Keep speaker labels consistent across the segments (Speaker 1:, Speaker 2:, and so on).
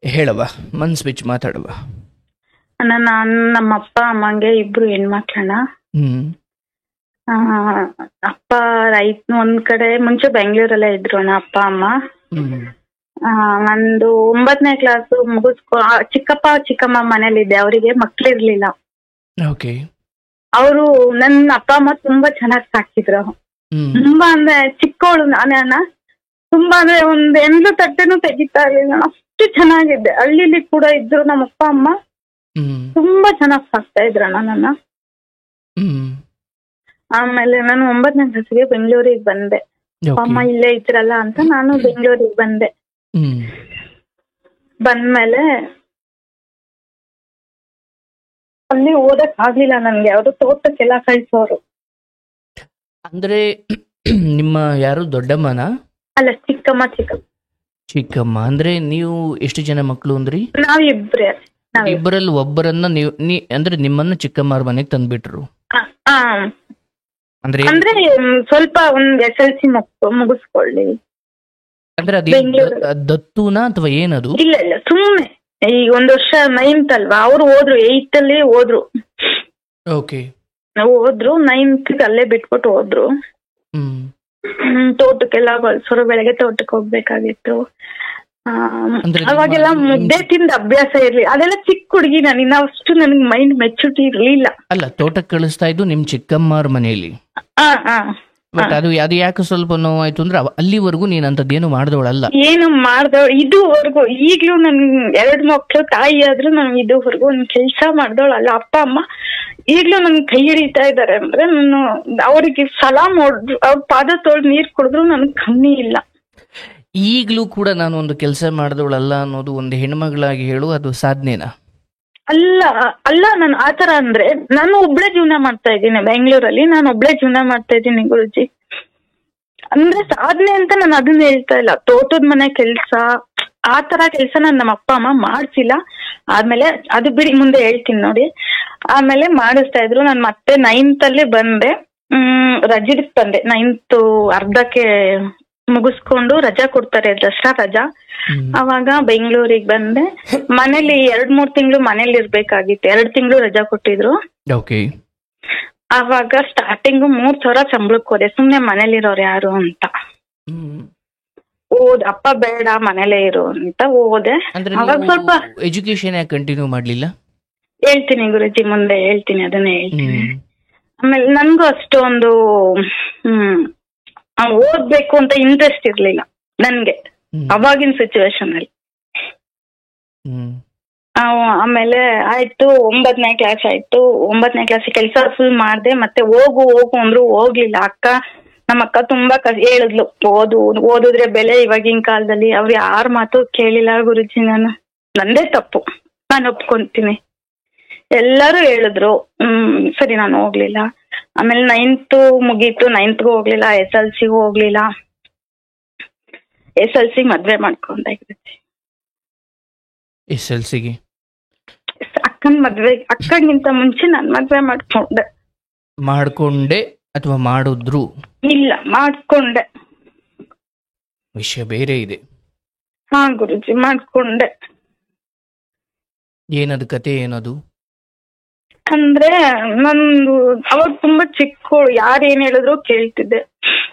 Speaker 1: ಹೇಳವ್ವ, ಮನ್ಸ್ ಬಿಚ್ಚಿ ಮಾತಾಡವ್ವ.
Speaker 2: ನಮ್ಮ ಅಪ್ಪ ಅಮ್ಮಂಗೆ ಇಬ್ರು ಹೆಣ್ಮಕ್ಳಣ್ಣ.
Speaker 1: ಹ್ಮ್
Speaker 2: ಆ, ಅಪ್ಪ ರೈತ ಒಂದ್ ಕಡೆ ಮುಂಚೆ ಬೆಂಗಳೂರಲ್ಲೇ ಇದ್ರು ಅಣ್ಣ ಅಪ್ಪ ಅಮ್ಮ.
Speaker 1: ಹ್ಮ್
Speaker 2: ನಂದು 9ನೇ ಕ್ಲಾಸ್ ಚಿಕ್ಕಪ್ಪ ಚಿಕ್ಕಮ್ಮ ಮನೇಲಿದ್ದೆ, ಅವರಿಗೆ ಮಕ್ಳಿರ್ಲಿಲ್ಲ.
Speaker 1: ಓಕೆ.
Speaker 2: ಅವರು ನನ್ನ ಅಪ್ಪ ಅಮ್ಮ ತುಂಬಾ ಚೆನ್ನಾಗಿ ಸಾಕಿದ್ರು.
Speaker 1: ಹ್ಮ್
Speaker 2: ತುಂಬಾ ಅಂದ್ರೆ ಚಿಕ್ಕವಳು ನಾನೇ ಅಣ್ಣ. ತುಂಬಾ ಅಂದ್ರೆ ಒಂದ್ ಎಂಡ್ಲು ತಟ್ಟೆನೂ ತೆಗಿತಾ ಇರ್ಲಿಲ್ಲ, ಅಷ್ಟು ಚೆನ್ನಾಗಿದ್ದೆ. ಹಳ್ಳಿಲಿ ಕೂಡ ಇದ್ರು ನಮ್ಮ ಅಪ್ಪ ಅಮ್ಮ,
Speaker 1: ಹ್ಮ್
Speaker 2: ತುಂಬಾ ಚೆನ್ನಾಗಿ ಸಾಕ್ತಾ ಇದ್ರಣ್ಣ ನನ್ನ.
Speaker 1: ಹ್ಮ್
Speaker 2: ಆಮೇಲೆ ನಾನು 9ನೇ ಕ್ಲಾಸಿಗೆ ಬೆಂಗಳೂರಿಗೆ ಬಂದೆ. ಅಪ್ಪ ಅಮ್ಮ ಇಲ್ಲೇ ಇದ್ರಲ್ಲ ಅಂತ ನಾನು ಬೆಂಗಳೂರಿಗೆ ಬಂದೆ.
Speaker 1: ಹ್ಮ್
Speaker 2: ಬಂದ್ಮೇಲೆ ಅಲ್ಲಿ ಓದಕ್ ಆಗ್ಲಿಲ್ಲ ನನ್ಗೆ, ಅವರು ತೋಟಕ್ಕೆಲ್ಲ ಕಳ್ಸೋರು.
Speaker 1: ಅಂದ್ರೆ ನಿಮ್ಮ ಯಾರು ದೊಡ್ಡಮ್ಮನ?
Speaker 2: ಅಲ್ಲ, ಚಿಕ್ಕಮ್ಮ.
Speaker 1: ಚಿಕ್ಕಮ್ಮ. ಅಂದ್ರೆ ನೀವು ಎಷ್ಟು ಜನ ಮಕ್ಕಳು ಅಂದ್ರಿ?
Speaker 2: ನಾವಿಬ್ರೇ.
Speaker 1: ಇಬ್ಬರಲ್ಲಿ ಒಬ್ಬರನ್ನ ನೀವು ಅಂದ್ರೆ ನಿಮ್ಮನ್ನ ಚಿಕ್ಕಮ್ಮರ ಮನೆಗೆ ತಂದ್ಬಿಟ್ರು. ಅಂದ್ರೆ
Speaker 2: ಅಂದ್ರೆ ಸ್ವಲ್ಪ ಒಂದ್ SLC ಮುಗಿಸ್ಕೊಳ್ಳಿ.
Speaker 1: ಅಂದ್ರೆ ದತ್ತುನಾ ಅಥವಾ ಏನದು?
Speaker 2: ಇಲ್ಲ ಸುಮ್ನೆ ಈಗ ಒಂದ್ ವರ್ಷ 9th ಅಲ್ವಾ, ಅವ್ರು ಹೋದ್ರು 8th ಅಲ್ಲಿ ಹೋದ್ರು.
Speaker 1: ಓಕೆ.
Speaker 2: ಹೋದ್ರು 9th ಅಲ್ಲೇ ಬಿಟ್ಬಿಟ್ಟು ಹೋದ್ರು. ತೋಟಕ್ಕೆಲ್ಲ ಕಳ್ಸೋರು, ಬೆಳಗ್ಗೆ ತೋಟಕ್ಕೆ ಹೋಗ್ಬೇಕಾಗಿತ್ತು. ಅವಾಗೆಲ್ಲ ಮುದ್ದೆ ತಿಂದ ಅಭ್ಯಾಸ ಇರ್ಲಿ, ಅದೆಲ್ಲ ಚಿಕ್ಕ ಹುಡುಗಿ ನಾನು, ಇನ್ನ ಅಷ್ಟು ನನಗೆ ಮೈಂಡ್ ಮೆಚುರಿಟಿ ಇರ್ಲಿಲ್ಲ.
Speaker 1: ಅಲ್ಲ, ತೋಟಕ್ಕೆ ಕಳಿಸ್ತಾ ಇದ್ದು ನಿಮ್ ಚಿಕ್ಕಮ್ಮರ ಮನೆಯಲ್ಲಿ. ಬಟ್ ಅದು ಯಾಕೆ ಸ್ವಲ್ಪ ನೋವಾಯ್ತು ಅಂದ್ರೆ ಅಲ್ಲಿವರೆಗೂ ನೀನ್ ಅಂತದ್ದೇನು ಮಾಡ್ದವಳಲ್ಲ.
Speaker 2: ಏನು ಮಾಡ್ದವಳು ಇದುವರೆಗೂ, ಈಗ್ಲೂ ನನ್ 2 ಮಕ್ಳು ತಾಯಿ ಆದ್ರೂ ನಾನು ಇದುವರೆಗೂ ಒಂದ್ ಕೆಲ್ಸ ಮಾಡ್ದವಳಲ್ಲ. ಅಪ್ಪ ಅಮ್ಮ ಈಗ್ಲೂ ನನ್ ಕೈ ಹಿಡಿತಾ ಇದಾರೆ ಅಂದ್ರೆ ನಾನು ಅವ್ರಿಗೆ ಸಲಾಮ್ ಹೊಡ್ರು, ಅವ್ರ ಪಾದ ತೊಳ್ದು ನೀರ್ ಕುಡಿದ್ರು ನನ್ಗೆ ಕಮ್ಮಿ ಇಲ್ಲ.
Speaker 1: ಈಗ್ಲೂ ಕೂಡ ನಾನು ಒಂದು ಕೆಲಸ ಮಾಡ್ದವಳಲ್ಲ ಅನ್ನೋದು ಒಂದು ಹೆಣ್ಮಗಳಾಗಿ ಹೇಳು, ಅದು ಸಾಧನೆನಾ?
Speaker 2: ಅಲ್ಲ ನಾನು ಆತರ ಅಂದ್ರೆ ನಾನು ಒಬ್ಳೆ ಜೀವನ ಮಾಡ್ತಾ ಇದ್ದೀನಿ ಬೆಂಗಳೂರಲ್ಲಿ, ನಾನು ಒಬ್ಳೆ ಜೀವನ ಮಾಡ್ತಾ ಇದ್ದೀನಿ ಗುರುಜಿ. ಅಂದ್ರೆ ಸಾಧನೆ ಅಂತ ನಾನು ಅದನ್ನ ಹೇಳ್ತಾ ಇಲ್ಲ. ತೋಟದ ಮನೆ ಕೆಲ್ಸ, ಆತರ ಕೆಲ್ಸ ನಮ್ಮ ಅಪ್ಪ ಅಮ್ಮ ಮಾಡ್ಸಿಲ್ಲ. ಆದ್ಮೇಲೆ ಅದು ಬಿಡಿ, ಮುಂದೆ ಹೇಳ್ತೀನಿ ನೋಡಿ. ಆಮೇಲೆ ಮಾಡಿಸ್ತಾ ಇದ್ರು. ನಾನು ಮತ್ತೆ 9th ಅಲ್ಲಿ ಬಂದೆ, ರಜೆಗೆ ಬಂದೆ. 9th ಅರ್ಧಕ್ಕೆ ಮುಗಿಸ್ಕೊಂಡು ರಜಾ ಕೊಡ್ತಾರೆ, ದಸರಾ ರಜಾ. ಅವಾಗ ಬೆಂಗಳೂರಿಗೆ ಬಂದೆ. ಮನೇಲಿ 2-3 ತಿಂಗಳು ಮನೇಲಿ ಇರ್ಬೇಕಾಗಿತ್ತು, 2 ತಿಂಗಳು ರಜಾ ಕೊಟ್ಟಿದ್ರು. ಅವಾಗ ಸ್ಟಾರ್ಟಿಂಗು 3,000 ಸಂಬಳಕ್ಕೆ ಹೋದೆ, ಸುಮ್ನೆ ಮನೇಲಿರೋರು ಯಾರು ಅಂತ. ಅಪ್ಪ ಬೇಡ ಮನೇಲೇ ಇರು ಅಂತ ಹೋದೆ. ಅವಾಗ ಸ್ವಲ್ಪ
Speaker 1: ಎಜುಕೇಶನ್ ಯಾಕೆ ಕಂಟಿನ್ಯೂ ಮಾಡ್ಲಿಲ್ಲ?
Speaker 2: ಹೇಳ್ತೀನಿ ಗುರುಜಿ, ಮುಂದೆ ಹೇಳ್ತೀನಿ, ಅದನ್ನೇ ಹೇಳ್ತೀನಿ. ಆಮೇಲೆ ನನ್ಗೂ ಅಷ್ಟೊಂದು ಓದ್ಬೇಕು ಅಂತ ಇಂಟ್ರೆಸ್ಟ್ ಇರ್ಲಿಲ್ಲ ನನ್ಗೆ ಅವಾಗಿನ ಸಿಚುವೇಶನ್ ಅಲ್ಲಿ. ಆಮೇಲೆ ಆಯ್ತು, 9ನೇ ಕ್ಲಾಸ್ ಆಯ್ತು. 9ನೇ ಕ್ಲಾಸ್ ಕೆಲಸ ಫುಲ್ ಮಾಡ್ದೆ. ಮತ್ತೆ ಹೋಗು ಅಂದ್ರು ಹೋಗ್ಲಿಲ್ಲ. ನಮ್ಮ ಅಕ್ಕ ತುಂಬಾ ಹೇಳಿದ್ಲು, ಓದಿದ್ರೆ ಬೆಲೆ ಇವಾಗಿನ ಕಾಲದಲ್ಲಿ. ಅವ್ರು ಯಾರ ಮಾತು ಕೇಳಿಲ್ಲ ಗುರುಜಿ. ನಂದೇ ತಪ್ಪು, ನಾನು ಒಪ್ಕೊಂತೀನಿ. ಎಲ್ಲರೂ ಹೇಳಿದ್ರು, ಸರಿ ನಾನು ಹೋಗ್ಲಿಲ್ಲ. ಆಮೇಲೆ 9th ಮುಗೀತು, 9th ಹೋಗ್ಲಿಲ್ಲ, SLCಗೂ ಹೋಗ್ಲಿಲ್ಲ. SLC ಮದ್ವೆ ಮಾಡ್ಕೊಂಡೆ.
Speaker 1: SLCಗೆ
Speaker 2: ಅಕ್ಕನ ಮದ್ವೆ, ಅಕ್ಕನಿಗಿಂತ ಮುಂಚೆ ನಾನು ಮದ್ವೆ ಮಾಡ್ಕೊಂಡೆ
Speaker 1: ಅಥವಾ ಮಾಡಿದ್ರು?
Speaker 2: ಇಲ್ಲ, ಮಾಡ್ಕೊಂಡೆ.
Speaker 1: ವಿಷಯ ಬೇರೆ ಇದೆ.
Speaker 2: ಹಾ ಗುರುಜಿ, ಮಾಡ್ಕೊಂಡೆ.
Speaker 1: ಏನದು ಕತೆ? ಏನದು
Speaker 2: ಅಂದ್ರೆ ನಂದು ಅವಾಗ ತುಂಬಾ ಚಿಕ್ಕವಳು, ಯಾರೇನ್ ಹೇಳಿದ್ರು ಕೇಳ್ತಿದ್ದೆ.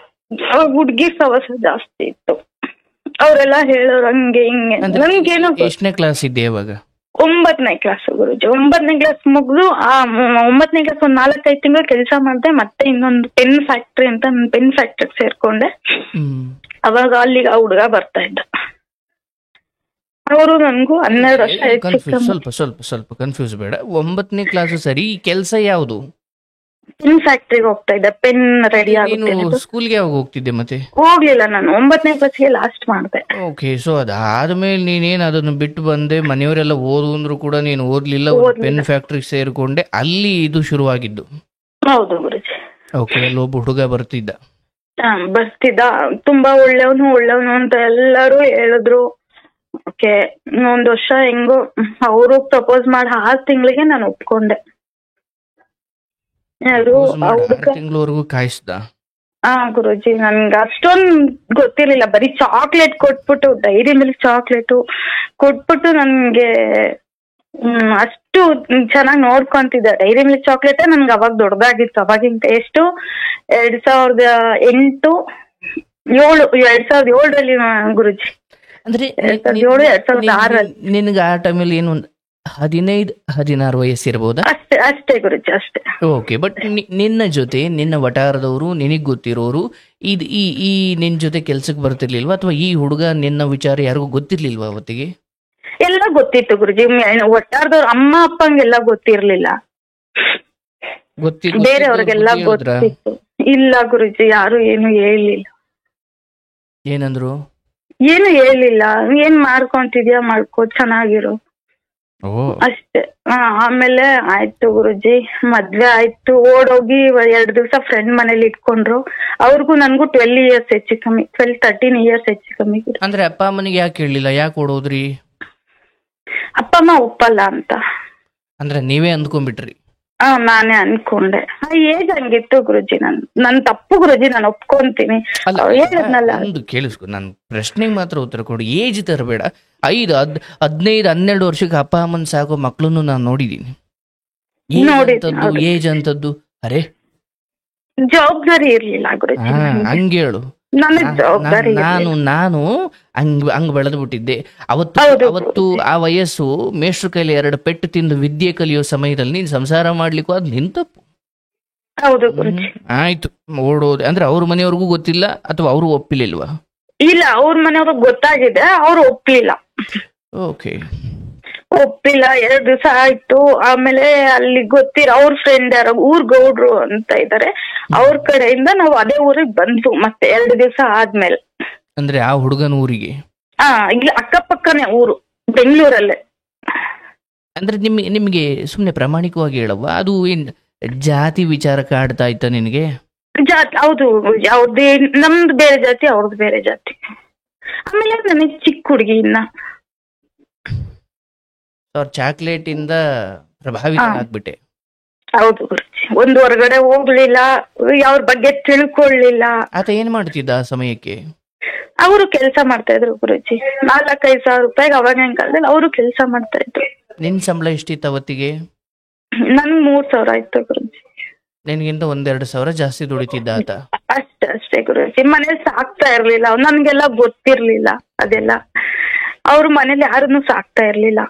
Speaker 2: ಅವಾಗ ಹುಡ್ಗಿ ಸವಸ ಜಾಸ್ತಿ ಇತ್ತು, ಅವರೆಲ್ಲ ಹೇಳೋರು ಹಂಗೆ ಹಿಂಗೆ. ನನ್ಗೇನು.
Speaker 1: ಎಷ್ಟನೇ ಕ್ಲಾಸ್ ಇದ್ದೆ ಅವಾಗ?
Speaker 2: 9ನೇ ಕ್ಲಾಸ್ ಗುರುಜಿ. 9ನೇ ಕ್ಲಾಸ್ ಮುಗ್ದು 9ನೇ ಕ್ಲಾಸ್ ಒಂದ್ 4-5 ತಿಂಗಳು ಕೆಲಸ ಮಾಡ್ದೆ. ಮತ್ತೆ ಇನ್ನೊಂದು ಪೆನ್ ಫ್ಯಾಕ್ಟ್ರಿ ಅಂತ, ಪೆನ್ ಫ್ಯಾಕ್ಟ್ರಿಗೆ ಸೇರ್ಕೊಂಡೆ. ಅವಾಗ ಅಲ್ಲಿಗೆ ಆ ಹುಡುಗ ಬರ್ತಾ ಇದ್ದ. ಅವರು ನನ್ಗೂ 12 ವರ್ಷ.
Speaker 1: ಸ್ವಲ್ಪ ಕನ್ಫ್ಯೂಸ್ ಬೇಡ. 9ನೇ ಕ್ಲಾಸ್ ಸರಿ, ಕೆಲಸ ಯಾವುದು?
Speaker 2: ಪೆನ್ ಫ್ಯಾಕ್ಟ್ರಿಗೆ ಹೋಗ್ತಾ ಇದ್ದೆ, ಪೆನ್ ರೆಡಿ ಆಗುತ್ತೆ.
Speaker 1: ಸ್ಕೂಲ್ಗೆ ಯಾವಾಗ ಹೋಗ್ತಿದ್ದೆ? ಮತ್ತೆ
Speaker 2: ಹೋಗ್ಲಿಲ್ಲ, ನಾನು 9ನೇ ಕ್ಲಾಸ್ಗೆ ಲಾಸ್ಟ್ ಮಾಡಿದೆ.
Speaker 1: ಓಕೆ. ಸೊ ಅದಾದ್ಮೇಲೆ ನೀನೇನ್ ಅದನ್ನು ಬಿಟ್ಟು ಬಂದೆ, ಮನೆಯವರೆಲ್ಲ ಓದು ಅಂದ್ರು ಕೂಡ ನೀನು ಓದ್ಲಿಲ್ಲ, ಪೆನ್ ಫ್ಯಾಕ್ಟ್ರಿಗೆ ಸೇರ್ಕೊಂಡೆ, ಅಲ್ಲಿ ಇದು ಶುರುವಾಗಿದ್ದು? ಹೌದು ಗುರುಜಿ. ಓಕೆ. ಅಲ್ಲೊಬ್ಬ ಹುಡುಗ ಬರ್ತಿದ್ದ,
Speaker 2: ತುಂಬಾ ಒಳ್ಳೆಯವನು ಅಂತ ಎಲ್ಲರೂ ಹೇಳಿದ್ರು. ಓಕೆ, 1 ವರ್ಷ ಹೆಂಗೋ ಅವರು ಪ್ರಪೋಸ್ ಮಾಡಿ 6 ತಿಂಗಳಿಗೆ ನಾನು ಒಪ್ಕೊಂಡೆ.
Speaker 1: ತಿಂಗಳವರೆಗೂ ಕಾಯಿಸ್ದ?
Speaker 2: ಹಾ ಗುರುಜಿ, ನನ್ಗೆ ಅಷ್ಟೊಂದ್ ಗೊತ್ತಿರ್ಲಿಲ್ಲ. ಬರೀ ಚಾಕ್ಲೇಟ್ ಕೊಟ್ಬಿಟ್ಟು, ಡೈರಿ ಮಿಲ್ಕ್ ಚಾಕ್ಲೇಟು ಕೊಟ್ಬಿಟ್ಟು ನನ್ಗೆ ಅಷ್ಟು ಚೆನ್ನಾಗಿ ನೋಡ್ಕೊಂತಿದ್ದೆ. ಡೈರಿ ಮಿಲ್ಕ್ ಚಾಕ್ಲೇಟ್ ನನ್ಗೆ ಅವಾಗ ದೊಡ್ಡದಾಗಿತ್ತು. ಅವಾಗಿನ ಟೇಸ್ಟು 2008 2007ರಲ್ಲಿ ಗುರುಜಿ.
Speaker 1: ಅಂದ್ರೆ
Speaker 2: 2007 2006ರಲ್ಲಿ.
Speaker 1: ನಿನ್ಗೆ ಆ ಟೈಮಲ್ಲಿ ಏನು 15-16 ವಯಸ್ಸಿರ್ಬೋದಾ?
Speaker 2: ಅಷ್ಟೇ ಗುರುಜಿ, ಅಷ್ಟೇ.
Speaker 1: ಓಕೆ, ಬಟ್ ನಿನ್ನ ಜೊತೆ ನಿನ್ನ ವಟಾರದವರು, ನಿನಗ್ ಗೊತ್ತಿರೋರು ಇದು ಈ ನಿನ್ ಜೊತೆ ಕೆಲ್ಸಕ್ಕೆ ಬರ್ತಿರ್ಲಿಲ್ವಾ, ಅಥವಾ ಈ ಹುಡುಗ ನಿನ್ನ ವಿಚಾರ ಯಾರಿಗೂ ಗೊತ್ತಿರ್ಲಿಲ್ವಾ ಅವತ್ತಿಗೆ?
Speaker 2: ಎಲ್ಲ ಗೊತ್ತಿತ್ತು ಗುರುಜಿ. ಒಟ್ಟಾರ್ದವ್ರು ಅಮ್ಮ ಅಪ್ಪಂಗೆಲ್ಲ ಗೊತ್ತಿರ್ಲಿಲ್ಲ, ಬೇರೆಯವ್ರಿಗೆಲ್ಲ ಗೊತ್ತಿತ್ತು. ಇಲ್ಲ ಗುರುಜಿ, ಯಾರು ಏನು ಹೇಳಿಲ್ಲ.
Speaker 1: ಏನಂದ್ರು?
Speaker 2: ಏನು ಹೇಳಿಲ್ಲ. ಏನ್ ಮಾಡ್ಕೊಂತಿದ್ಯಾ ಮಾಡ್ಕೋ, ಚೆನ್ನಾಗಿರು ಅಷ್ಟೇ. ಆಮೇಲೆ ಆಯ್ತು ಗುರುಜಿ, ಮದ್ವೆ ಆಯ್ತು. ಓಡೋಗಿ 2 ದಿವಸ ಫ್ರೆಂಡ್ ಮನೇಲಿ ಇಟ್ಕೊಂಡ್ರು. ಅವ್ರಿಗೂ ನನ್ಗೂ 12 years ಹೆಚ್ಚು ಕಮ್ಮಿ, 13 years ಹೆಚ್ಚು ಕಮ್ಮಿ.
Speaker 1: ಅಂದ್ರೆ ಅಪ್ಪ ಅಮ್ಮನಿಗೆ ಯಾಕೆ ಹೇಳಿಲ್ಲ, ಯಾಕೆ ಓಡೋದ್ರಿ?
Speaker 2: ಅಪ್ಪ ಅಮ್ಮ ಒಪ್ಪಲ್ಲ ಅಂತ. ಅಂದ್ರೆ
Speaker 1: ನೀವೇ ಅಂದ್ಕೊಂಡ್ಬಿಟ್ರಿ?
Speaker 2: ನಾನೇ ಅನ್ಕೊಂಡೆ. ಏಜ್ ಹಂಗಿತ್ತು ಗುರುಜಿ. ನನ್ ತಪ್ಪು ಗುರುಜಿ, ನಾನು ಒಪ್ಕೊಂತೀನಿ.
Speaker 1: ಒಂದು ಕೇಳಿಸ್ಕೊ, ನಾನು ಪ್ರಶ್ನೆಗೆ ಮಾತ್ರ ಉತ್ತರ ಕೊಡಿ, ಏಜ್ ತರಬೇಡ. 5, 15, 12 ವರ್ಷಕ್ಕೆ ಅಪ್ಪ ಅಮ್ಮನ್ ಸಾಕೋ ಮಕ್ಳನ್ನು ನಾನು ನೋಡಿದೀನಿ. ಏಜ್ ಅಂತದ್ದು ಅರೆ
Speaker 2: ಜವಾಬ್ದಾರಿ ಇರ್ಲಿಲ್ಲ ಗುರುಜಿ.
Speaker 1: ಹಂಗೇಳು. ನಾನು ಹಂಗ್ ಬೆಳೆದು ಬಿಟ್ಟಿದ್ದೆ. ಅವತ್ತು ಆ ವಯಸ್ಸು ಮೇಷ್ಟ್ರ ಕೈಲಿ 2 ಪೆಟ್ಟು ತಿಂದು ವಿದ್ಯೆ ಕಲಿಯೋ ಸಮಯದಲ್ಲಿ ನೀನ್ ಸಂಸಾರ ಮಾಡ್ಲಿಕ್ಕೂ ಅದ್ ನಿನ್ ತಪ್ಪು. ಆಯ್ತು, ಓಡೋದೆ. ಅಂದ್ರೆ ಅವ್ರ ಮನೆಯವ್ರಿಗೂ ಗೊತ್ತಿಲ್ಲ ಅಥವಾ ಅವರು ಒಪ್ಪಿಲಿಲ್ವಾ?
Speaker 2: ಇಲ್ಲ, ಅವ್ರ ಮನೆಯವ್ರಿಗೆ ಗೊತ್ತಾಗಿದೆ, ಅವ್ರು ಒಪ್ಲಿಲ್ಲ.
Speaker 1: ಓಕೆ,
Speaker 2: ಒಪ್ಪಿಲ್ಲ. 2 ದಿವಸ ಆಯ್ತು. ಆಮೇಲೆ ಅಲ್ಲಿ ಗೊತ್ತಿರ ಅವ್ರ ಫ್ರೆಂಡ್ ಯಾರೋ ಊರ್ ಗೌಡ್ರು ಅಂತ ಇದಾರೆ, ಅವ್ರ ಕಡೆಯಿಂದ ನಾವು ಅದೇ ಊರಿಗೆ ಬಂದ್ವು ಮತ್ತೆ 2 ದಿವಸ ಆದ್ಮೇಲೆ.
Speaker 1: ಅಂದ್ರೆ ಆ ಹುಡುಗನ ಊರಿಗೆ?
Speaker 2: ಇಲ್ಲಿ ಅಕ್ಕಪಕ್ಕನೇ ಊರು, ಬೆಂಗಳೂರಲ್ಲೇ.
Speaker 1: ಅಂದ್ರೆ ನಿಮ್ಗೆ ಸುಮ್ನೆ ಪ್ರಾಮಾಣಿಕವಾಗಿ ಹೇಳವ್ವ, ಅದು ಏನ್ ಜಾತಿ ವಿಚಾರ ಕಾಡ್ತಾ ಇತ್ತ ನಿನ್ಗೆ?
Speaker 2: ಜಾತಿ ಹೌದು, ಯಾವ್ದೇ ನಮ್ದು ಬೇರೆ ಜಾತಿ, ಅವ್ರದ್ದು ಬೇರೆ ಜಾತಿ. ಆಮೇಲೆ ನನಗೆ ಚಿಕ್ಕ ಹುಡುಗಿ ಇನ್ನ
Speaker 1: ಚಾಕ್ಲೇಟ್ ಇಂದ ಪ್ರಭಾವಿತ ಆಗ್ಬಿಟ್ಟೆ.
Speaker 2: ಹೌದು ಗುರುಜಿ, ಒಂದು ಹೊರಗಡೆ ಹೋಗ್ಲಿಲ್ಲ, ಅವ್ರ ಬಗ್ಗೆ ತಿಳ್ಕೊಳ್ಳಿಲ್ಲ.
Speaker 1: ಆತ ಏನ್ ಮಾಡ್ತಿದ್ದ ಆ ಸಮಯಕ್ಕೆ?
Speaker 2: ಅವರು ಕೆಲಸ ಮಾಡ್ತಾ ಇದ್ರು ಗುರುಜಿ. 4-5 ಸಾವಿರ ರೂಪಾಯಿಗೆ ಅವಾಗಿನ ಕಾಲದಲ್ಲಿ ಅವರು ಕೆಲಸ ಮಾಡ್ತಾ ಇದ್ರು.
Speaker 1: ನಿನ್ ಸಂಬಳ ಎಷ್ಟಿತ್ತು ಅವತ್ತಿಗೆ?
Speaker 2: ನನ್ಗೆ 3,000 ಆಯ್ತು ಗುರುಜಿ.
Speaker 1: ನಿನ್ಗಿಂತ 1-2 ಸಾವಿರ ಜಾಸ್ತಿ ದುಡಿತಿದ್ದ ಆತ?
Speaker 2: ಅಷ್ಟೇ ಗುರುಜಿ. ಮನೇಲಿ ಸಾಕ್ತಾ ಇರ್ಲಿಲ್ಲ, ನನ್ಗೆಲ್ಲ ಗೊತ್ತಿರ್ಲಿಲ್ಲ ಅದೆಲ್ಲ. ಅವ್ರ ಮನೇಲಿ ಯಾರನ್ನು ಸಾಕ್ತಾ ಇರ್ಲಿಲ್ಲ.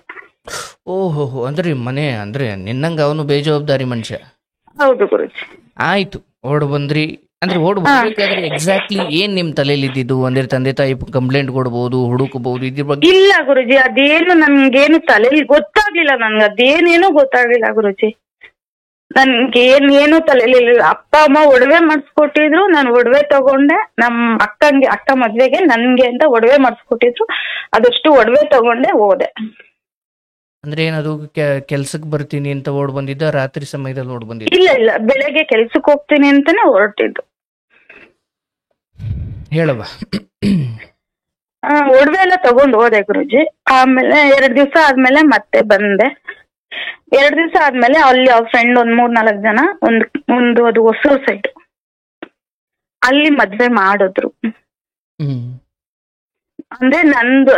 Speaker 1: ಓಹೋ, ಅಂದ್ರೆ ನಿನ್ನಂಗ ಅವನು ಬೇಜವಾಬ್ದಾರಿ ಮನುಷ್ಯ.
Speaker 2: ಹೌದು ಗುರುಜಿ.
Speaker 1: ಆಯ್ತು, ಓಡ್ ಬಂದ್ರಿ. ಅಂದ್ರೆ ಓಡ್ ಬರ್ಬೇಕಾದ್ರೆ ಎಕ್ಸಾಕ್ಟ್ಲಿ ಏನ್ ನಿಮ್ ತಲೆಯಲ್ಲಿ ಇದ್ದಿದ್ದು? ಅಂದ್ರೆ ತಂದೆ ತಾಯಿ ಕಂಪ್ಲೇಂಟ್ ಕೊಡ್ಬೋದು, ಹುಡುಕಬಹುದು, ಇದ್ರ ಬಗ್ಗೆ?
Speaker 2: ಇಲ್ಲ ಗುರುಜಿ, ಅದೇನು ನನ್ಗೇನು ತಲೆಯಲ್ಲಿ ಗೊತ್ತಾಗ್ಲಿಲ್ಲ. ನನ್ಗೆ ಅದೇನೇನು ಗೊತ್ತಾಗ್ಲಿಲ್ಲ ಗುರುಜಿ. ನನ್ಗೆ ಏನು ತಲೆಯಲ್ಲಿ ಅಪ್ಪ ಅಮ್ಮ ಒಡವೆ ಮಾಡಿಸ್ಕೊಟ್ಟಿದ್ರು, ನಾನು ಒಡವೆ ತಗೊಂಡೆ. ಅಕ್ಕ ಮದ್ವೆಗೆ ನನ್ಗೆ ಅಂತ ಒಡವೆ ಮಾಡಿಸ್ಕೊಟ್ಟಿದ್ರು, ಅದಷ್ಟು ಒಡವೆ ತಗೊಂಡೆ ಹೋದೆ.
Speaker 1: ಅಂದ್ರೆ ಏನದು ಕೆಲ್ಸಕ್ಕೆ ಬರ್ತೀನಿ ಅಂತ ಓಡ್ ಬಂದಿದ್ದ? ರಾತ್ರಿ ಸಮಯದಲ್ಲಿ ಓಡ್ ಬಂದಿದ್ದ?
Speaker 2: ಇಲ್ಲ, ಬೆಳಗ್ಗೆ ಕೆಲ್ಸಕ್ಕೆ ಹೋಗ್ತೀನಿ ಅಂತಾನೆ ಹೊರಟಿದ್ದು.
Speaker 1: ಹೇಳವ.
Speaker 2: ಒಡವೆ ಎಲ್ಲ ತಗೊಂಡ್ ಹೋದೆ ಗುರುಜಿ. ಆಮೇಲೆ 2 ದಿವಸ ಆದ್ಮೇಲೆ ಮತ್ತೆ ಬಂದೆ. 2 ದಿವಸ ಆದ್ಮೇಲೆ ಅಲ್ಲಿ ಅವ್ರ ಫ್ರೆಂಡ್ 3-4 ಜನ ಒಂದು ಅದು ಹೊಸೂರು ಸೈಡ್ ಅಲ್ಲಿ ಮದ್ವೆ ಮಾಡಿದ್ರು. ಅಂದ್ರೆ ನಂದು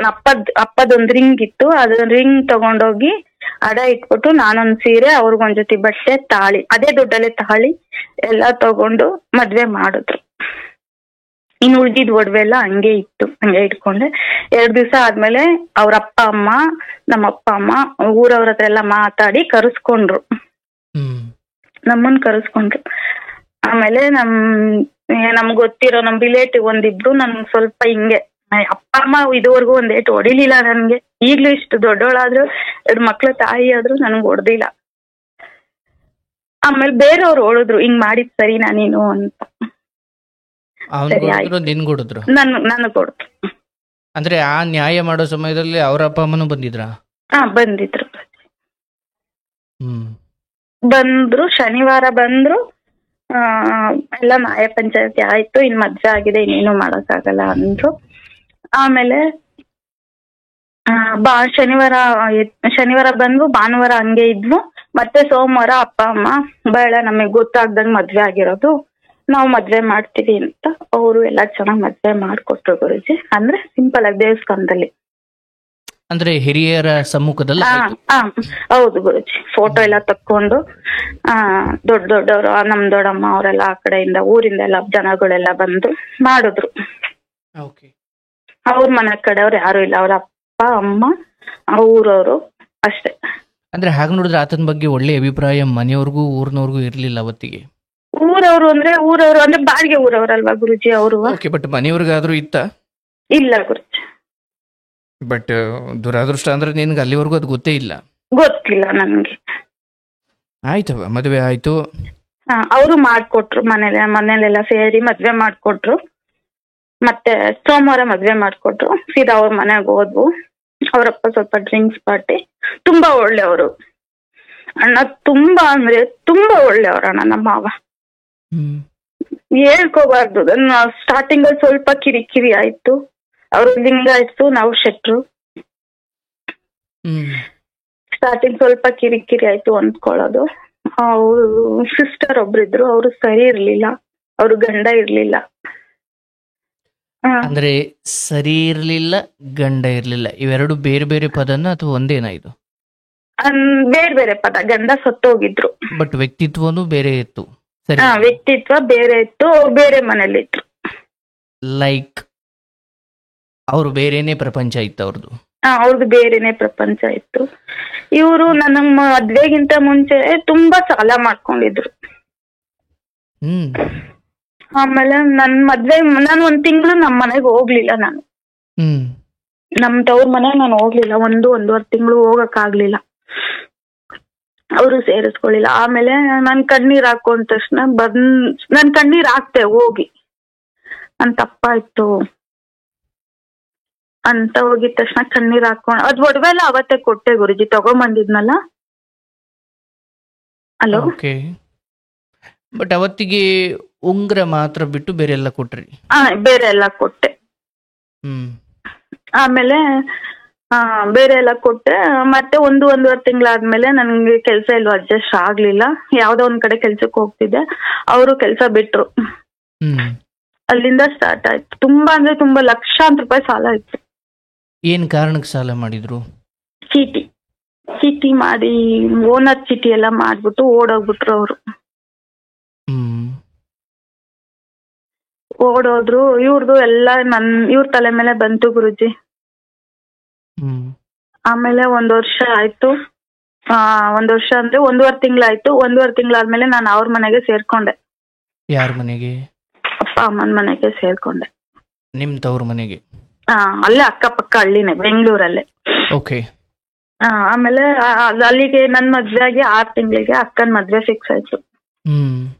Speaker 2: ಅಪ್ಪದೊಂದ್ ರಿಂಗ್ ಇತ್ತು, ಅದೊಂದು ರಿಂಗ್ ತಗೊಂಡೋಗಿ ಅಡ ಇಟ್ಬಿಟ್ಟು ನಾನೊಂದ್ ಸೀರೆ, ಅವ್ರಿಗೊಂದ್ ಜೊತೆ ಬಟ್ಟೆ, ತಾಳಿ, ಅದೇ ದುಡ್ಡಲ್ಲೇ ತಾಳಿ ಎಲ್ಲ ತಗೊಂಡು ಮದ್ವೆ ಮಾಡಿದ್ರು. ಇನ್ನು ಉಳ್ದಿದ್ ಒಡವೆ ಎಲ್ಲ ಹಂಗೆ ಇತ್ತು, ಹಂಗೆ ಇಟ್ಕೊಂಡೆ. 2 ದಿವಸ ಆದ್ಮೇಲೆ ಅವ್ರ ಅಪ್ಪ ಅಮ್ಮ, ನಮ್ಮ ಅಪ್ಪ ಅಮ್ಮ ಊರವ್ರ ಹತ್ರ ಎಲ್ಲ ಮಾತಾಡಿ ಕರೆಸ್ಕೊಂಡ್ರು, ನಮ್ಮನ್ ಕರೆಸ್ಕೊಂಡ್ರು. ಆಮೇಲೆ ನಮ್ಗ್ ಗೊತ್ತಿರೋ ನಮ್ ರಿಲೇಟಿವ್ ಒಂದಿಬ್ರು ನನ್ಗೆ ಸ್ವಲ್ಪ ಹಿಂಗೆ, ಅಪ್ಪ ಅಮ್ಮ ಇದುವರೆಗೂ ಒಂದೇಟು ಹೊಡಿಲಿಲ್ಲ ನನ್ಗೆ. ಈಗ್ಲೂ ಇಷ್ಟು ದೊಡ್ಡವಳಾದ್ರು 2 ಮಕ್ಳ ತಾಯಿ ಆದ್ರು ನನ್ಗೆ ಹೊಡೆದಿಲ್ಲ. ಆಮೇಲೆ ಬೇರೆಯವ್ರು ಹೊಡಿದ್ರು, ಹಿಂಗ್ ಮಾಡಿದ್ ಸರಿನಾ ನೀನು ಅಂತ.
Speaker 1: ನನಗ್ ಕೊಡ್ತು.
Speaker 2: ಅಂದ್ರೆ
Speaker 1: ಆ ನ್ಯಾಯ ಮಾಡೋ ಸಮಯದಲ್ಲಿ ಅವ್ರ ಅಪ್ಪ ಅಮ್ಮನೂ ಬಂದಿದ್ರ?
Speaker 2: ಬಂದಿದ್ರು. ಬಂದ್ರು, ಶನಿವಾರ ಬಂದ್ರು. ಎಲ್ಲ ನ್ಯಾಯ ಪಂಚಾಯತಿ ಆಯ್ತು, ಇನ್ ಮದ್ವೆ ಆಗಿದೆ, ಇನ್ನೇನು ಮಾಡಕ್ಕಾಗಲ್ಲ ಅಂದ್ರು. ಆಮೇಲೆ ಶನಿವಾರ ಬಂದ್ವು, ಭಾನುವಾರ ಹಂಗೆ ಇದ್ವು. ಮತ್ತೆ ಸೋಮವಾರ ಅಪ್ಪ ಅಮ್ಮ ಬೇಡ, ನಮಗ್ ಗೊತ್ತಾಗ್ದಂಗ್ ಮದ್ವೆ ಆಗಿರೋದು, ನಾವು ಮದ್ವೆ ಮಾಡ್ತೀವಿ ಅಂತ ಅವರು ಎಲ್ಲ ಚೆನ್ನಾಗ್ ಮದ್ವೆ ಮಾಡ್ಕೊಟ್ರು ಗುರುಜಿ. ಅಂದ್ರೆ ಸಿಂಪಲ್ ಆಗಿ ದೇವಸ್ಥಾನದಲ್ಲಿ.
Speaker 1: ಅಂದ್ರೆ ಹಿರಿಯರ ಸಮ್ಮುಖದಲ್ಲಿ ಆಯ್ತು.
Speaker 2: ಹೌದು ಗುರುಜಿ. ಫೋಟೋ ಎಲ್ಲ ತಕ್ಕೊಂಡು ದೊಡ್ಡವರು ನಮ್ ದೊಡ್ಡಮ್ಮ ಅವರೆಲ್ಲ ಆ ಕಡೆಯಿಂದ ಊರಿಂದ ಎಲ್ಲ ಜನಗಳೆಲ್ಲ ಬಂದು ಮಾಡಿದ್ರು.
Speaker 1: ಓಕೆ.
Speaker 2: ಅವ್ರ ಮನೆ ಕಡೆಯವ್ರು ಯಾರು ಇಲ್ಲ, ಅವ್ರ ಅಪ್ಪ ಅಮ್ಮ ಊರವರು ಅಷ್ಟೇ.
Speaker 1: ಅಂದ್ರೆ ಹಾಗೆ ನೋಡಿದ್ರೆ ಆತನ ಬಗ್ಗೆ ಒಳ್ಳೆ ಅಭಿಪ್ರಾಯ ಮನೆಯವ್ರಿಗೂ ಊರ್ನವ್ರಿಗೂ ಇರ್ಲಿಲ್ಲ ಅವತ್ತಿಗೆ.
Speaker 2: ಊರವರು ಅಂದ್ರೆ ಬಾಡಿಗೆ ಊರವ್ರಲ್ವಾ ಗುರುಜಿ ಅವರು.
Speaker 1: ಓಕೆ, ಬಟ್ ಮನೆಯವ್ರಿಗಾದ್ರೂ ಇತ್ತ?
Speaker 2: ಇಲ್ಲ ಗುರುಜಿ.
Speaker 1: ಬಟ್ ದುರಾದೃಷ್ಟ ಅಂದ್ರೆ ನಿನ್ಗೆ ಅಲ್ಲಿವರೆಗೂ ಅದು ಗೊತ್ತೇ ಇಲ್ಲ.
Speaker 2: ಗೊತ್ತಿಲ್ಲ ನನ್ಗೆ.
Speaker 1: ಆಯ್ತವ, ಮದುವೆ ಆಯ್ತು.
Speaker 2: ಅವರು ಮಾಡ್ಕೊಟ್ರು, ಮನೇಲೆಲ್ಲ ಸೇರಿ ಮದ್ವೆ ಮಾಡ್ಕೊಟ್ರು. ಮತ್ತೆ ಸೋಮವಾರ ಮದ್ವೆ ಮಾಡ್ಕೊಟ್ರು. ಸೀದಾ ಅವ್ರ ಮನೆಗೆ ಹೋದ್ವು. ಅವರಪ್ಪ ಸ್ವಲ್ಪ ಡ್ರಿಂಕ್ಸ್ ಪಾರ್ಟಿ. ತುಂಬಾ ಒಳ್ಳೆಯವರು ಅಣ್ಣ, ತುಂಬಾ ಅಂದ್ರೆ ತುಂಬಾ ಒಳ್ಳೆಯವರು ಅಣ್ಣ ನಮ್ಮ ಮಾವ. ಹೇಳ್ಕೋಬಾರ್ದು. ಸ್ಟಾರ್ಟಿಂಗ್ ಅಲ್ಲಿ ಸ್ವಲ್ಪ ಕಿರಿಕಿರಿ ಆಯ್ತು. ಅವ್ರು ಲಿಂಗಾಯತ್ಸು, ನಾವು ಶೆಟ್ರು. ಸ್ಟಾರ್ಟಿಂಗ್ ಸ್ವಲ್ಪ ಕಿರಿಕಿರಿ ಆಯ್ತು ಹೊಂದ್ಕೊಳ್ಳೋದು. ಅವರು ಸಿಸ್ಟರ್ ಒಬ್ರಿದ್ರು, ಅವರು ಸರಿ ಇರ್ಲಿಲ್ಲ, ಅವ್ರ ಗಂಡ ಇರ್ಲಿಲ್ಲ.
Speaker 1: ಅಂದ್ರೆ ಸರಿ ಇರ್ಲಿಲ್ಲ, ಗಂಡ ಇರ್ಲಿಲ್ಲ, ಇವೆರಡು ಬೇರೆ ಬೇರೆ ಪದನ ಅಥವಾ ಒಂದೇನಾ ಇದು?
Speaker 2: ಬೇರೆ ಬೇರೆ ಪದ. ಗಂಡ ಸತ್ತೋಗಿದ್ರು,
Speaker 1: ಬಟ್ ವ್ಯಕ್ತಿತ್ವನು ಬೇರೆ ಇತ್ತು.
Speaker 2: ವ್ಯಕ್ತಿತ್ವ ಬೇರೆ ಇತ್ತು, ಬೇರೆ ಮನೇಲಿ ಇದ್ರು.
Speaker 1: ಲೈಕ್ ಅವ್ರು ಬೇರೆನೆ ಪ್ರಪಂಚ ಇತ್ತು ಅವ್ರದ್ದು.
Speaker 2: ಅವ್ರದ್ದು ಬೇರೆನೆ ಪ್ರಪಂಚ ಇತ್ತು. ಇವರು ನನ್ನ ಮದ್ವೆಗಿಂತ ಮುಂಚೆ ತುಂಬಾ ಸಾಲ ಮಾಡ್ಕೊಂಡಿದ್ರು. ಆಮೇಲೆ ನನ್ ಮದ್ವೆ ನಾನು 1 ತಿಂಗಳು ನಮ್ ಮನೆಗೆ ಹೋಗ್ಲಿಲ್ಲ. ನಾನು ನಮ್ ತವ್ರ ಮನೆಗೆ ನಾನು ಹೋಗ್ಲಿಲ್ಲ. 1-1.5 ತಿಂಗಳು ಹೋಗಕ್ ಆಗ್ಲಿಲ್ಲ. ಅವರು ಸೇರಿಸ್ಕೊಳ್ಳಿಲ್ಲ. ಆಮೇಲೆ ನನ್ ಕಣ್ಣೀರ್ ಹಾಕೊಂಡ ತಕ್ಷಣ ನನ್ ಕಣ್ಣೀರ್ ಹಾಕ್ತೆ ಹೋಗಿ, ನನ್ ತಪ್ಪಾಯ್ತು ಅಂತ ಹೋಗಿದ ತಕ್ಷಣ ಕಣ್ಣೀರ್ ಹಾಕೊಂಡ್ ಅದ್ ಒಡವೆ ಎಲ್ಲ ಅವತ್ತೇ ಕೊಟ್ಟೆ ಗುರುಜಿ, ತಗೊಂಬಂದಿದ್ನಲ್ಲ. ಹಲೋ.
Speaker 1: ಬಟ್ ಅವತ್ತಿಗೆ ಉಂಗ್ರ ಮಾತ್ರ ಬಿಟ್ಟು ಬೇರೆ ಎಲ್ಲ ಕೊಟ್ರಿ?
Speaker 2: ಬೇರೆ ಎಲ್ಲ ಕೊಟ್ಟೆ. ಆಮೇಲೆ ಬೇರೆ ಎಲ್ಲ ಕೊಟ್ಟೆ. ಮತ್ತೆ 1-1.5 ತಿಂಗಳಾದ್ಮೇಲೆ ನನ್ಗೆ ಕೆಲ್ಸ ಎಲ್ಲೂ ಅಡ್ಜಸ್ಟ್ ಆಗ್ಲಿಲ್ಲ. ಯಾವ್ದೋ ಒಂದ್ ಕಡೆ ಕೆಲ್ಸಕ್ಕೆ ಹೋಗ್ತಿದ್ದೆ, ಅವರು ಕೆಲ್ಸ ಬಿಟ್ರು. ಅಲ್ಲಿಂದ ಸ್ಟಾರ್ಟ್ ಆಯ್ತು. ತುಂಬಾ ಅಂದ್ರೆ ತುಂಬಾ ಲಕ್ಷಾಂತರ ರೂಪಾಯಿ ಸಾಲ ಇತ್ತು.
Speaker 1: ಏನ್ ಕಾರಣಕ್ಕೆ ಸಾಲ ಮಾಡಿದ್ರು?
Speaker 2: ಚೀಟಿ ಮಾಡಿ, ಓನರ್ ಚೀಟಿ ಎಲ್ಲ ಮಾಡ್ಬಿಟ್ಟು ಓಡೋಗ್ಬಿಟ್ರು ಅವರು. ಓಡೋದ್ರು. ಇವ್ರದ್ದು ಎಲ್ಲ ಇವ್ರ ತಲೆ ಮೇಲೆ ಬಂತು ಗುರುಜಿ. ಆಮೇಲೆ 1 ವರ್ಷ ಆಯ್ತು. 1 ವರ್ಷ ಅಂದ್ರೆ 1.5 ತಿಂಗಳಾಯ್ತು. 1.5 ತಿಂಗಳಾದ್ಮೇಲೆ ನಾನು ಅವ್ರ ಮನೆಗೆ ಸೇರ್ಕೊಂಡೆ.
Speaker 1: ಯಾರ ಮನೆಗೆ?
Speaker 2: ಅಪ್ಪ ಅಮ್ಮನ ಮನೆಗೆ ಸೇರ್ಕೊಂಡೆ.
Speaker 1: ನಿಮ್ ತವ್ರ ಮನೆಗೆ?
Speaker 2: ಅಲ್ಲೇ ಅಕ್ಕಪಕ್ಕ ಹಳ್ಳಿನೇ, ಬೆಂಗಳೂರಲ್ಲೇ.
Speaker 1: ಓಕೆ.
Speaker 2: ಆಮೇಲೆ ಅಲ್ಲಿಗೆ ನನ್ ಮದ್ವೆ ಆಗಿ 6 ತಿಂಗಳಿಗೆ ಅಕ್ಕನ ಮದ್ವೆ ಫಿಕ್ಸ್ ಆಯ್ತು.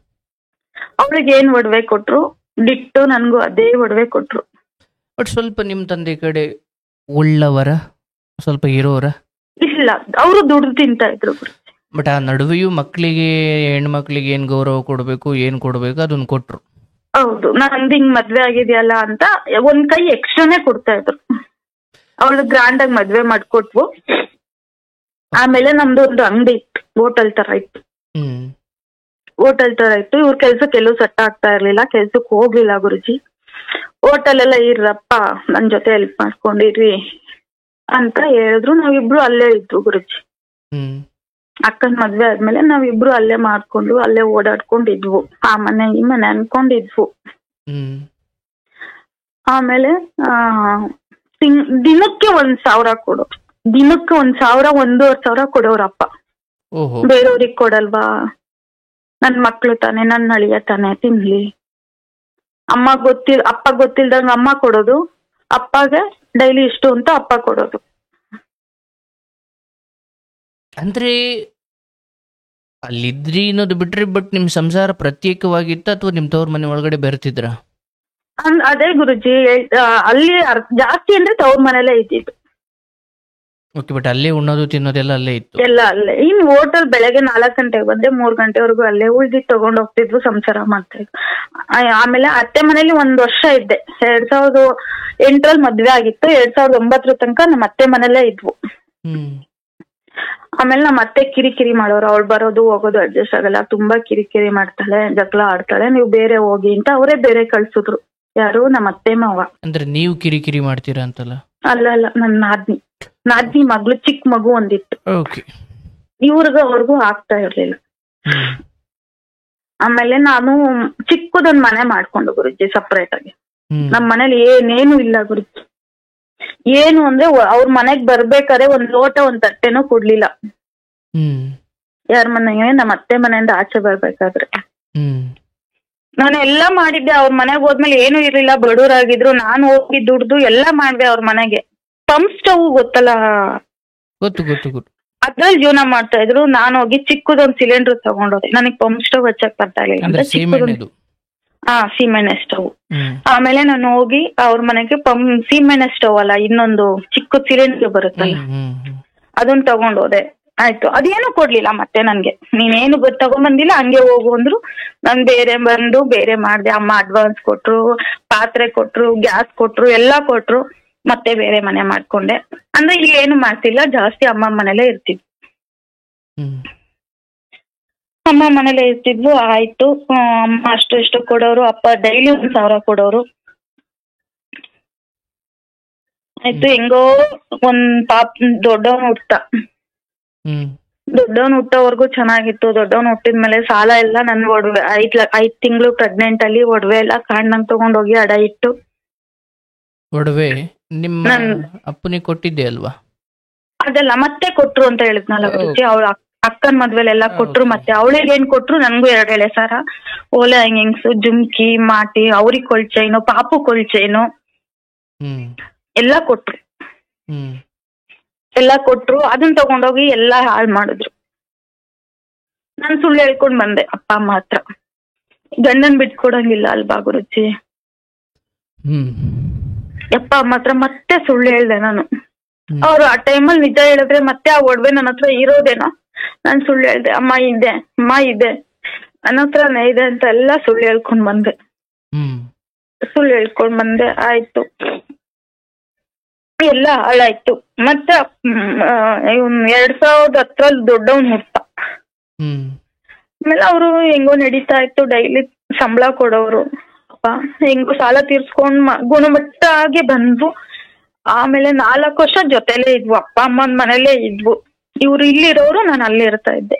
Speaker 2: ಅವಳಿಗೆ ಏನ್ ಒಡವೆ ಕೊಟ್ರು, ಡಿಟ್ಟು ನನ್ಗೂ ಅದೇ ಒಡವೆ ಕೊಟ್ರು.
Speaker 1: ಬಟ್ ಸ್ವಲ್ಪ ನಿಮ್ ತಂದೆ ಕಡೆ ಉಳ್ಳವರ, ಸ್ವಲ್ಪ ಇರೋರ? ಇಲ್ಲ,
Speaker 2: ಅವರು ದುಡ್ಡು ತಿಂತ ಇದ್ರು.
Speaker 1: ಬಟ್ ಆ ನಡುವೆಯೂ ಮಕ್ಕಳಿಗೆ, ಹೆಣ್ಮಕ್ಳಿಗೆ ಏನ್ ಗೌರವ ಕೊಡ್ಬೇಕು, ಏನ್ ಕೊಡ್ಬೇಕು ಅದನ್ನ ಕೊಟ್ರು.
Speaker 2: ಹೌದು. ನಂದು ಹಿಂಗ್ ಮದ್ವೆ ಆಗಿದೆಯಲ್ಲ ಅಂತ ಒಂದ್ ಕೈ ಎಕ್ಸ್ಟ್ರಾನೇ ಕೊಡ್ತಾ ಇದ್ರು. ಅವಳು ಗ್ರ್ಯಾಂಡ್ ಆಗಿ ಮದ್ವೆ ಮಾಡ್ಕೊಟ್ವು. ಆಮೇಲೆ ನಮ್ದು ಒಂದು ಅಂಗಡಿ ಇತ್ತು, ಹೋಟೆಲ್ ತರ ಇತ್ತು. ಇವ್ರ ಕೆಲ್ಸಕ್ಕೆ ಎಲ್ಲೂ ಸೆಟ್ ಆಗ್ತಾ ಇರ್ಲಿಲ್ಲ, ಕೆಲ್ಸಕ್ಕೆ ಹೋಗ್ಲಿಲ್ಲ ಗುರುಜಿ. ಹೋಟೆಲ್ ಎಲ್ಲ ಇರ್ರಪ್ಪ, ನನ್ ಜೊತೆ ಹೆಲ್ಪ್ ಮಾಡ್ಕೊಂಡಿರಿ ಅಂತ ಹೇಳಿದ್ರು. ನಾವಿಬ್ರು ಅಲ್ಲೇ ಇದ್ವು ಗುರುಜಿ. ಅಕ್ಕನ ಮದ್ವೆ ಆದ್ಮೇಲೆ ನಾವಿಬ್ರು ಅಲ್ಲೇ ಮಾಡ್ಕೊಂಡು ಅಲ್ಲೇ ಓಡಾಡ್ಕೊಂಡಿದ್ವು. ಆ ಮನೆ ಈ ಮನೆ ಅನ್ಕೊಂಡಿದ್ವು. ಆಮೇಲೆ ದಿನಕ್ಕೆ 1,000 ಕೊಡು, ದಿನಕ್ಕೆ 1,000, 1,500 ಕೊಡೋರಪ್ಪ. ಬೇರೆಯವ್ರಿಗೆ ಕೊಡಲ್ವಾ? ನನ್ ಮಕ್ಳು ತಾನೆ, ನನ್ನ ಅಳಿಯ ತಾನೆ, ತಿನ್ಲಿ. ಅಪ್ಪ ಗೊತ್ತಿಲ್ದಂಗ ಅಮ್ಮ ಕೊಡೋದು, ಅಪ್ಪಗೆ ಡೈಲಿ ಇಷ್ಟು ಅಂತ ಅಪ್ಪ ಕೊಡೋದು.
Speaker 1: ಅಂದ್ರೆ ಅಲ್ಲಿದ್ರಿ ಅನ್ನೋದು ಬಿಟ್ರಿ, ಬಟ್ ನಿಮ್ ಸಂಸಾರ ಪ್ರತ್ಯೇಕವಾಗಿತ್ತ ಅಥವಾ ನಿಮ್ ತವ್ರ ಮನೆ ಒಳಗಡೆ ಬೆರ್ತಿದ್ರ?
Speaker 2: ಅದೇ ಗುರುಜಿ, ಅಲ್ಲಿ ಜಾಸ್ತಿ ಅಂದ್ರೆ ತವ್ರ ಮನೆಯಲ್ಲೇ ಇದ್ದಿದ್ದು.
Speaker 1: ಓಕೆ, ಬಟ್ ಅಲ್ಲೇ ಉಣ್ಣೋದು ತಿನ್ನೋದೆಲ್ಲ ಅಲ್ಲೇ ಇತ್ತು? ಎಲ್ಲ
Speaker 2: ಅಲ್ಲೇ. ಇನ್ ಹೋಟೆಲ್ ಬೆಳಗ್ಗೆ 4 ಗಂಟೆಗೆ ಬಂದೆ, 3 ಗಂಟೆವರೆಗೂ ಅಲ್ಲೇ ಉಳ್ದಿದ್ದು ತಗೊಂಡ್ ಹೋಗ್ತಿದ್ವು, ಸಂಸಾರ ಮಾಡ್ತಾ ಇದ್ವು. ಆಮೇಲೆ ಅತ್ತೆ ಮನೇಲಿ 1 ವರ್ಷ ಇದ್ದೆ. 2008ರಲ್ಲಿ ಮದ್ವೆ ಆಗಿತ್ತು. 2009 ತನಕ ನಮ್ಮ ಅತ್ತೆ ಮನೆಯಲ್ಲೇ ಇದ್ವು. ಆಮೇಲೆ ನಮ್ಮ ಅತ್ತೆ ಕಿರಿಕಿರಿ ಮಾಡೋರು, ಅವಳು ಬರೋದು ಹೋಗೋದು ಅಡ್ಜಸ್ಟ್ ಆಗಲ್ಲ, ತುಂಬಾ ಕಿರಿಕಿರಿ ಮಾಡ್ತಾಳೆ, ಜಗಳ ಆಡ್ತಾಳೆ, ನೀವು ಬೇರೆ ಹೋಗಿ ಅಂತ ಅವರೇ ಬೇರೆ ಕಳ್ಸಿದ್ರು. ಯಾರು? ನಮ್ಮ ಅತ್ತೆ ಮಾವ.
Speaker 1: ಅಂದ್ರೆ ನೀವು ಕಿರಿಕಿರಿ ಮಾಡ್ತೀರಾ ಅಂತಲ್ಲ?
Speaker 2: ಅಲ್ಲ ಅಲ್ಲ, ನನ್ನ ನಾದ್ನಿ ಮಗಳು, ಚಿಕ್ಕ ಮಗು ಒಂದಿತ್ತು, ಅವ್ರಿಗೂ ಆಗ್ತಾ ಇರ್ಲಿಲ್ಲ. ಆಮೇಲೆ ನಾನು ಚಿಕ್ಕದೊಂದ್ ಮನೆ ಮಾಡ್ಕೊಂಡು ಗುರುಜಿ ಸಪ್ರೇಟ್ ಆಗಿ. ನಮ್ ಮನೇಲಿ ಏನೇನು ಇಲ್ಲ ಗುರುಜಿ. ಏನು ಅಂದ್ರೆ ಅವ್ರ ಮನೆಗ್ ಬರ್ಬೇಕಾದ್ರೆ ಒಂದ್ ಲೋಟ ಒಂದ್ ತಟ್ಟೆನೂ ಕೊಡ್ಲಿಲ್ಲ. ಯಾರ ಮನೆಗೆ? ನಮ್ಮ ಅತ್ತೆ ಮನೆಯಿಂದ ಆಚೆ ಬರ್ಬೇಕಾದ್ರೆ. ನಾನು ಎಲ್ಲಾ ಮಾಡಿದ್ದೆ. ಅವ್ರ ಮನೆಗ್ ಹೋದ್ಮೇಲೆ ಏನು ಇರ್ಲಿಲ್ಲ, ಬಡವರಾಗಿದ್ರು. ನಾನು ಹೋಗಿ ದುಡ್ದು ಎಲ್ಲಾ ಮಾಡ್ದೆ ಅವ್ರ ಮನೆಗೆ. ಪಂಪ್ ಸ್ಟವ್ ಗೊತ್ತಲ್ಲ?
Speaker 1: ಗೊತ್ತು.
Speaker 2: ಅದ್ರಲ್ಲಿ ಜೀವನ ಮಾಡ್ತಾ ಇದ್ರು. ನಾನು ಹೋಗಿ ಚಿಕ್ಕದೊಂದ್ ಸಿಲಿಂಡರ್ ತಗೊಂಡೋದೆ. ನನಗ್ ಪಂಪ್ ಸ್ಟವ್ ಹಚ್ಚಕ್ ಬರ್ತಾ ಇರ್ಲಿಲ್ಲ. ಸೀಮೆಣ್ಣೆ ಸ್ಟವ್. ಆಮೇಲೆ ನಾನು ಹೋಗಿ ಅವ್ರ ಮನೆಗೆ ಸೀಮೆಣ್ಣೆ ಸ್ಟವ್ ಅಲ್ಲ, ಇನ್ನೊಂದು ಚಿಕ್ಕ ಸಿಲಿಂಡರ್ ಬರುತ್ತಲ್ಲ, ಅದನ್ನ ತಗೊಂಡೋದೆ. ಆಯ್ತು, ಅದೇನು ಕೊಡ್ಲಿಲ್ಲ ಮತ್ತೆ ನನ್ಗೆ. ನೀನೇನು ತಗೊಂಡ್ಬಂದಿಲ್ಲ, ಹಂಗೆ ಹೋಗು ಅಂದ್ರು. ನಾನ್ ಬೇರೆ ಮಾಡ್ದೆ. ಅಮ್ಮ ಅಡ್ವಾನ್ಸ್ ಕೊಟ್ರು, ಪಾತ್ರೆ ಕೊಟ್ರು, ಗ್ಯಾಸ್ ಕೊಟ್ರು, ಎಲ್ಲಾ ಕೊಟ್ರು. ಮತ್ತೆ ಬೇರೆ ಮನೆ ಮಾಡ್ಕೊಂಡೆ. ಅಂದ್ರೆ ಈಗ ಏನು ಮಾಡ್ತಿಲ್ಲ, ಜಾಸ್ತಿ ಅಮ್ಮ ಮನೇಲೆ ಇರ್ತಿದ್ವಿ. ಅಮ್ಮ ಮನೇಲೆ ಇರ್ತಿದ್ವು. ಆಯ್ತು, ಅಮ್ಮ ಅಷ್ಟು ಇಷ್ಟು ಕೊಡೋರು, ಅಪ್ಪ ಡೈಲಿ 1,000 ಕೊಡೋರು. ಆಯ್ತು, ಹೆಂಗೋ ಒಂದ್ ದೊಡ್ಡವನ್ ಹುಟ್ಟೋವರೆಗೂ ಚೆನ್ನಾಗಿತ್ತು. ದೊಡ್ಡವನ್ ಹುಟ್ಟಿದ್ಮೇಲೆ ಸಾಲ ಎಲ್ಲ ನನ್ ಒಡವೆ, 5 ತಿಂಗಳು ಪ್ರೆಗ್ನೆಂಟ್ ಅಲ್ಲಿ ಒಡವೆ ಎಲ್ಲ ಕಾಣ್ನಂಗ್ ತಗೊಂಡೋಗಿ ಅಡ ಇಟ್ಟು.
Speaker 1: ಒಡವೆ ನಿಮ್ಮ ಅಪ್ಪನಿಗೆ ಕೊಟ್ಟಿದ್ದೆ ಅಲ್ವಾ?
Speaker 2: ಅದೆಲ್ಲ ಮತ್ತೆ ಕೊಟ್ರು ಅಂತ ಹೇಳಿದ್ನಲ್ಲ ಗುರುಜಿ. ಅವಳ ಅಕ್ಕನ ಮದ್ವೆಲೆಲ್ಲ ಕೊಟ್ರು. ಮತ್ತೆ ಅವಳಿಗೆ ಏನ್ ಕೊಟ್ರು, ನನ್ಗೂ 2 ಎಳೆ ಸರ, ಓಲೆ ಹ್ಯಾಂಗಿಂಗ್ಸ್, ಜುಮ್ಕಿ, ಮಾಟಿ, ಅವ್ರಿಗೆ ಕೊಳ್ಚೈನು, ಪಾಪು ಕೊಳ್ಚೈನು ಎಲ್ಲ ಕೊಟ್ರು. ಅದನ್ನ ತಗೊಂಡೋಗಿ ಎಲ್ಲಾ ಹಾಳು ಮಾಡಿದ್ರು. ನಾನ್ ಸುಳ್ಳು ಹೇಳ್ಕೊಂಡ್ ಬಂದೆ ಅಪ್ಪ ಅಮ್ಮ ಹತ್ರ. ಗಂಡನ್ ಬಿಟ್ಕೊಡಂಗಿಲ್ಲ ಅಲ್ವಾ ಗುರುಜಿ? ಅಪ್ಪ ಅಮ್ಮ ಹತ್ರ ಮತ್ತೆ ಸುಳ್ಳು ಹೇಳ್ದೆ ನಾನು. ಅವ್ರು ಆ ಟೈಮಲ್ಲಿ ನಿಜ ಹೇಳಿದ್ರೆ ಮತ್ತೆ ಆ ಒಡವೆ ನನ್ನ ಹತ್ರ ಇರೋದೇನೋ. ನಾನ್ ಸುಳ್ಳು ಹೇಳ್ದೆ. ಅಮ್ಮ ಇದೆ ನನ್ನ ಹತ್ರನೇ ಇದೆ ಅಂತ ಎಲ್ಲ ಸುಳ್ಳು ಹೇಳ್ಕೊಂಡ್ ಬಂದೆ. ಆಯ್ತು, ಎಲ್ಲ ಹಾಳಾಯ್ತು. ಮತ್ತೆ 2010 ದೊಡ್ಡವನ್ ಹುಟ್ಟ. ಆಮೇಲೆ ಅವರು ಹೆಂಗೋ ನಡೀತಾ ಇತ್ತು, ಡೈಲಿ ಸಂಬಳ ಕೊಡೋರು. ಹೆಂಗೋ ಸಾಲ ತೀರ್ಸ್ಕೊಂಡ್ ಗುಣಮಟ್ಟ ಆಗಿ ಬಂದ್ವು. ಆಮೇಲೆ 4 ವರ್ಷ ಜೊತೆಲೇ ಇದ್ವು, ಅಪ್ಪ ಅಮ್ಮನ ಮನೇಲೇ ಇದ್ವು. ಇವ್ರು ಇಲ್ಲಿರೋರು, ನಾನು ಅಲ್ಲಿ ಇರ್ತಾ ಇದ್ದೆ.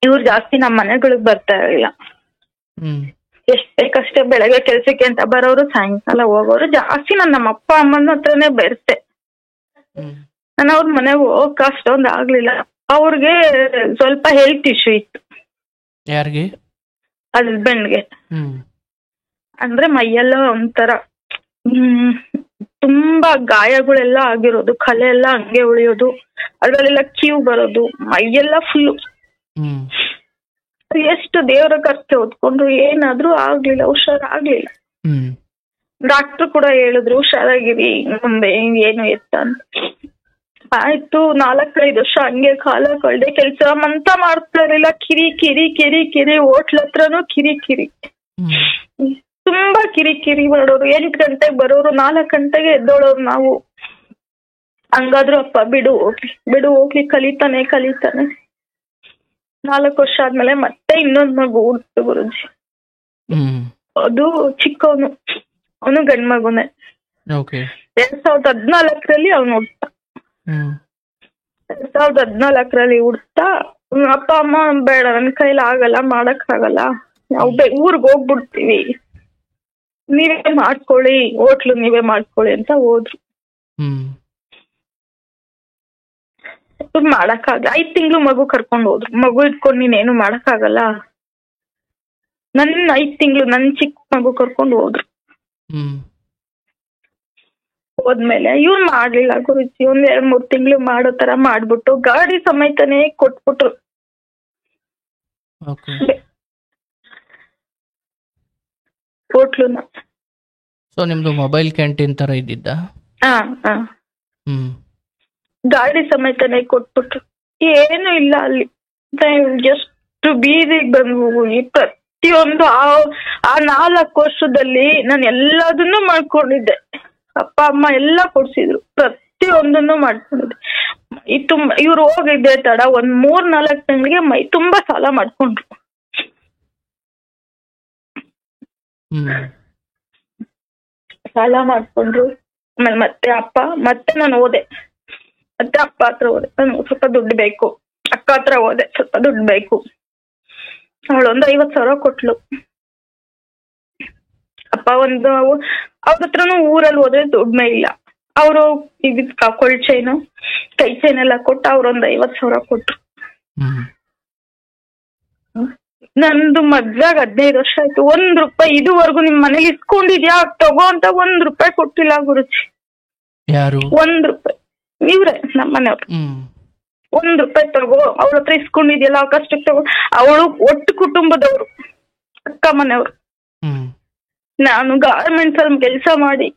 Speaker 2: ಇವ್ರು ಜಾಸ್ತಿ ನಮ್ಮ ಮನೆಗಳಿಗೆ ಬರ್ತಾ ಇರಲಿಲ್ಲ. ಎಷ್ಟ್ ಬೇಕಷ್ಟೇ ಬೆಳಗ್ಗೆ ಕೆಲ್ಸಕ್ಕೆ ಅಂತ ಬರೋರು, ಸಾಯಂಕಾಲ ಹೋಗೋರು. ಜಾಸ್ತಿ ನಾನು ನಮ್ಮ ಅಪ್ಪ ಅಮ್ಮನ ಹತ್ರನೇ ಬೆರ್ತೆ. ನಾನು ಅವ್ರ ಮನೆಗೆ ಹೋಗಕ್ ಅಷ್ಟೊಂದು ಆಗ್ಲಿಲ್ಲ. ಅವ್ರಿಗೆ ಸ್ವಲ್ಪ ಹೆಲ್ತ್ ಇಶ್ಯೂ ಇತ್ತು.
Speaker 1: ಯಾರಿಗೆ?
Speaker 2: ಹಸ್ಬೆಂಡ್ಗೆ. ಅಂದ್ರೆ ಮೈಯೆಲ್ಲ ಒಂಥರ ತುಂಬಾ ಗಾಯಗಳೆಲ್ಲ ಆಗಿರೋದು, ಕಲೆ ಎಲ್ಲ ಹಂಗೆ ಉಳಿಯೋದು, ಅದ್ರಲ್ಲೆಲ್ಲ ಕ್ಯೂ ಬರೋದು, ಮೈಯೆಲ್ಲ ಫುಲ್ಲು. ಎಷ್ಟು ದೇವರ ಖರ್ಚು ಹೊತ್ಕೊಂಡ್ರು ಏನಾದ್ರೂ ಆಗ್ಲಿಲ್ಲ, ಹುಷಾರಾಗ್ಲಿಲ್ಲ. ಡಾಕ್ಟ್ರು ಕೂಡ ಹೇಳಿದ್ರು ಹುಷಾರಾಗಿರಿ, ಮುಂದೆ ಏನು ಎತ್ತ ಅಂತ. ಆಯ್ತು, 4-5 ವರ್ಷ ಹಂಗೆ ಕಾಲ ಕಳ್ದೆ. ಕೆಲ್ಸ ಮಂತ ಮಾಡ್ತಾ ಇರಲಿಲ್ಲ. ಕಿರಿ ಹೋಟ್ಲ್ ಹತ್ರನೂ ಕಿರಿ ತುಂಬಾ ಕಿರಿಕಿರಿ ಮಾಡೋರು. 8 ಗಂಟೆಗೆ ಬರೋರು, 4 ಗಂಟೆಗೆ ಎದ್ದೋಳೋರು ನಾವು. ಹಂಗಾದ್ರು ಅಪ್ಪ ಬಿಡು ಹೋಗ್ಲಿ ಕಲಿತಾನೆ. 4 ವರ್ಷ ಆದ್ಮೇಲೆ ಮತ್ತೆ ಇನ್ನೊಂದ್ ಮಗು ಹುಟ್ಟು ಗುರುಜಿ. ಅದು ಚಿಕ್ಕವನು, ಅವನು ಗಂಡ್ ಮಗುನೇ. 2014 ಅವನು ಹುಟ್ಟ. 2014 ಹುಡ್ತಾ, ಅಪ್ಪ ಅಮ್ಮ ಬೇಡ, ನನ್ ಕೈಲಿ ಆಗಲ್ಲ, ಮಾಡಕ್ ಆಗಲ್ಲ, ನಾವು ಊರ್ಗ್ ಹೋಗ್ಬಿಡ್ತೀವಿ, ನೀವೇ ಮಾಡ್ಕೊಳ್ಳಿ, ಹೋಟ್ಲು ನೀವೇ ಮಾಡ್ಕೊಳ್ಳಿ ಅಂತ ಹೋದ್ರು. ಮಾಡಕ್ಕಾಗ 5 ತಿಂಗಳು ಮಗು ಕರ್ಕೊಂಡ್ ಹೋದ್ರು. ಮಗು ಇಟ್ಕೊಂಡು ನೀನೇನು ಮಾಡಕ್ಕಾಗಲ್ಲ. 5 ತಿಂಗಳು ನನ್ ಚಿಕ್ಕ ಮಗು ಕರ್ಕೊಂಡು ಹೋದ್ರು. ಹೋದ್ಮೇಲೆ ಇವ್ರು ಮಾಡ್ಲಿಲ್ಲ ಗುರುಜಿ. 1-2-3 ತಿಂಗಳು ಮಾಡೋ ತರ ಮಾಡ್ಬಿಟ್ಟು ಗಾಡಿ ಸಮೇತನೇ ಕೊಟ್ಬಿಟ್ರು. ಹೋಟ್ಲುನ.
Speaker 1: ಸೊ ನಿಮ್ದು ಮೊಬೈಲ್ ಕ್ಯಾಂಟೀನ್ ತರ ಇದ್ದಿದ್ದ?
Speaker 2: ಗಾಡಿ ಸಮೇತನೇ ಕೊಟ್ಬಿಟ್ರು. ಏನು ಇಲ್ಲ ಅಲ್ಲಿ. ಎಷ್ಟು ಬೀದಿಗೆ ಬಂದ್ವು. ಈ ಪ್ರತಿಯೊಂದು ಆ 4 ವರ್ಷದಲ್ಲಿ ನಾನು ಎಲ್ಲದನ್ನು ಮಾಡ್ಕೊಂಡಿದ್ದೆ. ಅಪ್ಪ ಅಮ್ಮ ಎಲ್ಲ ಕೊಡ್ಸಿದ್ರು, ಪ್ರತಿಯೊಂದನ್ನು ಮಾಡ್ಕೊಂಡಿದ್ದೆ. ಈ ತುಂಬಾ ಇವ್ರು ಹೋಗಿದ್ದೆ ತಡ ಒಂದ್ 3-4 ತಿಂಗಳಿಗೆ ಮೈ ತುಂಬಾ ಸಾಲ ಮಾಡ್ಕೊಂಡ್ರು. ಸಾಲ ಮಾಡ್ಕೊಂಡ್ರು. ಆಮೇಲೆ ಮತ್ತೆ ನಾನು ಹೋದೆ. ಮತ್ತೆ ಅಪ್ಪ ಹತ್ರ ಹೋದೆ, ನನ್ಗೆ ಸ್ವಲ್ಪ ದುಡ್ಡು ಬೇಕು. ಅಕ್ಕ ಹತ್ರ ಹೋದೆ, ಸ್ವಲ್ಪ ದುಡ್ಡು ಬೇಕು. ಅವಳೊಂದು 50,000 ಕೊಟ್ಲು. ಅಪ್ಪ ಅವ್ರ ಹತ್ರನು ಊರಲ್ಲಿ ಹೋದ್ರೆ ದುಡ್ಮೆ ಇಲ್ಲ. ಅವರು ಕೊಳ್ ಚೈನು ಕೈ ಚೈನ್ ಎಲ್ಲ ಕೊಟ್ಟು ಅವ್ರೊಂದು 50,000 ಕೊಟ್ರು. ನಂದು ಮದ್ವೆಗ್ 15 ವರ್ಷ ಆಯ್ತು. ₹1 ಇದುವರೆಗೂ ನಿಮ್ ಮನೇಲಿ ಇಸ್ಕೊಂಡಿದ್ಯಾ ತಗೋ ಅಂತ ₹1 ಕೊಟ್ಟಿಲ್ಲ ಗುರುಜಿ.
Speaker 1: ಯಾರು?
Speaker 2: ₹1. ಇವ್ರೆ ನಮ್ಮ ಮನೆಯವ್ರು. ₹1 ತಗೋ, ಅವ್ರ ಹತ್ರ ಇಸ್ಕೊಂಡಿದ್ಯಲ್ಲ ಕಷ್ಟಕ್ಕೆ ತಗೋ. ಅವಳು ಒಟ್ಟು ಕುಟುಂಬದವ್ರು, ಅಕ್ಕ ಮನೆಯವ್ರು. ನಾನು ಗಾರ್ಮೆಂಟ್ಸ್ ಅಲ್ಲಿ ಕೆಲಸ ಮಾಡಿ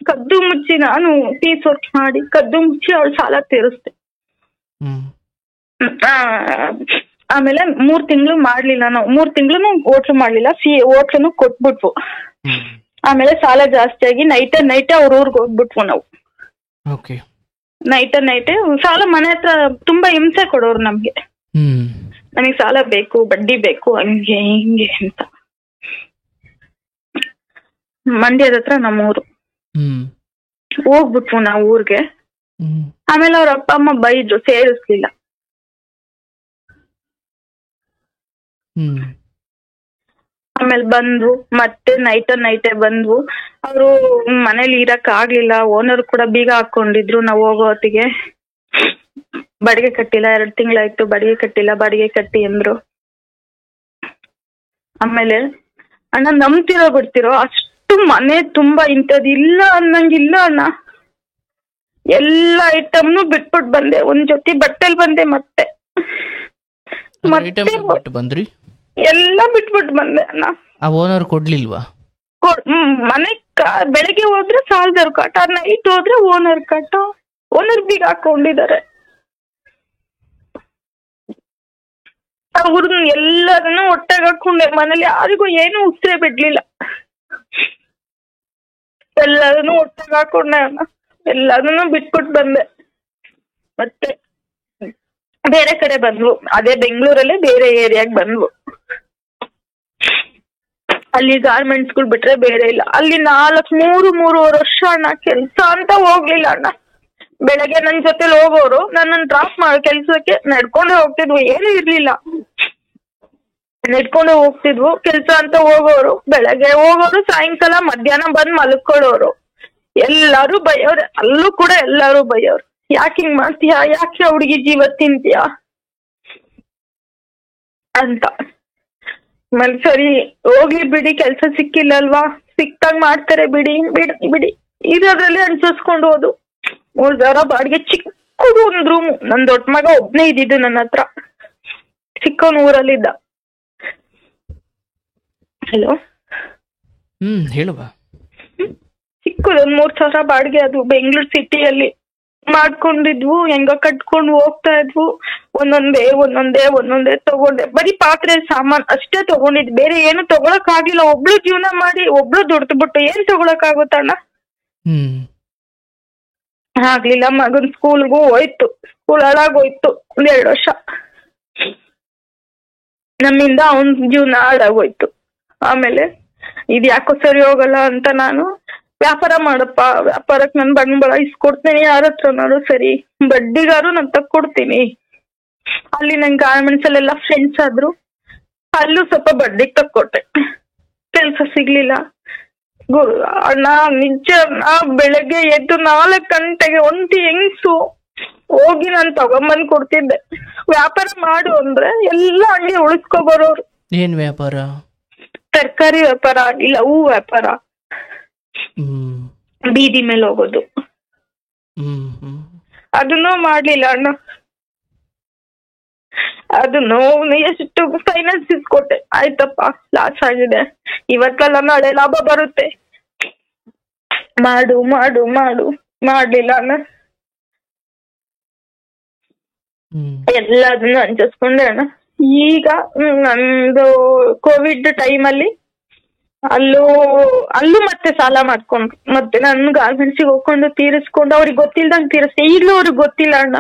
Speaker 2: ಕದ್ದು ಮುಚ್ಚಿ, ನಾನು ಪೀಸ್ ವರ್ಕ್ ಮಾಡಿ ಕದ್ದು ಮುಚ್ಚಿ ಅವಳು ಸಾಲ ತೀರಿಸ್ದೆ. ಆಮೇಲೆ 3 ತಿಂಗಳು ಮಾಡ್ಲಿಲ್ಲ. ನಾವು 3 ತಿಂಗಳು ಹೋಟ್ಲು ಮಾಡ್ಲಿಲ್ಲ, ಹೋಟ್ಲನ್ನು ಕೊಟ್ಬಿಟ್ವು. ಆಮೇಲೆ ಸಾಲ ಜಾಸ್ತಿ ಆಗಿ ನೈಟೇ ಅವ್ರ ಊರ್ಗೆ ಹೋಗ್ಬಿಟ್ವು ನಾವು. ನೈಟೇ ಸಾಲ ಮನೆ ಹತ್ರ ತುಂಬಾ ಹಿಂಸೆ ಕೊಡೋರು ನಮ್ಗೆ. ನನಗೆ ಸಾಲ ಬೇಕು, ಬಡ್ಡಿ ಬೇಕು, ಹಂಗೆ ಹಿಂಗೆ ಅಂತ. ಮಂಡ್ಯದ ಹತ್ರ ನಮ್ಮೂರು. ಹೋಗ್ಬಿಟ್ವು ನಾವು ಊರ್ಗೆ. ಆಮೇಲೆ ಅವ್ರ ಅಪ್ಪ ಅಮ್ಮ ಬೈದ್ರು, ಸೇರಿಸ್ಲಿಲ್ಲ. ಆಮೇಲೆ ಬಂದ್ವು, ಮತ್ತೆ ನೈಟೇ ಬಂದ್ವು. ಅವರು ಮನೇಲಿ ಇರಕ್ ಆಗ್ಲಿಲ್ಲ. ಓನರ್ ಕೂಡ ಬೀಗ ಹಾಕೊಂಡಿದ್ರು. ನಾವು ಹೋಗೋ ಹೊತ್ತಿಗೆ ಬಾಡಿಗೆ ಕಟ್ಟಿಲ್ಲ, 2 ತಿಂಗಳಾಯ್ತು ಬಾಡಿಗೆ ಕಟ್ಟಿಲ್ಲ, ಬಾಡಿಗೆ ಕಟ್ಟಿ ಅಂದ್ರು. ಆಮೇಲೆ ಅಣ್ಣ ನಂಬ್ತಿರೋ ಬಿಡ್ತಿರೋ, ಅಷ್ಟು ಮನೆ ತುಂಬಾ ಇಂಥದ್ದು ಇಲ್ಲ ಅನ್ನಂಗಿಲ್ಲ ಅಣ್ಣ. ಎಲ್ಲ ಐಟಮ್ನು ಬಿಟ್ಬಿಟ್ಟು ಬಂದೆ. ಒಂದ್ ಜೊತೆ ಬಟ್ಟೆಲ್ ಬಂದೆ, ಮತ್ತೆ
Speaker 1: ಬಂದ್ರಿ? ಎಲ್ಲ
Speaker 2: ಬಿಟ್ಬಿಟ್ಟು ಬಂದೆ ಅಣ್ಣ.
Speaker 1: ಆ ಓನರ್ ಕೊಡ್ಲಿಲ್ವಾ?
Speaker 2: ಮನೆ ಬೆಳಗ್ಗೆ ಹೋದ್ರೆ ಸಾಲದವ್ರ ಕಾಟ, ನೈಟ್ ಹೋದ್ರೆ ಓನರ್ ಕಾಟ. ಓನರ್ ಬೀಗ ಹಾಕೊಂಡಿದ್ದಾರೆ. ಅವ್ರನ್ನ ಎಲ್ಲರನ್ನು ಒಟ್ಟಾಗ ಹಾಕೊಂಡೆ. ಮನೇಲಿ ಯಾರಿಗೂ ಏನು ಉಸಿರೇ ಬಿಡ್ಲಿಲ್ಲ. ಎಲ್ಲರನ್ನು ಒಟ್ಟಾಗ ಹಾಕೊಂಡೆ ಅಣ್ಣ. ಎಲ್ಲದನ್ನು ಬಿಟ್ಬಿಟ್ಟು ಬಂದೆ. ಮತ್ತೆ ಬೇರೆ ಕಡೆ ಬಂದ್ವು. ಅದೇ ಬೆಂಗಳೂರಲ್ಲೇ ಬೇರೆ ಏರಿಯಾಗ ಬಂದ್ವು. ಅಲ್ಲಿ ಗಾರ್ಮೆಂಟ್ಸ್ಗಳು ಬಿಟ್ರೆ ಬೇರೆ ಇಲ್ಲ. ಅಲ್ಲಿ 3 ವರ್ಷ ಅಣ್ಣ ಕೆಲ್ಸ ಅಂತ ಹೋಗ್ಲಿಲ್ಲ ಅಣ್ಣ. ಬೆಳಗ್ಗೆ ನನ್ ಜೊತೆಲಿ ಹೋಗೋರು ನನ್ನನ್ನು ಡ್ರಾಪ್ ಮಾಡೋ ಕೆಲ್ಸಕ್ಕೆ ನಡ್ಕೊಂಡೇ ಹೋಗ್ತಿದ್ವು. ಏನು ಇರ್ಲಿಲ್ಲ, ನಡ್ಕೊಂಡೆ ಹೋಗ್ತಿದ್ವು. ಕೆಲ್ಸ ಅಂತ ಹೋಗೋರು, ಬೆಳಗ್ಗೆ ಹೋಗೋರು, ಸಾಯಂಕಾಲ ಮಧ್ಯಾಹ್ನ ಬಂದ್ ಮಲ್ಕೊಳ್ಳೋರು. ಎಲ್ಲಾರು ಬೈಯೋರೆ. ಅಲ್ಲೂ ಕೂಡ ಎಲ್ಲಾರು ಬೈಯೋರು, ಯಾಕೆ ಹಿಂಗ್ ಮಾಡ್ತೀಯಾ, ಯಾಕೆ ಹುಡುಗಿ ಜೀವ ತಿಂತೀಯಾ ಅಂತ. ಆಮೇಲೆ ಸರಿ ಹೋಗ್ಲಿ ಬಿಡಿ, ಕೆಲ್ಸ ಸಿಕ್ಕಿಲ್ಲ ಅಲ್ವಾ, ಸಿಕ್ತಾಗ ಮಾಡ್ತಾರೆ ಬಿಡಿ ಬಿಡಿ ಇರೋದ್ರಲ್ಲಿ ಅನ್ಸಸ್ಕೊಂಡು ಹೋದು. 3,000 ಬಾಡಿಗೆ, ಚಿಕ್ಕದು ಒಂದ್ ರೂಮು. ನನ್ ದೊಡ್ಡ ಮಗ ಒಬ್ನೇ ಇದ್ದಿದ್ದು ನನ್ನ ಹತ್ರ, ಚಿಕ್ಕವನ್ ಊರಲ್ಲಿದ್ದ. ಹಲೋ,
Speaker 1: ಹೇಳುವ.
Speaker 2: ಚಿಕ್ಕದು 3,000 ಬಾಡಿಗೆ. ಅದು ಬೆಂಗಳೂರು ಸಿಟಿಯಲ್ಲಿ ಮಾಡ್ಕೊಂಡಿದ್ವು. ಹೆಂಗ ಕಟ್ಕೊಂಡು ಹೋಗ್ತಾ ಇದ್ವು. ಒಂದೊಂದೇ ತಗೊಂಡೆ. ಬರೀ ಪಾತ್ರೆ ಸಾಮಾನ್ ಅಷ್ಟೇ ತಗೊಂಡಿದ್, ಬೇರೆ ಏನು ತಗೊಳಕ್ ಆಗಿಲ್ಲ. ಒಬ್ಳು ಜೀವನ ಮಾಡಿ ಒಬ್ಳು ದುಡ್ದು ಏನ್ ತಗೊಳಕ್ ಆಗುತ್ತಣ್ಣ? ಆಗ್ಲಿಲ್ಲ. ಮಗನ್ ಸ್ಕೂಲ್ಗೂ ಹೋಯ್ತು, ಸ್ಕೂಲ್ ಹಾಳಾಗೋಯ್ತು 1-2 ವರ್ಷ. ನಮ್ಮಿಂದ ಅವನ್ ಜೀವನ ಹಾಳಾಗೋಯ್ತು. ಆಮೇಲೆ ಇದ್ ಯಾಕೋ ಸರಿ ಹೋಗಲ್ಲ ಅಂತ ನಾನು, ವ್ಯಾಪಾರ ಮಾಡಪ್ಪ, ವ್ಯಾಪಾರಕ್ಕೆ ನನ್ ಬಂಡವಾಳ ಇಸ್ಕೊಡ್ತೀನಿ, ಯಾರ ಹತ್ರನಾರು ಸರಿ, ಬಡ್ಡಿಗಾರು ನಾನ್ ತಕ್ಕೊಡ್ತೀನಿ. ಅಲ್ಲಿ ನನ್ ಗಾರ್ಮೆಂಟ್ಸ್ ಅಲ್ಲೆಲ್ಲ ಫ್ರೆಂಡ್ಸ್ ಆದ್ರು, ಅಲ್ಲೂ ಸ್ವಲ್ಪ ಬಡ್ಡಿಗೆ ತಕ್ಕೊಟ್ಟೆ. ಕೆಲ್ಸ ಸಿಗ್ಲಿಲ್ಲ ಅಣ್ಣ. ನಿಜ, ಬೆಳಗ್ಗೆ ಎದ್ದು 4 ಗಂಟೆಗೆ ಒಂಟಿ ಹೆಂಗ್ಸು ಹೋಗಿ ನಾನು ತಗೊಂಬಂದ್ ಕೊಡ್ತಿದ್ದೆ. ವ್ಯಾಪಾರ ಮಾಡು ಅಂದ್ರೆ ಎಲ್ಲ ಹಂಗೆ ಉಳಿಸ್ಕೊ ಬರೋರು.
Speaker 1: ಏನ್ ವ್ಯಾಪಾರ?
Speaker 2: ತರಕಾರಿ ವ್ಯಾಪಾರ, ಇಲ್ಲ ಹೂ ವ್ಯಾಪಾರ. ಬೀದಿ ಮೇಲೆ ಹೋಗೋದು. ಅದನ್ನು ಮಾಡ್ಲಿಲ್ಲ ಅಣ್ಣ. ಅದನ್ನು ಎಷ್ಟು ಫೈನಾನ್ಸ್ ಇಸ್ಕೊಟ್ಟೆ. ಆಯ್ತಪ್ಪ, ಲಾಸ್ ಆಗಿದೆ, ಇವತ್ತಲ್ಲ ನಾಳೆ ಲಾಭ ಬರುತ್ತೆ, ಮಾಡು ಮಾಡು ಮಾಡು. ಮಾಡ್ಲಿಲ್ಲ ಅಣ್ಣ. ಎಲ್ಲದನ್ನು ಹಂಚಿಸ್ಕೊಂಡೆ ಅಣ್ಣ. ಈಗ ನಂದು ಕೋವಿಡ್ ಟೈಮಲ್ಲಿ ಅಲ್ಲೂ ಮತ್ತೆ ಸಾಲ ಮಾಡ್ಕೊಂಡ್ರು. ಮತ್ತೆ ನಾನು ಗಾರ್ಮೆಂಟ್ಸಿಗೆ ಹೋಗ್ಕೊಂಡು ತೀರಿಸ್ಕೊಂಡು, ಅವ್ರಿಗೆ ಗೊತ್ತಿಲ್ದಂಗೆ ತೀರಿಸ್ದೆ. ಈಗಲೂ ಅವ್ರಿಗೆ ಗೊತ್ತಿಲ್ಲ ಅಣ್ಣ.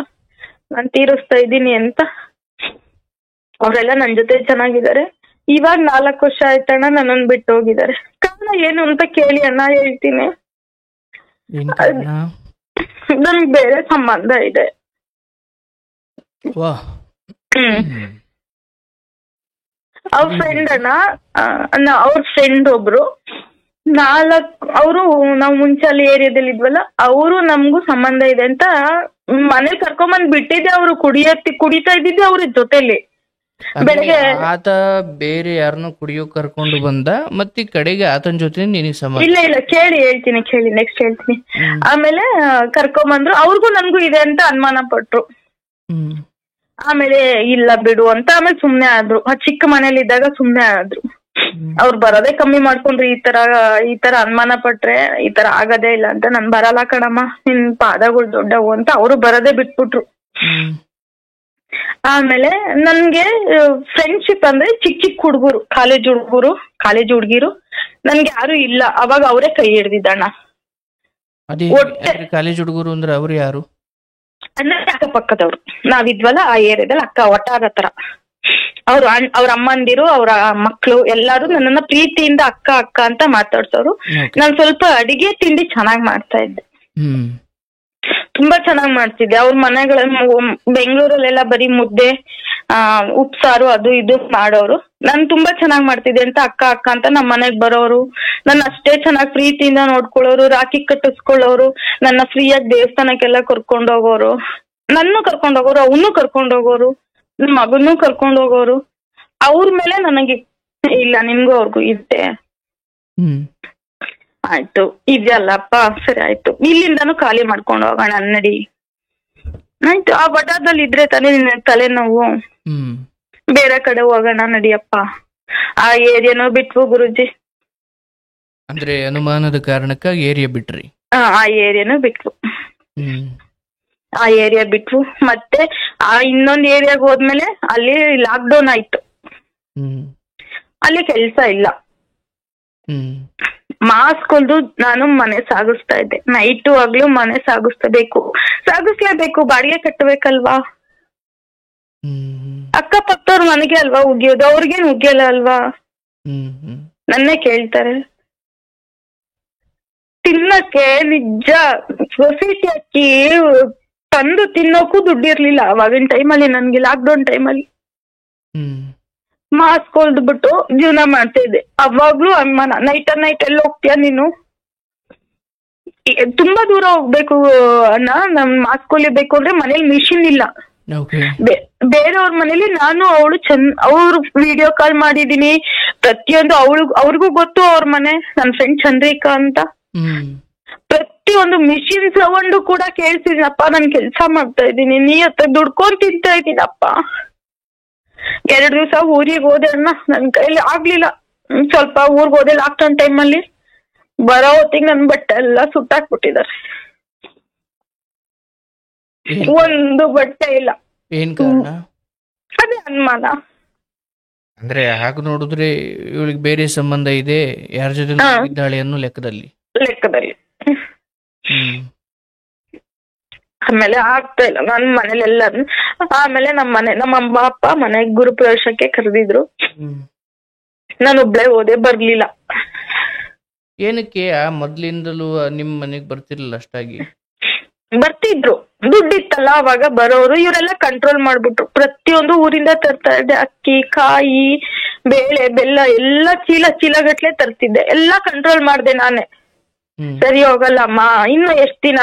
Speaker 2: ನಾನ್ ತೀರಿಸ್ತಾ ಇದ್ದೀನಿ ಅಂತ. ಅವರೆಲ್ಲ ನನ್ ಜೊತೆ ಚೆನ್ನಾಗಿದ್ದಾರೆ. ಇವಾಗ 4 ವರ್ಷ ಆಯ್ತಣ್ಣ ನನ್ನನ್ ಬಿಟ್ಟು ಹೋಗಿದ್ದಾರೆ. ಕಾರಣ ಏನು ಅಂತ ಕೇಳಿ ಅಣ್ಣ, ಹೇಳ್ತೀನಿ. ನನ್ಗೆ ಬೇರೆ ಸಂಬಂಧ ಇದೆ. ಅವ್ರ ಫ್ರೆಂಡ್ ಅಣ್ಣ, ಅವ್ರ ಫ್ರೆಂಡ್ ಒಬ್ರು ಅವರು ನಾವು ಮುಂಚೆ ಅಲ್ಲಿ ಏರಿಯಾದಲ್ಲಿ ಇದ್ವಲ್ಲ, ಅವರು ನಮ್ಗೂ ಸಂಬಂಧ ಇದೆ ಅಂತ ಮನೇಲಿ ಕರ್ಕೊಂಬಂದ್ ಬಿಟ್ಟಿದ್ದೆ. ಅವರು ಕುಡಿತಾ ಇದ್ದಿದ್ದೆ ಅವ್ರ ಜೊತೆಲಿ. ಬೆಳಗ್ಗೆ
Speaker 1: ಆತ ಬೇರೆ ಯಾರನ್ನು ಕುಡಿಯೋಕ್ ಕರ್ಕೊಂಡು ಬಂದ, ಮತ್ತೆ ಈ ಕಡೆಗೆ ಆತನ ಜೊತೆ ನಿನಗೆ ಸಂಬಂಧ?
Speaker 2: ಇಲ್ಲ ಕೇಳಿ ನೆಕ್ಸ್ಟ್ ಹೇಳ್ತೀನಿ. ಆಮೇಲೆ ಕರ್ಕೊಂಬಂದ್ರು. ಅವ್ರಿಗೂ ನನ್ಗೂ ಇದೆ ಅಂತ ಅನುಮಾನ ಪಟ್ರು. ಆಮೇಲೆ ಇಲ್ಲ ಬಿಡು ಅಂತ ಆಮೇಲೆ ಸುಮ್ನೆ ಆದ್ರು. ಚಿಕ್ಕ ಮನೇಲಿ ಇದ್ದಾಗ ಸುಮ್ನೆ ಆದ್ರು. ಅವ್ರು ಬರೋದೇ ಕಮ್ಮಿ ಮಾಡ್ಕೊಂಡ್ರಿ. ಈ ತರ ಅನುಮಾನ ಪಟ್ರೆ ಈ ತರ ಆಗದೇ ಇಲ್ಲ ಅಂತ. ನನ್ ಬರಲ್ಲ ಕಣಮ್ಮ, ನಿನ್ ಪಾದಗಳು ದೊಡ್ಡವು ಅಂತ ಅವರು ಬರೋದೇ ಬಿಟ್ಬಿಟ್ರು. ಆಮೇಲೆ ನನ್ಗೆ ಫ್ರೆಂಡ್ಶಿಪ್ ಅಂದ್ರೆ ಚಿಕ್ಕ ಹುಡುಗರು, ಕಾಲೇಜ್ ಹುಡುಗಿರು ನನ್ಗೆ ಯಾರು ಇಲ್ಲ. ಅವಾಗ ಅವರೇ ಕೈ ಹಿಡ್ದಿದ್ದಣ್ಣ.
Speaker 1: ಕಾಲೇಜ್ ಹುಡುಗರು ಅಂದ್ರೆ ಅವ್ರು ಯಾರು?
Speaker 2: ಅಂದ್ರೆ ಅಕ್ಕಪಕ್ಕದವ್ರು, ನಾವಿದ್ವಲ್ಲ ಆ ಏರಿಯಾದಲ್ಲಿ, ಅಕ್ಕ ಒಟ್ಟಾರ ಹತ್ರ. ಅವ್ರ ಅಮ್ಮಂದಿರು, ಅವ್ರ ಮಕ್ಳು ಎಲ್ಲಾರು ನನ್ನನ್ನ ಪ್ರೀತಿಯಿಂದ ಅಕ್ಕ ಅಕ್ಕ ಅಂತ ಮಾತಾಡ್ಸೋರು. ನಾನ್ ಸ್ವಲ್ಪ ಅಡಿಗೆ ತಿಂಡಿ ಚೆನ್ನಾಗ್ ಮಾಡ್ತಾ ಇದ್ದೆ, ತುಂಬಾ ಚೆನ್ನಾಗ್ ಮಾಡ್ತಿದ್ದೆ. ಅವ್ರ ಮನೆಗಳ ಬೆಂಗಳೂರಲ್ಲೆಲ್ಲ ಬರೀ ಮುದ್ದೆ, ಉಪ್ಸಾರು ಅದು ಇದು ಮಾಡೋರು. ನಾನ್ ತುಂಬಾ ಚೆನ್ನಾಗ್ ಮಾಡ್ತಿದ್ದೆ ಅಂತ ಅಕ್ಕ ಅಕ್ಕ ಅಂತ ನಮ್ ಮನೆಗ್ ಬರೋರು. ನನ್ನ ಅಷ್ಟೇ ಚೆನ್ನಾಗ್ ಪ್ರೀತಿಯಿಂದ ನೋಡ್ಕೊಳ್ಳೋರು, ರಾಖಿ ಕಟ್ಟಿಸ್ಕೊಳ್ಳೋರು, ನನ್ನ ಫ್ರೀಯಾಗಿ ದೇವಸ್ಥಾನಕ್ಕೆಲ್ಲ ಕರ್ಕೊಂಡೋಗೋರು, ನನ್ನೂ ಕರ್ಕೊಂಡೋಗೋರು, ಅವನ್ನೂ ಕರ್ಕೊಂಡೋಗೋರು, ನನ್ ಮಗನ್ನೂ ಕರ್ಕೊಂಡೋಗೋರು. ಅವ್ರ ಮೇಲೆ ನನಗೆ ಇಲ್ಲ, ನಿಮ್ಗೂ ಅವ್ರಿಗೂ ಇದ್ದೆ. ಆಯ್ತು ಇದೆಯಲ್ಲಪ್ಪ, ಸರಿ ಆಯ್ತು, ಇಲ್ಲಿಂದಾನು ಖಾಲಿ ಮಾಡ್ಕೊಂಡು ಹೋಗೋಣ ನಡಿ. ಆಯ್ತು, ಆ ಬಟಾದಲ್ಲಿ ಇದ್ರೆ ತಾನೇ ನಿನ್ನ ತಲೆನೋವು, ಬೇರೆ ಕಡೆ ಹೋಗೋಣ ನಡಿಯಪ್ಪ. ಆ ಏರಿಯಾನೂ ಬಿಟ್ವು ಗುರುಜಿ.
Speaker 1: ಅಂದ್ರೆ ಅನುಮಾನದ ಕಾರಣಕ್ಕಾಗಿ ಏರಿಯಾ ಬಿಟ್ರಿ?
Speaker 2: ಆ ಏರಿಯಾನೂ ಬಿಟ್ವು. ಆ ಏರಿಯಾ ಬಿಟ್ವು. ಮತ್ತೆ ಆ ಇನ್ನೊಂದ್ ಏರಿಯಾಗ ಹೋದ್ಮೇಲೆ ಅಲ್ಲಿ ಲಾಕ್ಡೌನ್ ಆಯ್ತು. ಅಲ್ಲಿ ಕೆಲ್ಸ ಇಲ್ಲ. ಮಾಸ್ಕ್ ಹೊಲ್ದು ನಾನು ಮನೆ ಸಾಗಿಸ್ತಾ ಇದ್ದೆ. ನೈಟು ಆಗ್ಲೂ ಮನೆ ಸಾಗಿಸ್ಲೇಬೇಕು, ಬಾಡಿಗೆ ಕಟ್ಟಬೇಕಲ್ವಾ. ಅಕ್ಕಪಕ್ಕದವ್ರು ನನಗೆ ಅಲ್ವಾ ಉಗಿಯೋದು, ಅವ್ರಿಗೇನು ಉಗಿಯಲ್ಲ ಅಲ್ವಾ, ನನ್ನೇ ಕೇಳ್ತಾರೆ. ತಿನ್ನಕ್ಕೆ ನಿಜ ಸೊಸೈಟಿ ಅಕ್ಕಿ ತಂದು ತಿನ್ನೋಕು ದುಡ್ಡಿರ್ಲಿಲ್ಲ ಅವಾಗಿನ ಟೈಮಲ್ಲಿ. ನನ್ಗೆ ಲಾಕ್ಡೌನ್ ಟೈಮಲ್ಲಿ ಮಾಸ್ಕ್ ಹೊಲ್ದ್ಬಿಟ್ಟು ಜೀವನ ಮಾಡ್ತಾ ಇದ್ದೆ. ಅವಾಗ್ಲೂ ಅನುಮಾನ, ನೈಟ್ ಎಲ್ಲ ಹೋಗ್ತೀಯ ನೀನು, ತುಂಬಾ ದೂರ ಹೋಗ್ಬೇಕು ಅಣ್ಣ. ನಮ್ ಮಾಸ್ಕ್ ಹೊಲಿಬೇಕು ಅಂದ್ರೆ ಮನೇಲಿ ಮಿಷಿನ್ ಇಲ್ಲ. ಬೇರೆಯವ್ರ ಮನೇಲಿ ನಾನು ಅವ್ರು ವಿಡಿಯೋ ಕಾಲ್ ಮಾಡಿದೀನಿ ಪ್ರತಿಯೊಂದು. ಅವ್ರಿಗೂ ಗೊತ್ತು ಅವ್ರ ಮನೆ, ನನ್ ಫ್ರೆಂಡ್ ಚಂದ್ರಿಕಾ ಅಂತ. ಪ್ರತಿಯೊಂದು ಮಿಷಿನ್ ಸೌಂಡು ಕೂಡ ಕೇಳ್ಸಿದೀನಪ್ಪ. ನಾನ್ ಕೆಲ್ಸ ಮಾಡ್ತಾ ಇದ್ದೀನಿ, ನೀ ಹತ್ರ ದುಡ್ಕೊಂಡ್ ತಿಂತಾ ಇದ್ದೀನಪ್ಪ. 2 ದಿವಸ ಊರಿಗೆ ಹೋದೆ ಅಣ್ಣ, ನನ್ ಕೈಲಿ ಆಗ್ಲಿಲ್ಲ. ಸ್ವಲ್ಪ ಊರ್ಗ್ ಹೋದೆ ಲಾಕ್ಡೌನ್ ಟೈಮಲ್ಲಿ. ಬರೋ ಹೊತ್ತಿಗೆ ನನ್ ಬಟ್ಟೆ ಎಲ್ಲ ಸುಟ್ಟಾಕ್ಬಿಟ್ಟಿದ್ದಾರೆ. ಒಂದು ಬಟ್ಟೆ ಇಲ್ಲ.
Speaker 1: ಏನ್ ಕಾರಣ?
Speaker 2: ಅದೇ ಅನುಮಾನ.
Speaker 1: ಅಂದ್ರೆ ಹಾಗೆ ನೋಡಿದ್ರೆ ಇವಳಿಗೆ ಬೇರೆ ಸಂಬಂಧ ಇದೆ, ಯಾರ ಜೊತೆ ಇದ್ದಾಳೆ ಅನ್ನೋ ಲೆಕ್ಕದಲ್ಲಿ.
Speaker 2: ಆಮೇಲೆ ಆಗ್ತಾ ಇಲ್ಲ ನನ್ ಮನೇಲಿ ಎಲ್ಲಾರು. ಆಮೇಲೆ ನಮ್ಮ ಅಮ್ಮ ಅಪ್ಪ ಮನೆಗ್ ಗುರುಪ್ರವೇಶಕ್ಕೆ ಕರೆದಿದ್ರು. ನಾನು ಒಬ್ಳೆ ಹೋದೆ, ಬರ್ಲಿಲ್ಲ.
Speaker 1: ಏನಕ್ಕೆ? ಮೊದ್ಲಿಂದಲೂ ನಿಮ್ ಮನೆಗ್ ಬರ್ತಿರ್ಲಿಲ್ಲ ಅಷ್ಟಾಗಿ?
Speaker 2: ಬರ್ತಿದ್ರು, ದುಡ್ಡಿತ್ತಲ್ಲ ಅವಾಗ ಬರೋರು. ಇವರೆಲ್ಲ ಕಂಟ್ರೋಲ್ ಮಾಡ್ಬಿಟ್ರು. ಪ್ರತಿಯೊಂದು ಊರಿಂದ ತರ್ತಾ ಇದ್ದೆ, ಅಕ್ಕಿ, ಕಾಯಿ, ಬೇಳೆ, ಬೆಲ್ಲ ಎಲ್ಲ ಚೀಲಗಟ್ಲೆ ತರ್ತಿದ್ದೆ. ಎಲ್ಲಾ ಕಂಟ್ರೋಲ್ ಮಾಡ್ದೆ ನಾನೇ. ಸರಿ ಹೋಗಲ್ಲಮ್ಮ, ಇನ್ನು ಎಷ್ಟ್ ದಿನ,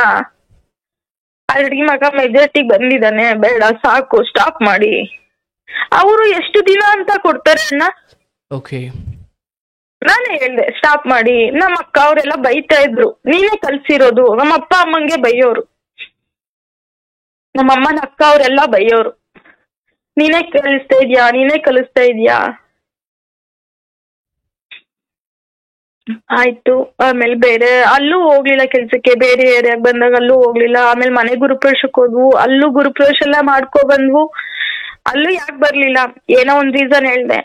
Speaker 2: ಆಲ್ರೆಡಿ ಮಗ ಮೆಜಾರಿಟಿಗೆ ಬಂದಿದ್ದಾನೆ, ಬೇಡ ಸಾಕು, ಸ್ಟಾಪ್ ಮಾಡಿ. ಅವರು ಎಷ್ಟು ದಿನ ಅಂತ ಕೊಡ್ತಾರೆ ಅಣ್ಣ. ನಾನೇ ಹೇಳ್ದೆ ಸ್ಟಾಪ್ ಮಾಡಿ. ನಮ್ಮ ಅಕ್ಕ ಅವರೆಲ್ಲ ಬೈತಾ ಇದ್ರು, ನೀನೇ ಕಲ್ಸಿರೋದು. ನಮ್ಮ ಅಪ್ಪ ಅಮ್ಮಂಗೆ ಬೈಯೋರು, ನಮ್ಮಮ್ಮನ ಅಕ್ಕ ಅವರೆಲ್ಲ ಬೈಯೋರು, ನೀನೇ ಕಲಿಸ್ತಾ ಇದ್ಯಾ. ಆಯ್ತು. ಆಮೇಲೆ ಬೇರೆ ಅಲ್ಲೂ ಹೋಗ್ಲಿಲ್ಲ ಕೆಲ್ಸಕ್ಕೆ, ಬೇರೆ ಏರಿಯಾಗ ಬಂದಾಗ ಅಲ್ಲೂ ಹೋಗ್ಲಿಲ್ಲ. ಆಮೇಲೆ ಮನೆ ಗುರುಪ್ರವೇಶಕ್ಕೆ ಹೋದ್ವು, ಅಲ್ಲೂ ಗುರುಪ್ರವೇಶ ಎಲ್ಲ ಮಾಡ್ಕೊ ಬಂದ್ವು. ಅಲ್ಲೂ ಯಾಕೆ ಬರ್ಲಿಲ್ಲ, ಏನೋ ಒಂದ್ ರೀಸನ್ ಹೇಳ್ದೆ.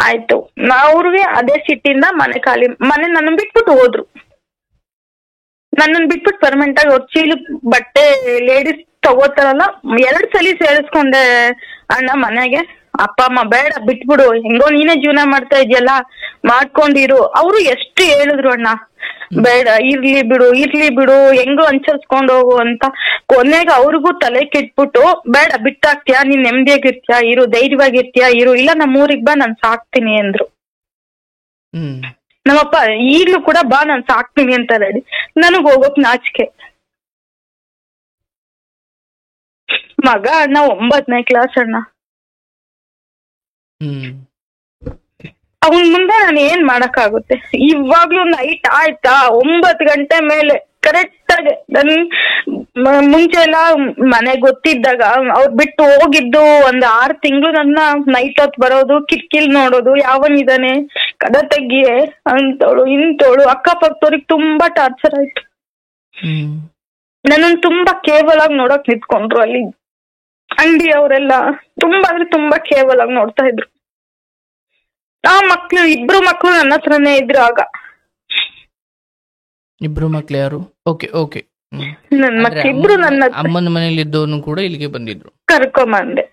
Speaker 2: ಆಯ್ತು. ಅವ್ರಿಗೆ ಅದೇ ಸಿಟ್ಟಿಂದ ಮನೆ ನನ್ನ ಬಿಟ್ಬಿಟ್ಟು ಹೋದ್ರು. ನನ್ನನ್ ಬಿಟ್ಬಿಟ್ಟು ಪರ್ಮನೆಂಟ್ ಆಗಿ ಅವ್ರ ಚೀಲ ಬಟ್ಟೆ ಲೇಡೀಸ್ ತಗೋತಾರಲ್ಲ 2 ಸಲ ಸೇರಿಸ್ಕೊಂಡೆ ಅಣ್ಣ ಮನೆಗೆ. ಅಪ್ಪ ಅಮ್ಮ ಬೇಡ ಬಿಟ್ಬಿಡು, ಹೆಂಗೋ ನೀನೇ ಜೀವನ ಮಾಡ್ತಾ ಇದೆಯಲ್ಲ ಮಾಡ್ಕೊಂಡಿರು. ಅವರು ಎಷ್ಟು ಹೇಳಿದ್ರು ಅಣ್ಣ, ಬೇಡ ಇರ್ಲಿ ಬಿಡು ಹೆಂಗೋ ಅನ್ಸರ್ಸ್ಕೊಂಡ್ ಹೋಗು ಅಂತ. ಕೊನೆಗೆ ಅವ್ರಿಗೂ ತಲೆ ಕೆಟ್ಬಿಟ್ಟು, ಬೇಡ ಬಿಟ್ಟಾಕ್ತಿಯಾ, ನೀನ್ ನೆಮ್ಮದಿಯಾಗಿರ್ತೀಯಾ ಇರು, ಧೈರ್ಯವಾಗಿರ್ತೀಯಾ ಇರು, ಇಲ್ಲ ನಮ್ಮೂರಿಗ್ ಬಾ ನಾನ್ ಸಾಕ್ತೀನಿ ಅಂದ್ರು. ನಮ್ಮಪ್ಪ ಈಗ್ಲೂ ಕೂಡ ಬಾ ನಾನ್ ಸಾಕ್ತೀನಿ ಅಂತ ರೆಡಿ. ನನಗ್ ಹೋಗೋಕ್ ನಾಚಿಕೆ. ಮಗ ಅಣ್ಣ 9ನೇ ಕ್ಲಾಸ್ ಅಣ್ಣ. ಅವನ್ ಮುಂದೆ ನಾನು ಏನ್ ಮಾಡಕ್ಕಾಗುತ್ತೆ. ಇವಾಗ್ಲೂ ನೈಟ್ ಆಯ್ತಾ 9 ಗಂಟೆ ಮೇಲೆ ಕರೆಕ್ಟ್ ಆಗಿ ನನ್ ಮುಂಚೆ ಎಲ್ಲ ಮನೆ ಗೊತ್ತಿದ್ದಾಗ ಅವ್ರು ಬಿಟ್ಟು ಹೋಗಿದ್ದು 6 ತಿಂಗಳು ನನ್ನ ನೈಟ್ ಹೊತ್ತು ಬರೋದು, ಕಿಟಕಿಲ್ ನೋಡೋದು, ಯಾವನಿದಾನೆ ಕದ ತೆಗಿಯೇ ಅಂತೋಳು ಇಂತೋಳು. ಅಕ್ಕಪಕ್ಕದವ್ರಿಗೆ ತುಂಬಾ ಟಾರ್ಚರ್ ಆಯ್ತು. ನನ್ನನ್ನು ತುಂಬಾ ಕೇವಲ ಆಗಿ ನೋಡಕ್ ನಿಂತ್ಕೊಂಡ್ರು. ಅಲ್ಲಿ ಅಂಗಡಿ ಅವರೆಲ್ಲ ತುಂಬಾ ಅಂದ್ರೆ ತುಂಬಾ ಕೇವಲ ಆಗಿ ನೋಡ್ತಾ ಇದ್ರು. ಆ ಮಕ್ಳು 2 ಮಕ್ಳು ನನ್ನ ಹತ್ರನೇ ಇದ್ರು ಆಗ.
Speaker 1: 2 ಮಕ್ಳು ಯಾರು? Okay okay.
Speaker 2: ನನ್ ಮಕ್ಳಿಬ್ರು ನನ್ನ
Speaker 1: ಅಮ್ಮನ ಮನೇಲಿ ಇದ್ದವನು ಕೂಡ ಇಲ್ಲಿಗೆ ಬಂದಿದ್ರು.
Speaker 2: ಕರ್ಕೊಂಬಂದೆ.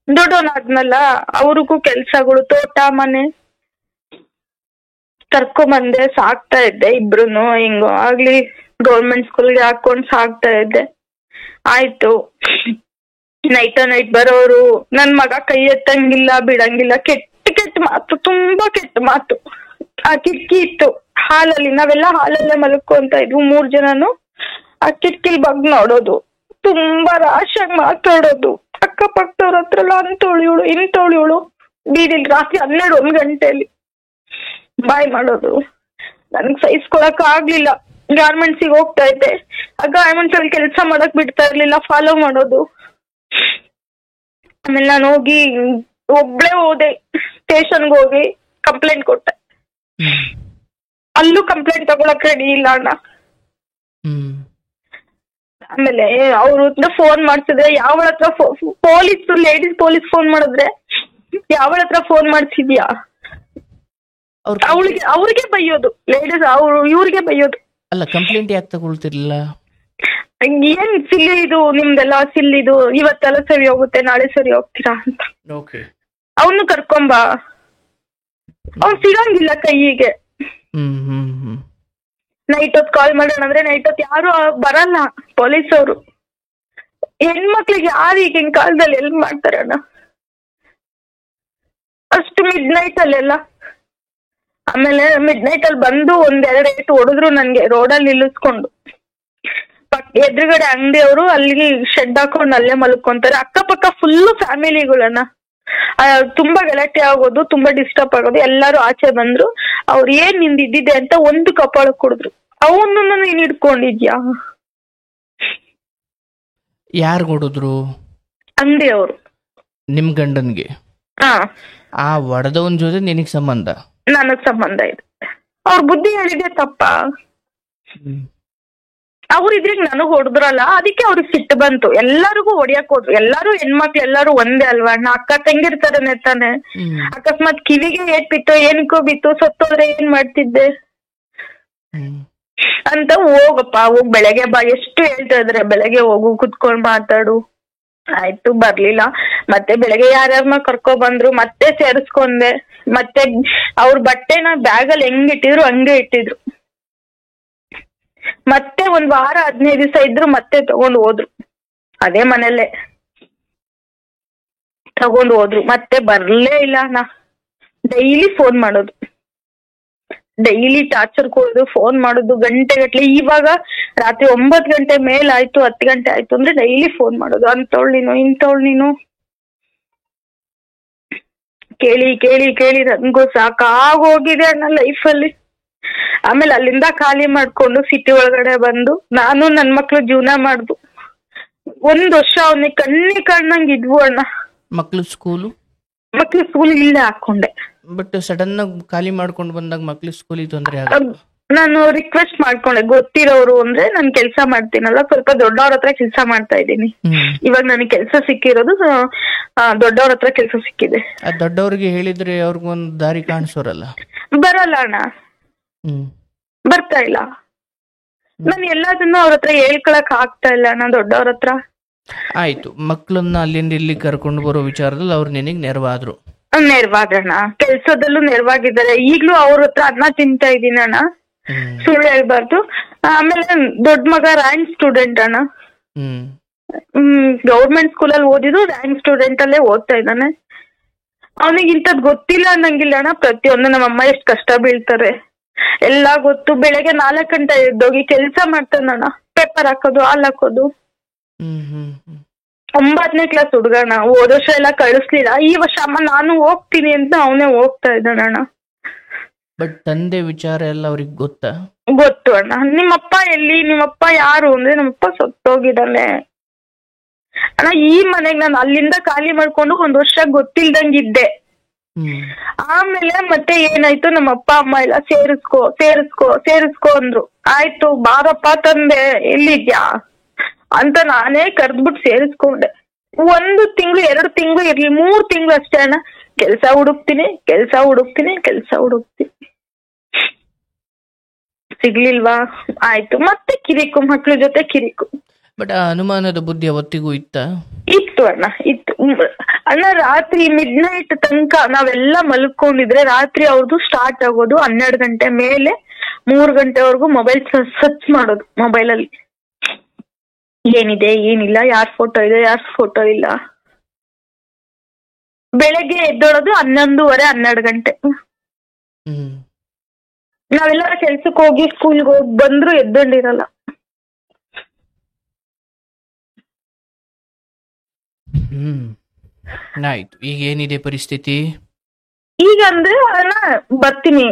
Speaker 2: ದೊಡ್ಡವನಾದ್ನಲ್ಲ, ಅವ್ರಿಗೂ ಕೆಲ್ಸಗಳು, ತೋಟ ಮನೆ ಕರ್ಕೊಂಬಂದೆ. ಸಾಕ್ತಾ ಇದ್ದೆ ಇಬ್ರುನು. ಹಿಂಗೋ ಆಗ್ಲಿ ಗೌರ್ಮೆಂಟ್ ಸ್ಕೂಲ್ಗೆ ಹಾಕೊಂಡ್ ಸಾಕ್ತಾ ಇದ್ದೆ. ಆಯ್ತು, ನೈಟ್ ಬರೋರು. ನನ್ ಮಗ ಕೈ ಎತ್ತಂಗಿಲ್ಲ, ಬಿಡಂಗಿಲ್ಲ. ಕೆಟ್ಟ ಮಾತು, ತುಂಬಾ ಕೆಟ್ಟ ಮಾತು. ಆ ಕಿಟಕಿ ಇತ್ತು ಹಾಲಲ್ಲಿ, ನಾವೆಲ್ಲ ಹಾಲಲ್ಲೇ ಮಲ್ಕೊಂತ ಇದ್ವು 3 ಜನನು. ಆ ಕಿಟಕಿಲ್ ಬಗ್ ನೋಡೋದು, ತುಂಬಾ ರಾಶಾಗಿ ಮಾತಾಡೋದು. ಅಕ್ಕಪಕ್ಕದವ್ರ ಹತ್ರ ಎಲ್ಲ ಅಂತೋಳಿಯೋಳು ಇಂತೋಳಿಯೋಳು. ಬೀದಿಲ್ ರಾತ್ರಿ 12-1 ಗಂಟೆಯಲ್ಲಿ ಬಾಯ್ ಮಾಡೋದು. ನನ್ಗ್ ಸಹಿಸ್ಕೊಳಕ್ ಆಗ್ಲಿಲ್ಲ. ಗಾರ್ಮೆಂಟ್ಸಿಗೆ ಹೋಗ್ತಾ ಇದ್ದೆ. ಆ ಗಾರ್ಮೆಂಟ್ಸ್ ಅಲ್ಲಿ ಕೆಲಸ ಮಾಡಕ್ ಬಿಡ್ತಾ ಇರ್ಲಿಲ್ಲ, ಫಾಲೋ ಮಾಡೋದು. ಆಮೇಲೆ ನಾನು ಹೋಗಿ ಒಬ್ಳೆ ಹೋದೆ, ಸ್ಟೇಷನ್ಗೆ ಹೋಗಿ ಕಂಪ್ಲೇಂಟ್ ಕೊಟ್ಟೆ. ಅಲ್ಲೂ ಕಂಪ್ಲೇಂಟ್ ತಗೊಳಕ್ ರೆಡಿ ಇಲ್ಲ ಅಣ್ಣ. ಆಮೇಲೆ ಅವ್ರ ಫೋನ್ ಮಾಡ್ಸಿದ್ರೆ, ಯಾವಳ ಹತ್ರ ಲೇಡೀಸ್ ಪೊಲೀಸ್ ಫೋನ್ ಮಾಡಿದ್ರೆ ಯಾವಳ ಹತ್ರ ಫೋನ್ ಮಾಡ್ಸಿದ್ಯಾ, ಅವ್ರಿಗೆ ಬೈಯೋದು. ಲೇಡೀಸ್ ಇವ್ರಿಗೆ ಬೈಯೋದು.
Speaker 1: ಅಲ್ಲ, ಕಂಪ್ಲೇಂಟ್ ಯಾಕೆ ತಗೊಳ್ತಿರ್ಲಿಲ್ಲ?
Speaker 2: ಏನ್ ಸಿಲ್ಲಿ ಇದು ನಿಮ್ದೆಲ್ಲ, ಸಿಲ್ಲಿದು ಇವತ್ತೆಲ್ಲ ಸರಿ ಹೋಗುತ್ತೆ, ನಾಳೆ ಸರಿ ಹೋಗ್ತೀರಾ ಅಂತ. ಅವನು ಕರ್ಕೊಂಬ, ಅವ್ನು ಸಿಗಂಗಿಲ್ಲ ಕೈಯಿಗೆ. ನೈಟ್ ಹೊತ್ತು ಕಾಲ್ ಮಾಡೋಣ ಅಂದ್ರೆ ನೈಟ್ ಹೊತ್ತು ಯಾರು ಬರಲ್ಲ ಪೊಲೀಸ್ ಅವರು. ಹೆಣ್ಮಕ್ಳಿಗೆ ಯಾರು ಈಗಿನ ಕಾಲದಲ್ಲಿ ಎಲ್ ಮಾಡ್ತಾರೆ ಅಣ್ಣ, ಅಷ್ಟು ಮಿಡ್ ಅಲ್ಲೆಲ್ಲ. ಆಮೇಲೆ ಮಿಡ್ ಅಲ್ಲಿ ಬಂದು 1-2 ಏಟು ಹೊಡೆದ್ರು ನನ್ಗೆ, ರೋಡಲ್ಲಿ ನಿಲ್ಲಿಸ್ಕೊಂಡು. ಎದುರುಗಡೆ ಅಂಗಡಿಯವರು ಅಲ್ಲಿ ಶೆಡ್ ಹಾಕೊಂಡು ಅಲ್ಲೇ ಮಲ್ಕೊಂತಾರೆ. ಅಕ್ಕಪಕ್ಕ ಫುಲ್ಲು ಫ್ಯಾಮಿಲಿಗಳನ್ನ. ತುಂಬಾ ಗಲಾಟೆ ಆಗೋದು, ತುಂಬಾ ಡಿಸ್ಟರ್ಬ್ ಆಗೋದು. ಎಲ್ಲಾರು ಆಚೆ ಬಂದ್ರು. ಅವ್ರು ಏನ್ ನಿಂದಿದ್ದಿದೆ ಅಂತ ಒಂದು ಕಪಾಳಕ್ ಕುಡಿದ್ರು. ಅವನನ್ನ ನೀನ್ ಹಿಡ್ಕೊಂಡಿದ್ಯಾ?
Speaker 1: ಯಾರು ಕೊಡಿದ್ರು?
Speaker 2: ಅಂಗಡಿಯವರು.
Speaker 1: ನಿಮ್ ಗಂಡನ್ಗೆ? ಆ ಹೊಡೆದವನ್ ಜೊತೆ ನಿನಗ್ ಸಂಬಂಧ?
Speaker 2: ನನಗ್ ಸಂಬಂಧ ಇದೆ. ಅವ್ರ ಬುದ್ಧಿ ಹೇಳಿದೆ ತಪ್ಪ. ಅವ್ರಿದ್ರಿಗೆ ನನಗ್ ಹೊಡೆದ್ರಲ್ಲ, ಅದಕ್ಕೆ ಅವ್ರಿಗೆ ಸಿಟ್ಟು ಬಂತು. ಎಲ್ಲರಿಗೂ ಹೊಡಿಯಕ್ ಹೋದ್ರು. ಎಲ್ಲಾರು ಹೆಣ್ಮಕ್ಳು ಎಲ್ಲಾರು ಒಂದೇ ಅಲ್ವಾ ಅಣ್ಣ, ಅಕ್ಕ ತಂಗಿರ್ತಾರನೆ ತಾನೆ. ಅಕಸ್ಮಾತ್ ಕಿವಿಗೆ ಏಟ್ ಬಿತ್ತು, ಏನಕ್ಕೋ ಬಿತ್ತು, ಸತ್ತೋದ್ರೆ ಏನ್ ಮಾಡ್ತಿದ್ದೆ ಅಂತ. ಹೋಗಪ್ಪ ಹೋಗ್, ಬೆಳಗ್ಗೆ ಬಾ. ಎಷ್ಟು ಹೇಳ್ತಾ ಇದ್ರೆ ಬೆಳಗ್ಗೆ ಹೋಗು, ಕುತ್ಕೊಂಡ್ ಮಾತಾಡು. ಆಯ್ತು, ಬರ್ಲಿಲ್ಲ. ಮತ್ತೆ ಬೆಳಗ್ಗೆ ಯಾರ್ಯಾರನ್ನ ಕರ್ಕೊ ಬಂದ್ರು, ಮತ್ತೆ ಸೇರಿಸ್ಕೊಂಡೆ. ಮತ್ತೆ ಅವ್ರ ಬಟ್ಟೆನ ಬ್ಯಾಗಲ್ಲಿ ಹೆಂಗಿಟ್ಟಿದ್ರು ಹಂಗೆ ಇಟ್ಟಿದ್ರು. ಮತ್ತೆ 1 ವಾರ 15 ದಿವಸ ಇದ್ರು, ಮತ್ತೆ ತಗೊಂಡು ಹೋದ್ರು. ಅದೇ ಮನೆಯಲ್ಲೇ ತಗೊಂಡು ಹೋದ್ರು. ಮತ್ತೆ ಬರ್ಲೇ ಇಲ್ಲ. ನಾ ಡೈಲಿ ಫೋನ್ ಮಾಡೋದು, ಡೈಲಿ ಟಾರ್ಚರ್ ಕೊಡೋದು, ಫೋನ್ ಮಾಡೋದು ಗಂಟೆಗಟ್ಲೆ. ಇವಾಗ ರಾತ್ರಿ 9 ಗಂಟೆ ಮೇಲಾಯ್ತು, 10 ಗಂಟೆ ಆಯ್ತು ಅಂದ್ರೆ ಡೈಲಿ ಫೋನ್ ಮಾಡೋದು. ಅಂತವಳು ನೀನು, ಇಂಥವಳು ನೀನು, ಕೇಳಿ ಕೇಳಿ ಕೇಳಿ ನನ್ಗೂ ಸಾಕಾಗೋಗಿದೆ ಅಣ್ಣ ಲೈಫಲ್ಲಿ. ಆಮೇಲೆ ಅಲ್ಲಿಂದ ಖಾಲಿ ಮಾಡ್ಕೊಂಡು ಸಿಟಿ ಒಳಗಡೆ ಬಂದು ನಾನು ನನ್ ಮಕ್ಳು ಜೀವನ ಮಾಡ್ದು. 1 ವರ್ಷ ಅವನಿಗೆ ಕಣ್ಣಂಗ್ ಇದ್ವು ಅಣ್ಣ.
Speaker 1: ಮಕ್ಳು ಸ್ಕೂಲ್
Speaker 2: ಇಲ್ಲೇ ಹಾಕೊಂಡೆ.
Speaker 1: ಬಟ್ ಸಡನ್ ಆಗಿ ಖಾಲಿ ಮಾಡ್ಕೊಂಡು ಬಂದಾಗ ಮಕ್ಳು ಸ್ಕೂಲಿಗೆ ತೊಂದರೆ ಆಗುತ್ತೆ.
Speaker 2: ನಾನು ರಿಕ್ವೆಸ್ಟ್ ಮಾಡ್ಕೊಂಡೆ, ಗೊತ್ತಿರೋರು ಅಂದ್ರೆ ನಾನು ಕೆಲಸ ಮಾಡ್ತೀನಲ್ಲ, ಸ್ವಲ್ಪ ದೊಡ್ಡವ್ರ ಹತ್ರ ಕೆಲಸ ಮಾಡ್ತಾ ಇದ್ದೀನಿ. ಇವಾಗ ನನಗೆ ಕೆಲಸ ಸಿಕ್ಕಿರೋದು ದೊಡ್ಡವ್ರ ಹತ್ರ ಕೆಲಸ ಸಿಕ್ಕಿದೆ.
Speaker 1: ದೊಡ್ಡವ್ರಿಗೆ ಹೇಳಿದ್ರೆ ಅವ್ರಿಗೊಂದು ದಾರಿ ಕಾಣಿಸೋರಲ್ಲ.
Speaker 2: ಬರಲ್ಲ ಅಣ್ಣ, ಬರ್ತಾ ಇಲ್ಲ. ನಾನು ಎಲ್ಲದನ್ನು ಅವ್ರ ಹತ್ರ ಹೇಳ್ಕೊಳಕ್ ಆಗ್ತಾ ಇಲ್ಲ ಅಣ್ಣ ದೊಡ್ಡವ್ರ ಹತ್ರ.
Speaker 1: ಆಯ್ತು, ಮಕ್ಕಳನ್ನ ಅಲ್ಲಿಂದ ಇಲ್ಲಿ ಕರ್ಕೊಂಡು ಬರೋ ವಿಚಾರದಲ್ಲಿ ಅವ್ರು ನಿನಗೆ ನೆರವಾದ್ರು.
Speaker 2: ನೆರವಾದ್ರಣ್ಣ, ಕೆಲ್ಸದಲ್ಲೂ ನೆರವಾಗಿದ್ದಾರೆ. ಈಗ್ಲೂ ಅವ್ರ ಹತ್ರ ಅನ್ನ ತಿಂತಾ ಇದೀನಿ ಅಣ್ಣ, ಸುಳ್ಳು ಹೇಳ್ಬಾರ್ದು. ಆಮೇಲೆ ದೊಡ್ಡ ಮಗ ರ್ಯಾಂಕ್ ಸ್ಟೂಡೆಂಟ್ ಅಣ್ಣ, ಗೌರ್ಮೆಂಟ್ ಸ್ಕೂಲಲ್ಲಿ ಓದಿದ್ದು, ರ್ಯಾಂಕ್ ಸ್ಟೂಡೆಂಟ್ ಅಲ್ಲೇ ಓದ್ತಾ ಇದ್ದಾನೆ. ಅವನಿಗೆ ಇಂಥದ್ ಗೊತ್ತಿಲ್ಲ ಅನ್ನಂಗಿಲ್ಲ ಅಣ್ಣ. ಪ್ರತಿಯೊಂದು ನಮ್ಮಮ್ಮ ಎಷ್ಟು ಕಷ್ಟ ಬೀಳ್ತಾರೆ ಎಲ್ಲಾ ಗೊತ್ತು. ಬೆಳಗ್ಗೆ 4 ಗಂಟೆ ಎದ್ದೋಗಿ ಕೆಲ್ಸ ಮಾಡ್ತಾನಣ್ಣ, ಪೇಪರ್ ಹಾಕೋದು, ಹಾಲ್ ಹಾಕೋದು. 9ನೇ ಕ್ಲಾಸ್ ಹುಡ್ಗಣ್ಣ, ಹೋದ ವರ್ಷ ಎಲ್ಲ ಕಳಿಸ್ಲಿಲ್ಲ. ಈ ವರ್ಷ ಅಮ್ಮ ನಾನು ಹೋಗ್ತೀನಿ ಅಂತ ಅವನೇ ಹೋಗ್ತಾ ಇದ್ದಾನಣ್ಣ.
Speaker 1: ಬಟ್ ತಂದೆ ವಿಚಾರ ಎಲ್ಲ ಅವ್ರಿಗೆ ಗೊತ್ತಾ?
Speaker 2: ಗೊತ್ತು ಅಣ್ಣ. ನಿಮ್ಮಪ್ಪ ಎಲ್ಲಿ, ನಿಮ್ಮಪ್ಪ ಯಾರು ಅಂದ್ರೆ, ನಮ್ಮಪ್ಪ ಸತ್ತೋಗಿದ್ದಾನೆ ಅಣ್ಣ. ಈ ಮನೆಗ್ ನಾನು ಅಲ್ಲಿಂದ ಖಾಲಿ ಮಾಡ್ಕೊಂಡು 1 ವರ್ಷ ಗೊತ್ತಿಲ್ದಂಗಿದ್ದೆ. ಆಮೇಲೆ ಮತ್ತೆ ಏನಾಯ್ತು, ನಮ್ಮ ಅಪ್ಪ ಅಮ್ಮ ಎಲ್ಲ ಸೇರಿಸ್ಕೋ ಸೇರಿಸ್ಕೋ ಸೇರಿಸ್ಕೋ ಅಂದ್ರು. ಆಯ್ತು ಬಾರಪ್ಪ ತಂದೆ, ಎಲ್ಲಿದ್ಯಾ ಅಂತ ನಾನೇ ಕರ್ದ್ಬಿಟ್ಟು ಸೇರಿಸ್ಕೊಂಡೆ. 1 ತಿಂಗಳು 2 ತಿಂಗಳು ಇರ್ಲಿ, 3 ತಿಂಗಳು ಅಷ್ಟೇ ಅಣ್ಣ. ಕೆಲ್ಸ ಹುಡುಕ್ತೀನಿ ಸಿಗ್ಲಿಲ್ವಾ, ಆಯ್ತು ಮತ್ತೆ ಕಿರಿಕು, ಮಕ್ಳ ಜೊತೆ ಕಿರಿಕು.
Speaker 1: ಬಟ್ ಆ ಅನುಮಾನದ ಬುದ್ಧಿ ಅವತ್ತಿಗೂ ಇತ್ತು
Speaker 2: ಅಣ್ಣ, ಇತ್ತು ಅಣ್ಣ. ರಾತ್ರಿ ಮಿಡ್ನೈಟ್ ತನಕ ನಾವೆಲ್ಲ ಮಲ್ಕೊಂಡಿದ್ರೆ ರಾತ್ರಿ ಅವ್ರದ್ದು ಸ್ಟಾರ್ಟ್ ಆಗೋದು 12 ಗಂಟೆ ಮೇಲೆ 3 ಗಂಟೆವರೆಗೂ ಮೊಬೈಲ್ ಸರ್ಚ್ ಮಾಡೋದು. ಮೊಬೈಲಲ್ಲಿ ಏನಿದೆ ಏನಿಲ್ಲ, ಯಾರ್ ಫೋಟೋ ಇದೆ ಯಾರ್ ಫೋಟೋ ಇಲ್ಲ. ಬೆಳಗ್ಗೆ ಎದ್ದೋಳೋದು 11:30 12 ಗಂಟೆ. ನಾವೆಲ್ಲ ಕೆಲ್ಸಕ್ಕೆ ಹೋಗಿ ಸ್ಕೂಲ್ಗೆ ಹೋಗಿ ಬಂದ್ರು ಎದ್ದೊಂಡಿರಲ್ಲ.
Speaker 1: ಆಯ್ತು, ಈಗ ಏನಿದೆ ಪರಿಸ್ಥಿತಿ?
Speaker 2: ಈಗ ಅಂದ್ರೆ ಅಣ್ಣ ಬರ್ತೀನಿ,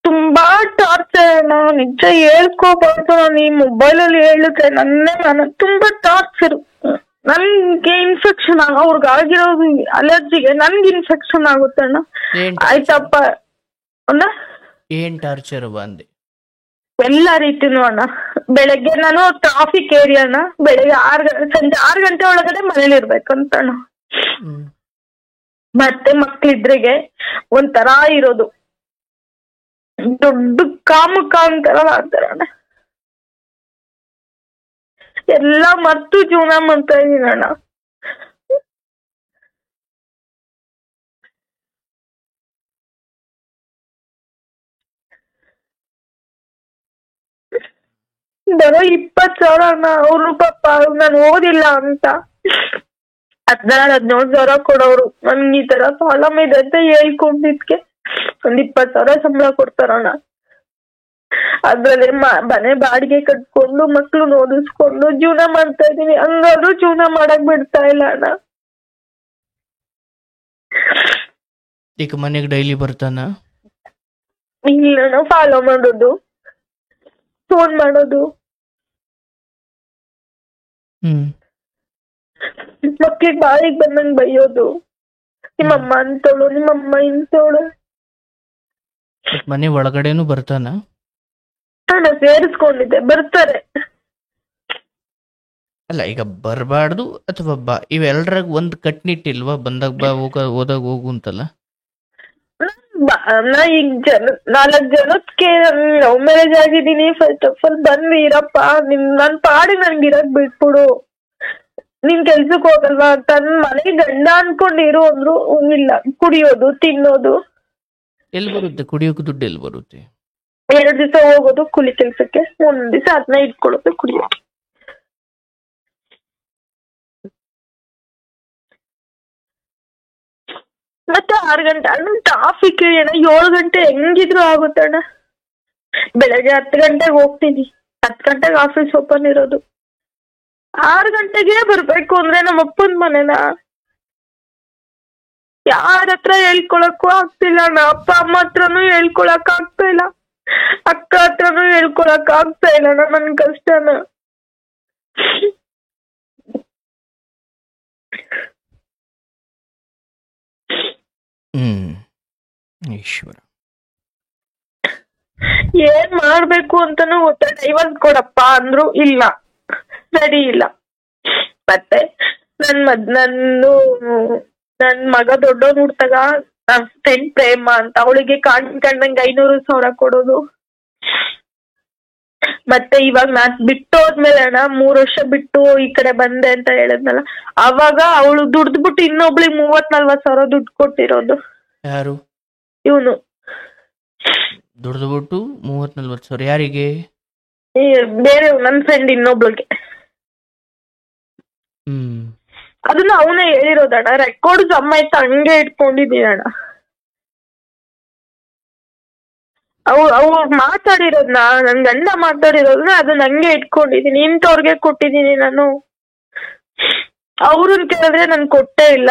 Speaker 2: ತುಂಬಾ ಟಾರ್ಚರ್. ನಾನು ನಿಜ ಹೇಳ್ಕೋಬಾರ್ದು, ನಾನು ಈ ಮೊಬೈಲಲ್ಲಿ ಹೇಳಿದ್ರೆ ನನ್ನ ತುಂಬಾ ಟಾರ್ಚರ್. ನನ್ಗೆ ಇನ್ಫೆಕ್ಷನ್ ಅವ್ರಿಗೆ ಆಗಿರೋದು ಅಲರ್ಜಿಗೆ ನನ್ಗೆ ಇನ್ಫೆಕ್ಷನ್ ಆಗುತ್ತೆ ಅಣ್ಣ. ಆಯ್ತಪ್ಪ ಅಣ್ಣ.
Speaker 1: ಏನ್ ಟಾರ್ಚರ್ ಬಂದೆ?
Speaker 2: ಎಲ್ಲಾ ರೀತಿನೂ ಅಣ್ಣ. ಬೆಳಗ್ಗೆ ನಾನು ಟ್ರಾಫಿಕ್ ಏರಿಯಾ ಅಣ್ಣ, ಬೆಳಗ್ಗೆ ಸಂಜೆ 6 ಗಂಟೆ ಒಳಗಡೆ ಮನೇಲಿ ಇರ್ಬೇಕಂತ ಅಣ್ಣ. ಮತ್ತೆ ಮಕ್ಳಿದ್ರಿಗೆ ಒಂಥರ ಇರೋದು, ದೊಡ್ಡ ಕಾಮುಕ ಅಂತಾರ ಮಾಡ್ತಾರ ಅಣ್ಣ. ಎಲ್ಲ ಮರ್ತು ಜೀವನ ಮಾಡ್ತಾ ಇದೀನಿ ಅಣ್ಣ. ಬರೋ 20,000 ಅಣ್ಣ. ಅವ್ರು ಪಾಪ ನಾನು ಓದಿಲ್ಲ ಅಂತ 16-17 ಕೊಡೋರು. ನನ್ಗೆ ಈ ತರ ಪ್ರಾಬ್ಲಮ್ ಇದೆ ಅಂತ ಹೇಳ್ಕೊಂಡಿದ್ಕೆ ಒಂದ್ 20,000 ಸಂಬಳ ಕೊಡ್ತಾರಣ್ಣ. ಅದ್ರಲ್ಲಿ ಮನೆ ಬಾಡಿಗೆ ಕಟ್ಕೊಂಡು ಮಕ್ಳು ಓದಿಸ್ಕೊಂಡು ಜೀವನ ಮಾಡ್ತಾ ಇದೀನಿ. ಹಂಗಾದ್ರೂ ಜೀವನ ಮಾಡಕ್ ಬಿಡ್ತಾ ಇಲ್ಲ ಅಣ್ಣ.
Speaker 1: ಈಗ ಮನೆಗೆ ಡೈಲಿ ಬರ್ತಾನ?
Speaker 2: ಇಲ್ಲ, ಫಾಲೋ ಮಾಡೋದು, ಫೋನ್ ಮಾಡೋದು, ಮಕ್ಳಿಗೆ ಬಾಯಿಗೆ ಬಂದಂಗ್ ಬೈಯೋದು. ನಿಮ್ಮಮ್ಮ ಅಂತವಳು, ನಿಮ್ಮಮ್ಮ ಇಂತವಳು.
Speaker 1: ಮನೆ ಒಳಗಡೆನು ಬರ್ತಾನ?
Speaker 2: ನಾನು ಸೇರಿಸ್ಕೊಂಡಿದ್ದೆ, ಬರ್ತಾರೆ.
Speaker 1: ಅಲ್ಲ, ಈಗ ಬರಬಾರ್ದು ಅಥವಾ ಬಾ, ಇವೆಲ್ಲರಾಗ ಒಂದ್ ಕಟ್ನಿಟ್ಟಿಲ್ವಾ? ಬಂದಾಗ ಬಾ, ಹೋದಾಗ ಹೋಗು ಅಂತಲ್ಲ.
Speaker 2: ಈಗ 4 ಜನಕ್ಕೆ ಲವ್ ಮ್ಯಾರೇಜ್ ಆಗಿದ್ದೀನಿ. ಫಸ್ಟ್ ಆಫ್ ಆಲ್ ಬಂದು ಇರಪ್ಪ, ನನ್ ಪಾಡಿ ನನ್ಗೆ ಇರಕ್ ಬಿಟ್ಬಿಡು, ನಿನ್ ಕೆಲ್ಸಕ್ ಹೋಗಲ್ವಾ, ತನ್ ಮನೆಗೆ ಗಂಡ ಅನ್ಕೊಂಡು ಇರು ಅಂದ್ರು ಇಲ್ಲ. ಕುಡಿಯೋದು, ತಿನ್ನೋದು.
Speaker 1: ಎಲ್ಲಿ ಬರುತ್ತೆ ಕುಡಿಯೋಕೆ ದುಡ್ಡು? ಎಲ್ಲಿ ಬರುತ್ತೆ?
Speaker 2: 2 ದಿವಸ ಹೋಗೋದು ಕೂಲಿ ಕೆಲ್ಸಕ್ಕೆ, 1 ದಿವಸ ಅದನ್ನ ಇಟ್ಕೊಳ್ಳೋದು ಕುಡಿಯೋದು. ಮತ್ತೆ 6 ಗಂಟೆ ಅಣ್ಣ ಟ್ರಾಫಿಕ್ ಏನೋ 7 ಗಂಟೆ ಹೆಂಗಿದ್ರು ಆಗುತ್ತೆ ಅಣ್ಣ. ಬೆಳಗ್ಗೆ 10 ಗಂಟೆಗೆ ಹೋಗ್ತೀನಿ, 10 ಗಂಟೆಗೆ ಆಫೀಸ್ ಓಪನ್ ಇರೋದು. 6 ಗಂಟೆಗೆ ಬರ್ಬೇಕು ಅಂದ್ರೆ ನಮ್ಮ ಅಪ್ಪನ ಮನೆನ ಯಾರ ಹತ್ರ ಹೇಳ್ಕೊಳಕ್ಕೂ ಆಗ್ತಿಲ್ಲ ಅಣ್ಣ. ಅಪ್ಪ ಅಮ್ಮ ಹತ್ರನೂ ಹೇಳ್ಕೊಳಕ್ ಆಗ್ತಾ ಇಲ್ಲ, ಅಕ್ಕ ಹತ್ರನೂ ಹೇಳ್ಕೊಳಕ್ ಆಗ್ತಾ ಇಲ್ಲ ಅಣ್ಣ ನನ್ ಕಷ್ಟನ.
Speaker 1: ಈಶ್ವರ,
Speaker 2: ಏನ್ ಮಾಡ್ಬೇಕು ಅಂತಾನು ಗೊತ್ತ. ಡೈವರ್ಸ್ ಕೊಡಪ್ಪ ಅಂದ್ರು ಇಲ್ಲ, ರೆಡಿ ಇಲ್ಲ. ಮತ್ತೆ ನನ್ ಮಗ ದೊಡ್ಡೋನ್ ಹುಡ್ತಾಗ ಫ್ರೆಂಡ್ ಪ್ರೇಮ ಅಂತ ಅವಳಿಗೆ ಕಂಡಂಗೆ 500,000 ಕೊಡೋದು. ಮತ್ತೆ ಇವಾಗ ನಾನ್ ಬಿಟ್ಟು ಹೋದ್ಮೇಲೆ ಅಣ್ಣ 3 ವರ್ಷ ಬಿಟ್ಟು ಈ ಕಡೆ ಬಂದೆ ಅಂತ ಹೇಳಿದ್ನಲ್ಲ, ಅವಾಗ ಅವಳು ದುಡ್ದ್ಬಿಟ್ಟು ಇನ್ನೊಬ್ಳಿಗೆ 30-40 ಸಾವಿರ ದುಡ್ಡು ಕೊಟ್ಟಿರೋದು.
Speaker 1: ಯಾರು?
Speaker 2: ಇವನು
Speaker 1: ದುಡ್ದುಬಿಟ್ಟು 30-40 ಸಾವಿರ ಯಾರಿಗೆ?
Speaker 2: ಬೇರೆ ನನ್ ಫ್ರೆಂಡ್ ಇನ್ನೊಬ್ಳಿಗೆ. ಅದನ್ನ ಅವನೇ ಹೇಳಿರೋದಣ್ಣ, ರೆಕಾರ್ಡ್ ಸಮೇತ ಹಂಗೆ ಇಟ್ಕೊಂಡಿದ್ದೀನಿ ಅಣ್ಣ. ಅವ್ರು ಮಾತಾಡಿರೋದ್ನ, ನನ್ ಗಂಡ ಮಾತಾಡಿರೋದ್ನ ಅದನ್ನ ಹಂಗೆ ಇಟ್ಕೊಂಡಿದೀನಿ. ಇಂಥವ್ರಿಗೆ ಕೊಟ್ಟಿದೀನಿ ನಾನು. ಅವ್ರನ್ ಕೇಳಿದ್ರೆ ನನ್ ಕೊಟ್ಟೇ ಇಲ್ಲ,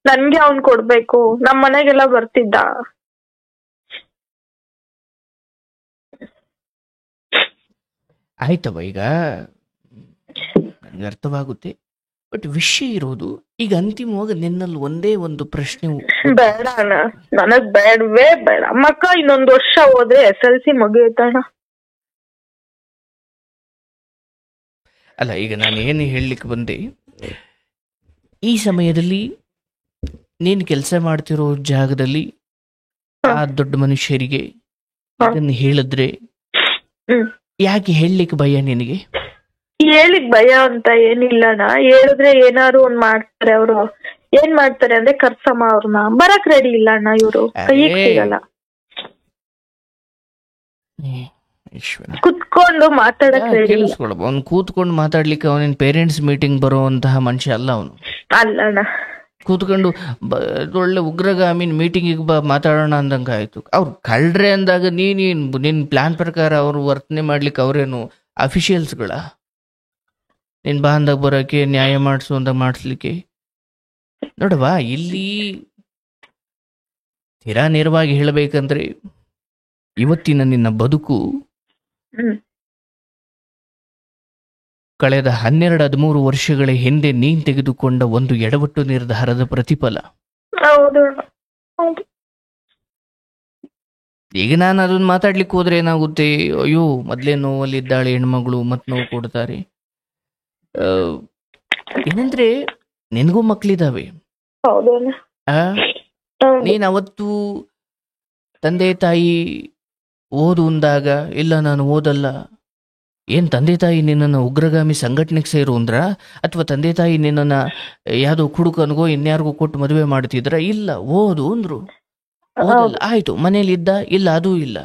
Speaker 2: ನನ್ಗೆ ಅವ್ನ್ ಕೊಡ್ಬೇಕು. ನಮ್ ಮನೆಗೆಲ್ಲ ಬರ್ತಿದ್ದ.
Speaker 1: ಆಯ್ತವ, ಈಗ ನನಗೆ ಅರ್ಥವಾಗುತ್ತೆ. ಬಟ್ ವಿಷಯ ಇರೋದು ಈಗ ಅಂತಿಮವಾಗಿ ನಿನ್ನಲ್ಲಿ ಒಂದೇ ಒಂದು ಪ್ರಶ್ನೆ.
Speaker 2: ಬೇಡ ಅಣ್ಣ, ನನಗ್ ಬೇಡವೇ ಬೇಡ. ಮಕ್ಕ ಇನ್ನೊಂದು ವರ್ಷ ಹೋದ್ರೆ SLC ಮುಗಿಯುತ್ತಣ್ಣ.
Speaker 1: ಅಲ್ಲ, ಈಗ ನಾನು ಏನು ಹೇಳಲಿಕ್ಕೆ ಬಂದೆ, ಈ ಸಮಯದಲ್ಲಿ ನೀನು ಕೆಲಸ ಮಾಡ್ತಿರೋ ಜಾಗದಲ್ಲಿ ಆ ದೊಡ್ಡ ಮನುಷ್ಯರಿಗೆ ಇದನ್ನು ಹೇಳಿದ್ರೆ ಯಾಕೆ ಹೇಳಲಿಕ್ಕೆ ಭಯ ನಿನಗೆ?
Speaker 2: ಹೇಳಿಕ್ ಭಯ ಅಂತ ಏನಿಲ್ಲಣ್ಣ. ಹೇಳಿದ್ರೆ ಏನಾರು ಒಂದ್ ಮಾಡ್ತಾರೆ. ಅವ್ರು ಏನ್ ಮಾಡ್ತಾರೆ ಅಂದ್ರೆ ಕರ್ಸಮ್ಮ ಅವ್ರನ್ನ ಬರಕ್ ರೆಡಿ ಇಲ್ಲ ಅಣ್ಣ. ಇವ್ರು ಕೈಗೆ ಸಿಗಲ್ಲ. ಕುತ್ಕೊಂಡು ಮಾತಾಡಕ್ ರೆಡಿ.
Speaker 1: ಅವ್ನು ಕೂತ್ಕೊಂಡು ಮಾತಾಡ್ಲಿಕ್ಕೆ ಅವನಿನ್ ಪೇರೆಂಟ್ಸ್ ಮೀಟಿಂಗ್ ಬರುವಂತಹ ಮನುಷ್ಯ ಅಲ್ಲ ಅವನು.
Speaker 2: ಅಲ್ಲಣ್ಣ,
Speaker 1: ಕೂತ್ಕೊಂಡು ಒಳ್ಳೆ ಉಗ್ರಗಾಮಿ ಮೀಟಿಂಗಿಗೆ ಮಾತಾಡೋಣ ಅಂದಂಗೆ ಆಯ್ತು. ಅವ್ರು ಕಳ್ರೆ ಅಂದಾಗ ನಿನ್ ಪ್ಲಾನ್ ಪ್ರಕಾರ ಅವ್ರು ವರ್ತನೆ ಮಾಡ್ಲಿಕ್ಕೆ ಅವ್ರೇನು ಅಫಿಷಿಯಲ್ಸ್ಗಳ? ನಿನ್ ಬಾ ಅಂದಾಗ ಬರೋಕೆ, ನ್ಯಾಯ ಮಾಡಿಸು ಅಂದಾಗ ಮಾಡಿಸ್ಲಿಕ್ಕೆ? ನೋಡವಾ, ಇಲ್ಲಿ ತೀರಾ ನೇರವಾಗಿ ಹೇಳಬೇಕಂದ್ರೆ ಇವತ್ತಿನ ನಿನ್ನ ಬದುಕು ಕಳೆದ 12-13 ವರ್ಷಗಳ ಹಿಂದೆ ನೀನ್ ತೆಗೆದುಕೊಂಡ ಒಂದು ಎಡವಟ್ಟು ನಿರ್ಧಾರದ ಪ್ರತಿಫಲ. ಈಗ ನಾನು ಅದನ್ನ ಮಾತಾಡ್ಲಿಕ್ಕೆ ಹೋದ್ರೆ ಏನಾಗುತ್ತೆ, ಅಯ್ಯೋ ಮೊದ್ಲೇ ನೋವಲ್ಲಿದ್ದಾಳೆ ಹೆಣ್ಮಗಳು, ಮತ್ ನೋವು ಕೊಡ್ತಾರೆ. ಏನಂದ್ರೆ ನಿನಗೂ ಮಕ್ಳಿದಾವೆ. ನೀನ್ ಅವತ್ತು ತಂದೆ ತಾಯಿ ಓದು ಅಂದಾಗ, ಇಲ್ಲ ನಾನು ಓದಲ್ಲ. ಏನ್ ತಂದೆ ತಾಯಿ ನಿನ್ನನ್ನು ಉಗ್ರಗಾಮಿ ಸಂಘಟನೆಗೆ ಸೇರು ಅಂದ್ರ, ಅಥವಾ ತಂದೆ ತಾಯಿ ನಿನ್ನನ್ನ ಯಾವ್ದೋ ಕುಡುಕನ್ಗೋ ಇನ್ಯಾರಿಗೂ ಕೊಟ್ಟು ಮದುವೆ ಮಾಡ್ತಿದ್ರ? ಇಲ್ಲ, ಓದು ಅಂದ್ರು. ಓದಲ್ಲ, ಆಯ್ತು. ಮನೇಲಿ ಇದ್ದ? ಇಲ್ಲ, ಅದೂ ಇಲ್ಲ.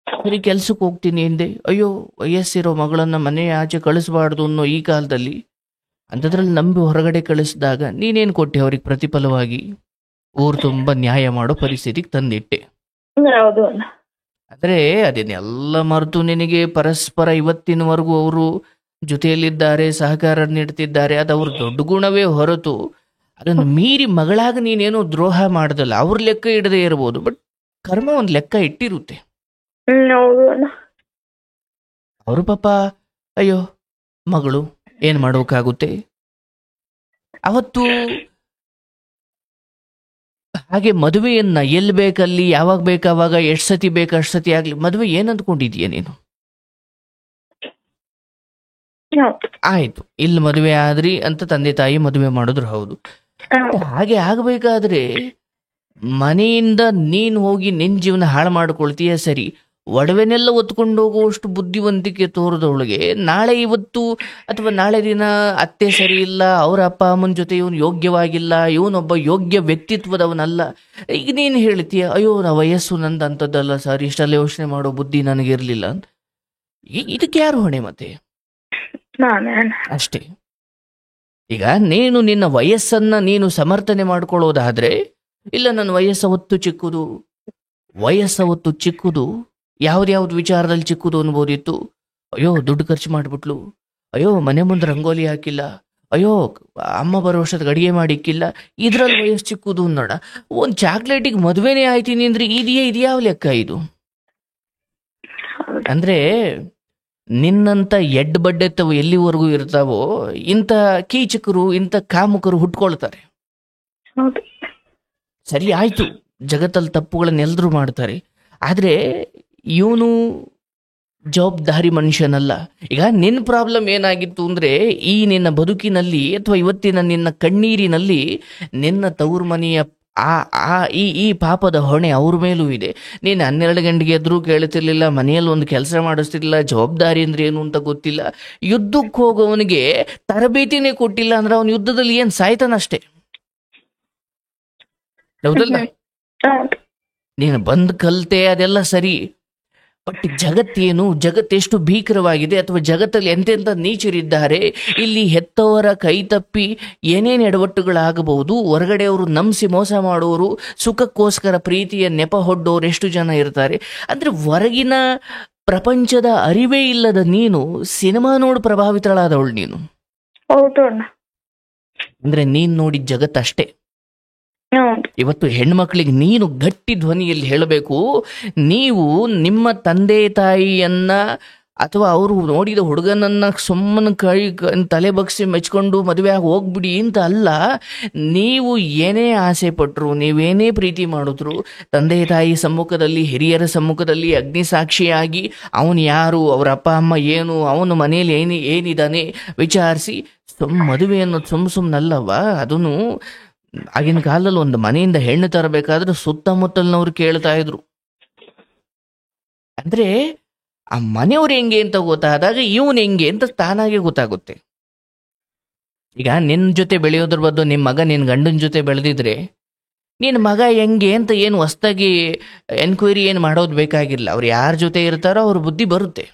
Speaker 1: ಸರಿ, ಕೆಲ್ಸಕ್ಕೆ ಹೋಗ್ತೀನಿ ಎಂದೆ. ಅಯ್ಯೋ, ವಯಸ್ಸಿರೋ ಮಗಳನ್ನ ಮನೆ ಆಚೆ ಕಳಿಸ್ಬಾರ್ದು ಅನ್ನೋ ಈ ಕಾಲದಲ್ಲಿ ಅಂಥದ್ರಲ್ಲಿ ನಂಬಿ ಹೊರಗಡೆ ಕಳಿಸಿದಾಗ ನೀನೇನು ಕೊಟ್ಟೆ ಅವ್ರಿಗೆ ಪ್ರತಿಫಲವಾಗಿ? ಊರು ತುಂಬ ನ್ಯಾಯ ಮಾಡೋ ಪರಿಸ್ಥಿತಿಗೆ ತಂದಿಟ್ಟೆ. ಆದ್ರೆ ಅದನ್ನೆಲ್ಲ ಮರೆತು ನಿನಗೆ ಪರಸ್ಪರ ಇವತ್ತಿನವರೆಗೂ ಅವರು ಜೊತೆಯಲ್ಲಿದ್ದಾರೆ, ಸಹಕಾರ ನೀಡ್ತಿದ್ದಾರೆ. ಅದು ಅವ್ರ ದೊಡ್ಡ ಗುಣವೇ ಹೊರತು ಅದನ್ನು ಮೀರಿ ಮಗಳಾಗ ನೀನೇನೋ ದ್ರೋಹ ಮಾಡ್ದಲ್ಲ. ಅವ್ರ ಲೆಕ್ಕ ಇಡದೇ ಇರ್ಬೋದು, ಬಟ್ ಕರ್ಮ ಒಂದು ಲೆಕ್ಕ ಇಟ್ಟಿರುತ್ತೆ. ಅವರು ಪಾಪ, ಅಯ್ಯೋ ಮಗಳು ಏನ್ ಮಾಡೋಕ್ಕಾಗುತ್ತೆ. ಅವತ್ತು ಹಾಗೆ ಮದುವೆಯನ್ನ ಎಲ್ಲಿ ಬೇಕಲ್ಲಿ, ಯಾವಾಗ ಬೇಕಾವಾಗ, ಎಷ್ಟು ಸತಿ ಬೇಕು ಅಷ್ಟು ಸತಿ ಆಗ್ಲಿ, ಮದುವೆ ಏನ್ ಅಂದ್ಕೊಂಡಿದೀಯ ನೀನು? ಆಯ್ತು, ಇಲ್ಲಿ ಮದುವೆ ಆದ್ರಿ ಅಂತ ತಂದೆ ತಾಯಿ ಮದುವೆ ಮಾಡಿದ್ರು, ಹೌದು. ಹಾಗೆ ಆಗಬೇಕಾದ್ರೆ ಮನೆಯಿಂದ ನೀನ್ ಹೋಗಿ ನಿನ್ ಜೀವನ ಹಾಳು ಮಾಡ್ಕೊಳ್ತೀಯ, ಸರಿ. ಒಡವೆನೆಲ್ಲ ಒತ್ಕೊಂಡು ಹೋಗುವಷ್ಟು ಬುದ್ಧಿವಂತಿಕೆ ತೋರದವಳಿಗೆ ನಾಳೆ ಇವತ್ತು ಅಥವಾ ನಾಳೆ ದಿನ ಅತ್ತೆ ಸರಿ ಇಲ್ಲ, ಅವ್ರ ಅಪ್ಪ ಅಮ್ಮನ ಜೊತೆ ಇವನು ಯೋಗ್ಯವಾಗಿಲ್ಲ, ಇವನೊಬ್ಬ ಯೋಗ್ಯ ವ್ಯಕ್ತಿತ್ವದವನಲ್ಲ. ಈಗ ನೀನು ಹೇಳ್ತೀಯ, ಅಯ್ಯೋ ನಾ ವಯಸ್ಸು ನಂದು ಅಂಥದ್ದಲ್ಲ ಸರ್, ಇಷ್ಟೆಲ್ಲ ಯೋಚನೆ ಮಾಡೋ ಬುದ್ಧಿ ನನಗಿರ್ಲಿಲ್ಲ ಅಂತ. ಇದಕ್ಕೆ ಯಾರು ಹೊಣೆ ಮತ್ತೆ? ಅಷ್ಟೇ. ಈಗ ನೀನು ನಿನ್ನ ವಯಸ್ಸನ್ನ ನೀನು ಸಮರ್ಥನೆ ಮಾಡ್ಕೊಳ್ಳೋದಾದ್ರೆ, ಇಲ್ಲ ನನ್ನ ವಯಸ್ಸವತ್ತು ಚಿಕ್ಕದು, ಯಾವ್ದು ವಿಚಾರದಲ್ಲಿ ಚಿಕ್ಕದು ಅನ್ಬೋದಿತ್ತು. ಅಯ್ಯೋ ದುಡ್ಡು ಖರ್ಚು ಮಾಡ್ಬಿಟ್ಲು, ಅಯ್ಯೋ ಮನೆ ಮುಂದೆ ರಂಗೋಲಿ ಹಾಕಿಲ್ಲ, ಅಯ್ಯೋ ಅಮ್ಮ ಬರೋ ವರ್ಷದ ಅಡಿಗೆ ಮಾಡಿಕ್ಕಿಲ್ಲ, ಇದ್ರಲ್ಲಿ ವಯಸ್ಸು ಚಿಕ್ಕದು ಅನ್ನೋಣ. ಒಂದು ಚಾಕ್ಲೇಟಿಗೆ ಮದುವೆನೇ ಆಯ್ತೀನಿ ಅಂದ್ರೆ ಇದ್ಯಾವ ಲೆಕ್ಕ ಇದು? ಅಂದ್ರೆ ನಿನ್ನಂತ ಎಡ್ ಬಡ್ಡೆತ್ತವು ಎಲ್ಲಿವರೆಗೂ ಇರ್ತಾವೋ ಇಂಥ ಕೀಚಕರು, ಇಂಥ ಕಾಮುಕರು ಹುಟ್ಕೊಳ್ತಾರೆ. ಸರಿ, ಆಯ್ತು, ಜಗತ್ತಲ್ಲಿ ತಪ್ಪುಗಳನ್ನೆಲ್ಲರೂ ಮಾಡ್ತಾರೆ. ಆದ್ರೆ ಇವನು ಜವಾಬ್ದಾರಿ ಮನುಷ್ಯನಲ್ಲ. ಈಗ ನಿನ್ನ ಪ್ರಾಬ್ಲಮ್ ಏನಾಗಿತ್ತು ಅಂದ್ರೆ, ಈ ನಿನ್ನ ಬದುಕಿನಲ್ಲಿ ಅಥವಾ ಇವತ್ತಿನ ನಿನ್ನ ಕಣ್ಣೀರಿನಲ್ಲಿ ನಿನ್ನ ತವರು ಮನೆಯ ಆ ಆ ಈ ಪಾಪದ ಹೊಣೆ ಅವ್ರ ಮೇಲೂ ಇದೆ. ನೀನು 12 ಗಂಟೆಗೆ ಎದ್ರೂ ಕೇಳ್ತಿರ್ಲಿಲ್ಲ, ಮನೆಯಲ್ಲಿ ಒಂದು ಕೆಲಸ ಮಾಡಿಸ್ತಿರ್ಲಿಲ್ಲ, ಜವಾಬ್ದಾರಿ ಅಂದ್ರೆ ಏನು ಅಂತ ಗೊತ್ತಿಲ್ಲ. ಯುದ್ಧಕ್ಕೆ ಹೋಗೋವನಿಗೆ ತರಬೇತಿನೇ ಕೊಟ್ಟಿಲ್ಲ ಅಂದ್ರೆ ಅವನು ಯುದ್ಧದಲ್ಲಿ ಏನ್ ಸಾಯ್ತಾನಷ್ಟೇ, ಹೌದಲ್ಲ? ನೀನು ಬಂದ್ ಕಲ್ತೆ ಅದೆಲ್ಲ ಸರಿ, ಬಟ್ ಜಗತ್ತೇನು, ಜಗತ್ತೆಷ್ಟು ಭೀಕರವಾಗಿದೆ, ಅಥವಾ ಜಗತ್ತಲ್ಲಿ ಎಂತೆಂಥ ನೀಚರಿದ್ದಾರೆ, ಇಲ್ಲಿ ಹೆತ್ತವರ ಕೈ ತಪ್ಪಿ ಏನೇನು ಎಡವಟ್ಟುಗಳಾಗಬಹುದು, ಹೊರಗಡೆಯವರು ನಂಬಿಸಿ ಮೋಸ ಮಾಡುವವರು, ಸುಖಕ್ಕೋಸ್ಕರ ಪ್ರೀತಿಯ ನೆಪ ಹೊಡ್ಡೋರು ಎಷ್ಟು ಜನ ಇರ್ತಾರೆ. ಅಂದ್ರೆ ಹೊರಗಿನ ಪ್ರಪಂಚದ ಅರಿವೇ ಇಲ್ಲದ ನೀನು ಸಿನಿಮಾ ನೋಡಿ ಪ್ರಭಾವಿತಳಾದವಳು ನೀನು. ಅಂದ್ರೆ ನೀನ್ ನೋಡಿದ ಜಗತ್ತಷ್ಟೇ. ಇವತ್ತು ಹೆಣ್ಮಕ್ಳಿಗೆ ನೀನು ಗಟ್ಟಿ ಧ್ವನಿಯಲ್ಲಿ ಹೇಳಬೇಕು, ನೀವು ನಿಮ್ಮ ತಂದೆ ತಾಯಿಯನ್ನ ಅಥವಾ ಅವರು ನೋಡಿದ ಹುಡುಗನನ್ನ ಸುಮ್ಮನೆ ತಲೆ ಬಗ್ಸಿ ಮೆಚ್ಕೊಂಡು ಮದುವೆ ಆಗಿ ಹೋಗ್ಬಿಡಿ ಅಂತ ಅಲ್ಲ. ನೀವು ಏನೇ ಆಸೆ ಪಟ್ರು, ನೀವೇನೇ ಪ್ರೀತಿ ಮಾಡಿದ್ರು, ತಂದೆ ತಾಯಿ ಸಮ್ಮುಖದಲ್ಲಿ, ಹಿರಿಯರ ಸಮ್ಮುಖದಲ್ಲಿ ಅಗ್ನಿ ಸಾಕ್ಷಿಯಾಗಿ ಅವನು ಯಾರು, ಅವರ ಅಪ್ಪ ಅಮ್ಮ ಏನು, ಅವನ ಮನೇಲಿ ಏನಿದ್ದಾನೆ ವಿಚಾರಿಸಿ ಮದುವೆ ಅನ್ನೋದು ಸುಮ್ಮನಲ್ಲವ. ಅದನ್ನು ಆಗಿನ ಕಾಲದಲ್ಲಿ ಒಂದು ಮನೆಯಿಂದ ಹೆಣ್ಣು ತರಬೇಕಾದ್ರೆ ಸುತ್ತಮುತ್ತಲಿನವ್ರು ಕೇಳ್ತಾ ಇದ್ರು. ಅಂದ್ರೆ ಆ ಮನೆಯವ್ರು ಹೆಂಗೆ ಅಂತ ಗೊತ್ತಾದಾಗ ಇವನ್ ಹೆಂಗೆ ಅಂತ ತಾನಾಗೆ ಗೊತ್ತಾಗುತ್ತೆ. ಈಗ ನಿನ್ ಜೊತೆ ಬೆಳೆಯೋದ್ರ ಬದಲು ನಿಮ್ಮ ಮಗ ನಿನ್ ಗಂಡನ ಜೊತೆ ಬೆಳೆದಿದ್ರೆ ನಿನ್ನ ಮಗ ಹೆಂಗೆ ಅಂತ ಏನು ಹೊಸ್ದಾಗಿ ಎನ್ಕ್ವೈರಿ ಏನು ಮಾಡೋದು ಬೇಕಾಗಿಲ್ಲ. ಅವ್ರು ಯಾರ ಜೊತೆ ಇರ್ತಾರೋ ಅವ್ರ ಬುದ್ಧಿ ಬರುತ್ತೆ.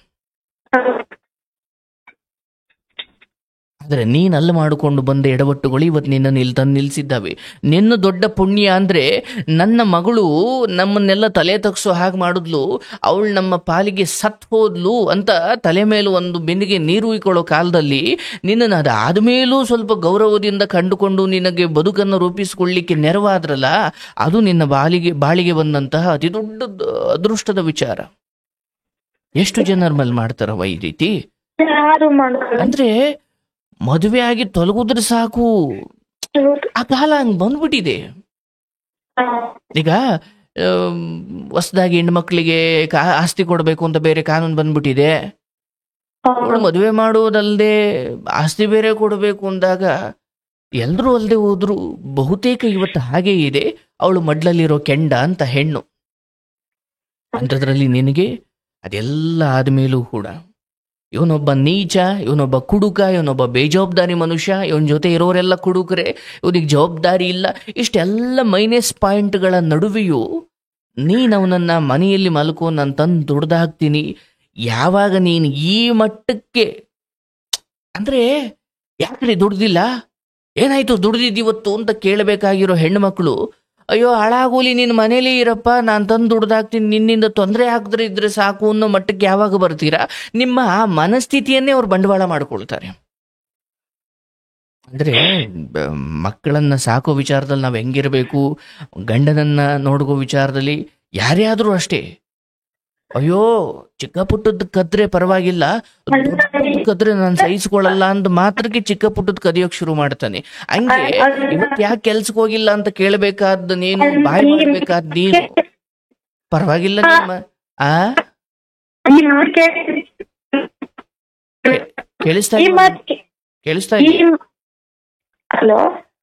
Speaker 1: ಆದರೆ ನೀನು ಅಲ್ಲಿ ಮಾಡಿಕೊಂಡು ಬಂದ ಎಡವಟ್ಟುಗಳು ಇವತ್ತು ನಿನ್ನನ್ನು ಇಲ್ಲಿ ತಂದು ನಿಲ್ಲಿಸಿದ್ದಾವೆ. ನಿನ್ನ ದೊಡ್ಡ ಪುಣ್ಯ ಅಂದರೆ ನನ್ನ ಮಗಳು ನಮ್ಮನ್ನೆಲ್ಲ ತಲೆ ತಗ್ಸೋ ಹಾಗೆ ಮಾಡಿದ್ಲು, ಅವಳು ನಮ್ಮ ಪಾಲಿಗೆ ಸತ್ ಹೋದ್ಲು ಅಂತ ತಲೆ ಮೇಲೆ ಒಂದು ಬೆನ್ನಿಗೆ ನೀರು ಉಯ್ಕೊಳ್ಳೋ ಕಾಲದಲ್ಲಿ ನಿನ್ನನ್ನು ಅದಾದ ಮೇಲೂ ಸ್ವಲ್ಪ ಗೌರವದಿಂದ ಕಂಡುಕೊಂಡು ನಿನಗೆ ಬದುಕನ್ನು ರೂಪಿಸಿಕೊಳ್ಳಿಕ್ಕೆ ನೆರವಾದ್ರಲ್ಲ, ಅದು ನಿನ್ನ ಬಾಳಿಗೆ ಬಂದಂತಹ ಅತಿ ದೊಡ್ಡ ಅದೃಷ್ಟದ ವಿಚಾರ. ಎಷ್ಟು ಜನರ ಮೇಲೆ ಮಾಡ್ತಾರವ ಈ ರೀತಿ? ಅಂದ್ರೆ ಮದುವೆ ಆಗಿ ತೊಲಗುದ್ರೆ ಸಾಕು, ಆ ಕಾಲ ಹಂಗೆ ಬಂದ್ಬಿಟ್ಟಿದೆ. ಈಗ ಹೊಸದಾಗಿ ಹೆಣ್ಮಕ್ಳಿಗೆ ಆಸ್ತಿ ಕೊಡಬೇಕು ಅಂತ ಬೇರೆ ಕಾನೂನು ಬಂದ್ಬಿಟ್ಟಿದೆ. ಮದುವೆ ಮಾಡುವುದಲ್ಲದೆ ಆಸ್ತಿ ಬೇರೆ ಕೊಡಬೇಕು ಅಂದಾಗ ಎಲ್ರೂ ಅಲ್ಲದೆ ಹೋದ್ರು ಬಹುತೇಕ ಇವತ್ತು ಹಾಗೇ ಇದೆ. ಅವಳು ಮಡ್ಲಲ್ಲಿರೋ ಕೆಂಡ ಅಂತ ಹೆಣ್ಣು ಅಂಥದ್ರಲ್ಲಿ ನಿನಗೆ ಅದೆಲ್ಲ ಆದ್ಮೇಲೂ ಕೂಡ ಇವನೊಬ್ಬ ನೀಚ, ಇವನೊಬ್ಬ ಕುಡುಕ, ಇವನೊಬ್ಬ ಬೇಜವಾಬ್ದಾರಿ ಮನುಷ್ಯ, ಇವನ ಜೊತೆ ಇರೋರೆಲ್ಲ ಕುಡುಕರೆ, ಇವನಿಗೆ ಜವಾಬ್ದಾರಿ ಇಲ್ಲ, ಇಷ್ಟೆಲ್ಲ ಮೈನಸ್ ಪಾಯಿಂಟ್ಗಳ ನಡುವೆಯೂ ನೀನು ಅವನನ್ನು ಮನೆಯಲ್ಲಿ ಮಲ್ಕೋ ನಾನು ತಂದು ದುಡ್ದಾಕ್ತೀನಿ. ಯಾವಾಗ ನೀನು ಈ ಮಟ್ಟಕ್ಕೆ ಅಂದರೆ ಯಾಕ್ರಿ ದುಡ್ದಿಲ್ಲ, ಏನಾಯ್ತು ದುಡ್ದಿದ್ದೀವತ್ತು ಅಂತ ಕೇಳಬೇಕಾಗಿರೋ ಹೆಣ್ಣುಮಕ್ಕಳು, ಅಯ್ಯೋ ಹಾಳಾಗೋಲಿ ನಿನ್ನ ಮನೇಲಿ ಇರಪ್ಪ, ನಾನು ತಂದು ದುಡ್ದಾಕ್ತೀನಿ, ನಿನ್ನಿಂದ ತೊಂದರೆ ಆಗದ್ರೆ ಇದ್ರೆ ಸಾಕು ಅನ್ನೋ ಮಟ್ಟಕ್ಕೆ ಯಾವಾಗ ಬರ್ತೀರಾ? ನಿಮ್ಮ ಆ ಮನಸ್ಥಿತಿಯನ್ನೇ ಅವ್ರು ಬಂಡವಾಳ ಮಾಡ್ಕೊಳ್ತಾರೆ. ಅಂದರೆ ಮಕ್ಕಳನ್ನು ಸಾಕೋ ವಿಚಾರದಲ್ಲಿ ನಾವು ಹೆಂಗಿರಬೇಕು, ಗಂಡನನ್ನು ನೋಡ್ಕೋ ವಿಚಾರದಲ್ಲಿ ಯಾರೇ ಆದರೂ ಅಷ್ಟೇ, ಅಯ್ಯೋ ಚಿಕ್ಕ ಪುಟ್ಟದ್ದು ಕದ್ರೆ ಪರವಾಗಿಲ್ಲ, ಕದ್ರೆ ನಾನು ಸಹಿಸ್ಕೊಳ್ಳಲ್ಲ ಅಂತ ಮಾತ್ರಕ್ಕೆ ಚಿಕ್ಕ ಪುಟ್ಟದ್ ಕದಿಯೋಕ್ ಶುರು ಮಾಡ್ತಾನೆ. ಹಂಗೆ ಇವತ್ತು ಯಾಕೆ ಕೆಲ್ಸಕ್ಕೆ ಹೋಗಿಲ್ಲ ಅಂತ ಕೇಳಬೇಕಾದ ನೀನು, ಬಾಯ್ ಮಾಡ್ಬೇಕಾದ ನೀನು, ಪರವಾಗಿಲ್ಲ ನಿಮ್ಮ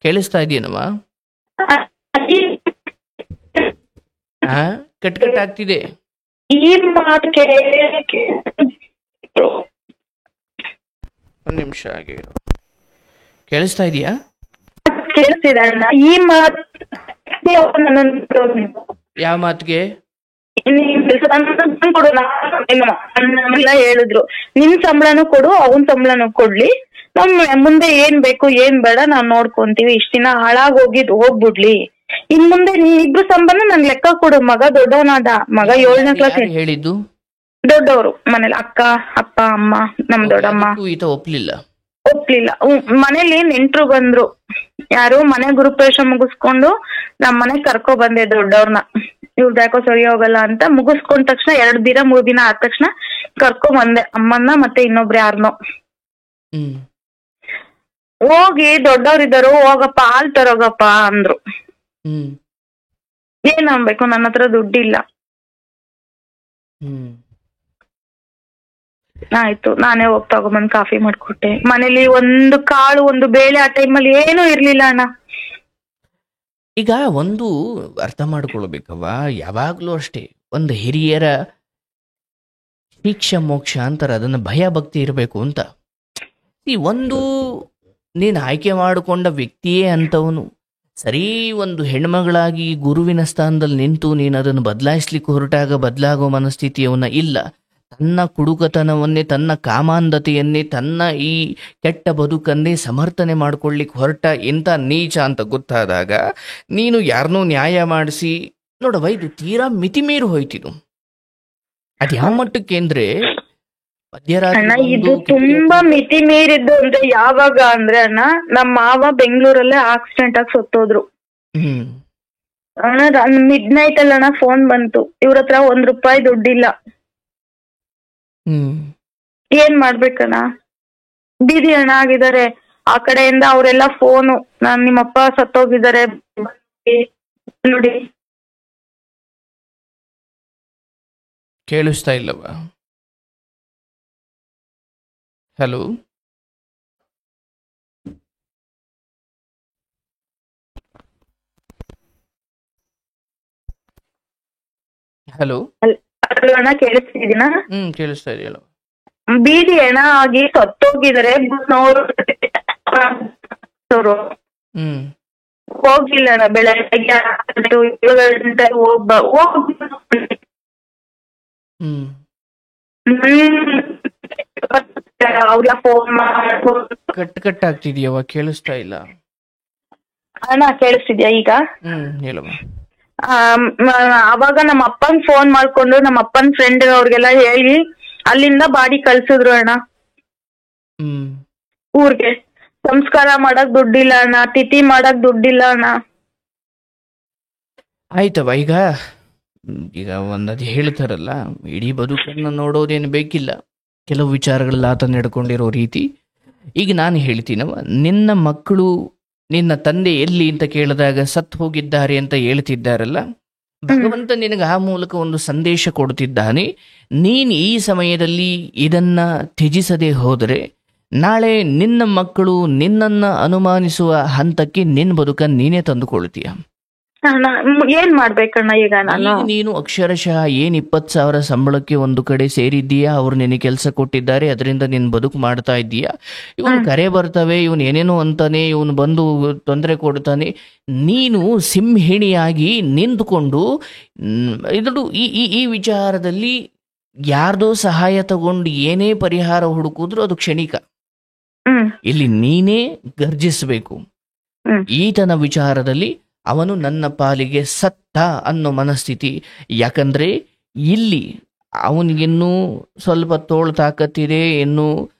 Speaker 1: ಕೇಳಿಸ್ತಾ ಇದೆಯೇನವ? ಕಟ್ ಕಟ್ ಆಗ್ತಿದೆ. ಒಂದು ನಿಮಿಷ ಆಗಿ ಕೇಳಿಸ್ತಾ ಇದೆಯಾ? ಯಾವ ಮಾತಿಗೆ
Speaker 2: ಹೇಳಿದ್ರು, ನಿನ್ ಸಂಬಳನೂ ಕೊಡು, ಅವನ್ ಸಂಬಳನೂ ಕೊಡ್ಲಿ, ನಮ್ ಮುಂದೆ ಏನ್ ಬೇಕು ಏನ್ ಬೇಡ ನಾವ್ ನೋಡ್ಕೊಂತೀವಿ, ಇಷ್ಟ ದಿನ ಹೋಗ್ಬಿಡ್ಲಿ, ಇನ್ ಮುಂದೆ ನೀ ಇಬ್ರು ಸಂಬಂಧ ನನ್ ಲೆಕ್ಕ ಕೊಡು. ಮಗ ದೊಡ್ಡವನಾದ, ಮಗ 7ನೇ ಕ್ಲಾಸ್.
Speaker 1: ಹೇಳಿದ್ದು
Speaker 2: ದೊಡ್ಡವರು ಮನೇಲಿ ಅಕ್ಕ, ಅಪ್ಪ, ಅಮ್ಮ, ನಮ್ ದೊಡ್ಡಮ್ಮ
Speaker 1: ಒಪ್ಲಿಲ್ಲ.
Speaker 2: ಮನೇಲಿ ನೆಂಟ್ರು ಬಂದ್ರು, ಯಾರು ಮನೆ ಗುರುಪ್ರವೇಶ ಮುಗಿಸ್ಕೊಂಡು ನಮ್ ಮನೆಗ್ ಕರ್ಕೊ ಬಂದೆ ದೊಡ್ಡವ್ರನ್ನ. ಇವ್ರದ್ದು ಯಾಕೋ ಸರಿ ಹೋಗಲ್ಲ ಅಂತ ಮುಗಿಸ್ಕೊಂಡ ತಕ್ಷಣ 2 ದಿನ 3 ದಿನ ಆದ ತಕ್ಷಣ ಕರ್ಕೊ ಬಂದೆ ಅಮ್ಮನ್ನ ಮತ್ತೆ ಇನ್ನೊಬ್ರು ಯಾರನೋ. ಹೋಗಿ ದೊಡ್ಡವ್ರಿದ್ದಾರು, ಹೋಗಪ್ಪ ಹಾಲ್ ತರೋಗಪ್ಪ ಅಂದ್ರು. ಏನ್ ಅನ್ಬೇಕು, ನನ್ನ ಹತ್ರ ದುಡ್ಡಿಲ್ಲ. ಆಯ್ತು, ನಾನೇ ಹೋಗಿ ತಗೊಂಬಂದ್ ಕಾಫಿ ಮಾಡ್ಕೊಟ್ಟೆ. ಮನೇಲಿ ಒಂದು ಕಾಳು ಒಂದು ಬೇಳೆ ಆ ಟೈಮಲ್ಲಿ ಏನೂ ಇರ್ಲಿಲ್ಲ ಅಣ್ಣ.
Speaker 1: ಈಗ ಒಂದು ಅರ್ಥ ಮಾಡ್ಕೊಳ್ಬೇಕವ್ವ, ಯಾವಾಗಲೂ ಅಷ್ಟೇ ಒಂದು ಹಿರಿಯರ ಶಿಕ್ಷೆ ಮೋಕ್ಷ ಅಂತಾರೆ, ಅದನ್ನು ಭಯ ಭಕ್ತಿ ಇರಬೇಕು ಅಂತ. ಈ ಒಂದು ನೀನು ಆಯ್ಕೆ ಮಾಡಿಕೊಂಡ ವ್ಯಕ್ತಿಯೇ ಅಂತವನು ಸರಿ, ಒಂದು ಹೆಣ್ಮಗಳಾಗಿ ಗುರುವಿನ ಸ್ಥಾನದಲ್ಲಿ ನಿಂತು ನೀನು ಅದನ್ನು ಬದಲಾಯಿಸ್ಲಿಕ್ಕೆ ಹೊರಟಾಗ ಬದಲಾಗೋ ಮನಸ್ಥಿತಿಯವನ್ನ ಇಲ್ಲ. ತನ್ನ ಕುಡುಕತನವನ್ನೇ, ತನ್ನ ಕಾಮಾಂಧತೆಯನ್ನೇ, ತನ್ನ ಈ ಕೆಟ್ಟ ಬದುಕನ್ನೇ ಸಮರ್ಥನೆ ಮಾಡ್ಕೊಳ್ಳಿಕ್ಕೆ ಹೊರಟ ಇಂಥ ನೀಚ ಅಂತ ಗೊತ್ತಾದಾಗ ನೀನು ಯಾರನ್ನೂ ನ್ಯಾಯ ಮಾಡಿಸಿ ನೋಡವ, ಇದು ತೀರಾ ಮಿತಿ ಮೀರಿ ಹೋಯ್ತಿದು. ಅದು ಯಾವ ಮಟ್ಟಕ್ಕೆ ಅಂದ್ರೆ
Speaker 2: ಅಣ್ಣ ಇದು ತುಂಬಾ ಮಿತಿ ಮೀರಿದ್ದು ಅಂದ್ರೆ ಯಾವಾಗ ಅಂದ್ರೆ ಅಣ್ಣ, ನಮ್ಮ ಮಾವ ಬೆಂಗಳೂರಲ್ಲೇ ಆಕ್ಸಿಡೆಂಟ್ ಆಗಿ ಸತ್ತೋದ್ರು ಅಣ್ಣ. ಮಿಡ್ ನೈಟ್ ಅಲ್ಲಿ ಅಣ್ಣ ಫೋನ್ ಬಂತು, ಇವ್ರ ಹತ್ರ ₹1 ದುಡ್ಡಿಲ್ಲ. ಏನ್ ಮಾಡ್ಬೇಕಣ್ಣ, ಬೀದಿ ಅಣ್ಣ ಆಗಿದ್ದಾರೆ. ಆ ಕಡೆಯಿಂದ ಅವರೆಲ್ಲ ಫೋನು, ನಿಮ್ಮಪ್ಪ ಸತ್ತೋಗಿದ್ದಾರೆ ನೋಡಿ.
Speaker 1: ಕೇಳಿಸ್ತಾ ಇಲ್ಲವ? ಹಲೋ, ಹಲೋ
Speaker 2: ಅಣ್ಣ ಕೇಳಿಸ್ತಿದ್ದೀನ?
Speaker 1: ಕೇಳಿಸ್ತಾ ಇದೆಯಲ್ಲ.
Speaker 2: ಬೀದಿ ಅಣ್ಣ ಆಗಿ ಸತ್ತೋಗಿದ್ದಾರೆ. ಹೋಗಿಲ್ಲ ಅಣ್ಣ, ಬೆಳಗ್ಗೆ 7 ಗಂಟೆ
Speaker 1: ಕಟ್ ಆಗ್ತಿದ್ಯವ, ಕೇಳಿಸ್ತಾ ಇಲ್ಲ.
Speaker 2: ಅಣ್ಣ ಕೇಳಿಸ್ತಿದ್ಯಾ ಈಗ?
Speaker 1: ಹೇಳುವ.
Speaker 2: ಅವಾಗ ನಮ್ಮ ಅಪ್ಪನ್ ಫೋನ್ ಮಾಡ್ಕೊಂಡು ನಮ್ಮ ಅಪ್ಪನ್ ಫ್ರೆಂಡ್ ಅವ್ರಿಗೆಲ್ಲ ಹೇಳಿ ಅಲ್ಲಿಂದ ಬಾಡಿ ಕಳ್ಸಿದ್ರು ಅಣ್ಣ ಊರ್ಗೆ. ಸಂಸ್ಕಾರ ಮಾಡಕ್ ದುಡ್ಡಿಲ್ಲ ಅಣ್ಣ, ತಿಥಿ ಮಾಡಕ್ ದುಡ್ಡಿಲ್ಲ ಅಣ್ಣ.
Speaker 1: ಆಯ್ತವ, ಈಗ ಒಂದದು ಹೇಳ್ತಾರಲ್ಲ, ಇಡೀ ಬದುಕನ್ನು ನೋಡೋದೇನು ಬೇಕಿಲ್ಲ, ಕೆಲವು ವಿಚಾರಗಳಲ್ಲಿ ಆತ ನಡ್ಕೊಂಡಿರೋ ರೀತಿ. ಈಗ ನಾನು ಹೇಳ್ತೀನವ, ನಿನ್ನ ಮಕ್ಕಳು ನಿನ್ನ ತಂದೆ ಎಲ್ಲಿ ಅಂತ ಕೇಳಿದಾಗ ಸತ್ತು ಹೋಗಿದ್ದಾರೆ ಅಂತ ಹೇಳ್ತಿದ್ದಾರಲ್ಲ, ಭಗವಂತ ನಿನಗೆ ಆ ಮೂಲಕ ಒಂದು ಸಂದೇಶ ಕೊಡ್ತಿದ್ದಾನೆ. ನೀನು ಈ ಸಮಯದಲ್ಲಿ ಇದನ್ನ ತ್ಯಜಿಸದೆ ಹೋದರೆ ನಾಳೆ ನಿನ್ನ ಮಕ್ಕಳು ನಿನ್ನನ್ನ ಅನುಮಾನಿಸುವ ಹಂತಕ್ಕೆ ನಿನ್ನ ಬದುಕನ್ನು ನೀನೇ ತಂದುಕೊಳ್ತೀಯ.
Speaker 2: ಏನ್ ಮಾಡ್ಬೇಕಣ್ಣ ಈಗ
Speaker 1: ನೀನು ಅಕ್ಷರಶಃ 20,000 ಸಂಬಳಕ್ಕೆ ಒಂದು ಕಡೆ ಸೇರಿದ್ದೀಯಾ, ಅವ್ರು ನಿನಗೆ ಕೆಲಸ ಕೊಟ್ಟಿದ್ದಾರೆ, ಅದರಿಂದ ನಿನ್ ಬದುಕು ಮಾಡ್ತಾ ಇದ್ದೀಯಾ. ಇವನು ಕರೆ ಬರ್ತವೆ, ಇವನು ಏನೇನೋ ಅಂತಾನೆ, ಇವನು ಬಂದು ತೊಂದರೆ ಕೊಡ್ತಾನೆ. ನೀನು ಸಿಂಹಿಣಿಯಾಗಿ ನಿಂತುಕೊಂಡು ಇದು ಈ ವಿಚಾರದಲ್ಲಿ ಯಾರ್ದೋ ಸಹಾಯ ತಗೊಂಡು ಏನೇ ಪರಿಹಾರ ಹುಡುಕಿದ್ರು ಅದು ಕ್ಷಣಿಕ. ಇಲ್ಲಿ ನೀನೇ ಗರ್ಜಿಸಬೇಕು. ಈತನ ವಿಚಾರದಲ್ಲಿ ಅವನು ನನ್ನ ಪಾಲಿಗೆ ಸತ್ತ ಅನ್ನೋ ಮನಸ್ಥಿತಿ. ಯಾಕಂದ್ರೆ ಇಲ್ಲಿ ಅವನಿಗಿನ್ನೂ ಸ್ವಲ್ಪ ತೋಳು ತಾಕತ್ತಿದೆ, ಇನ್ನು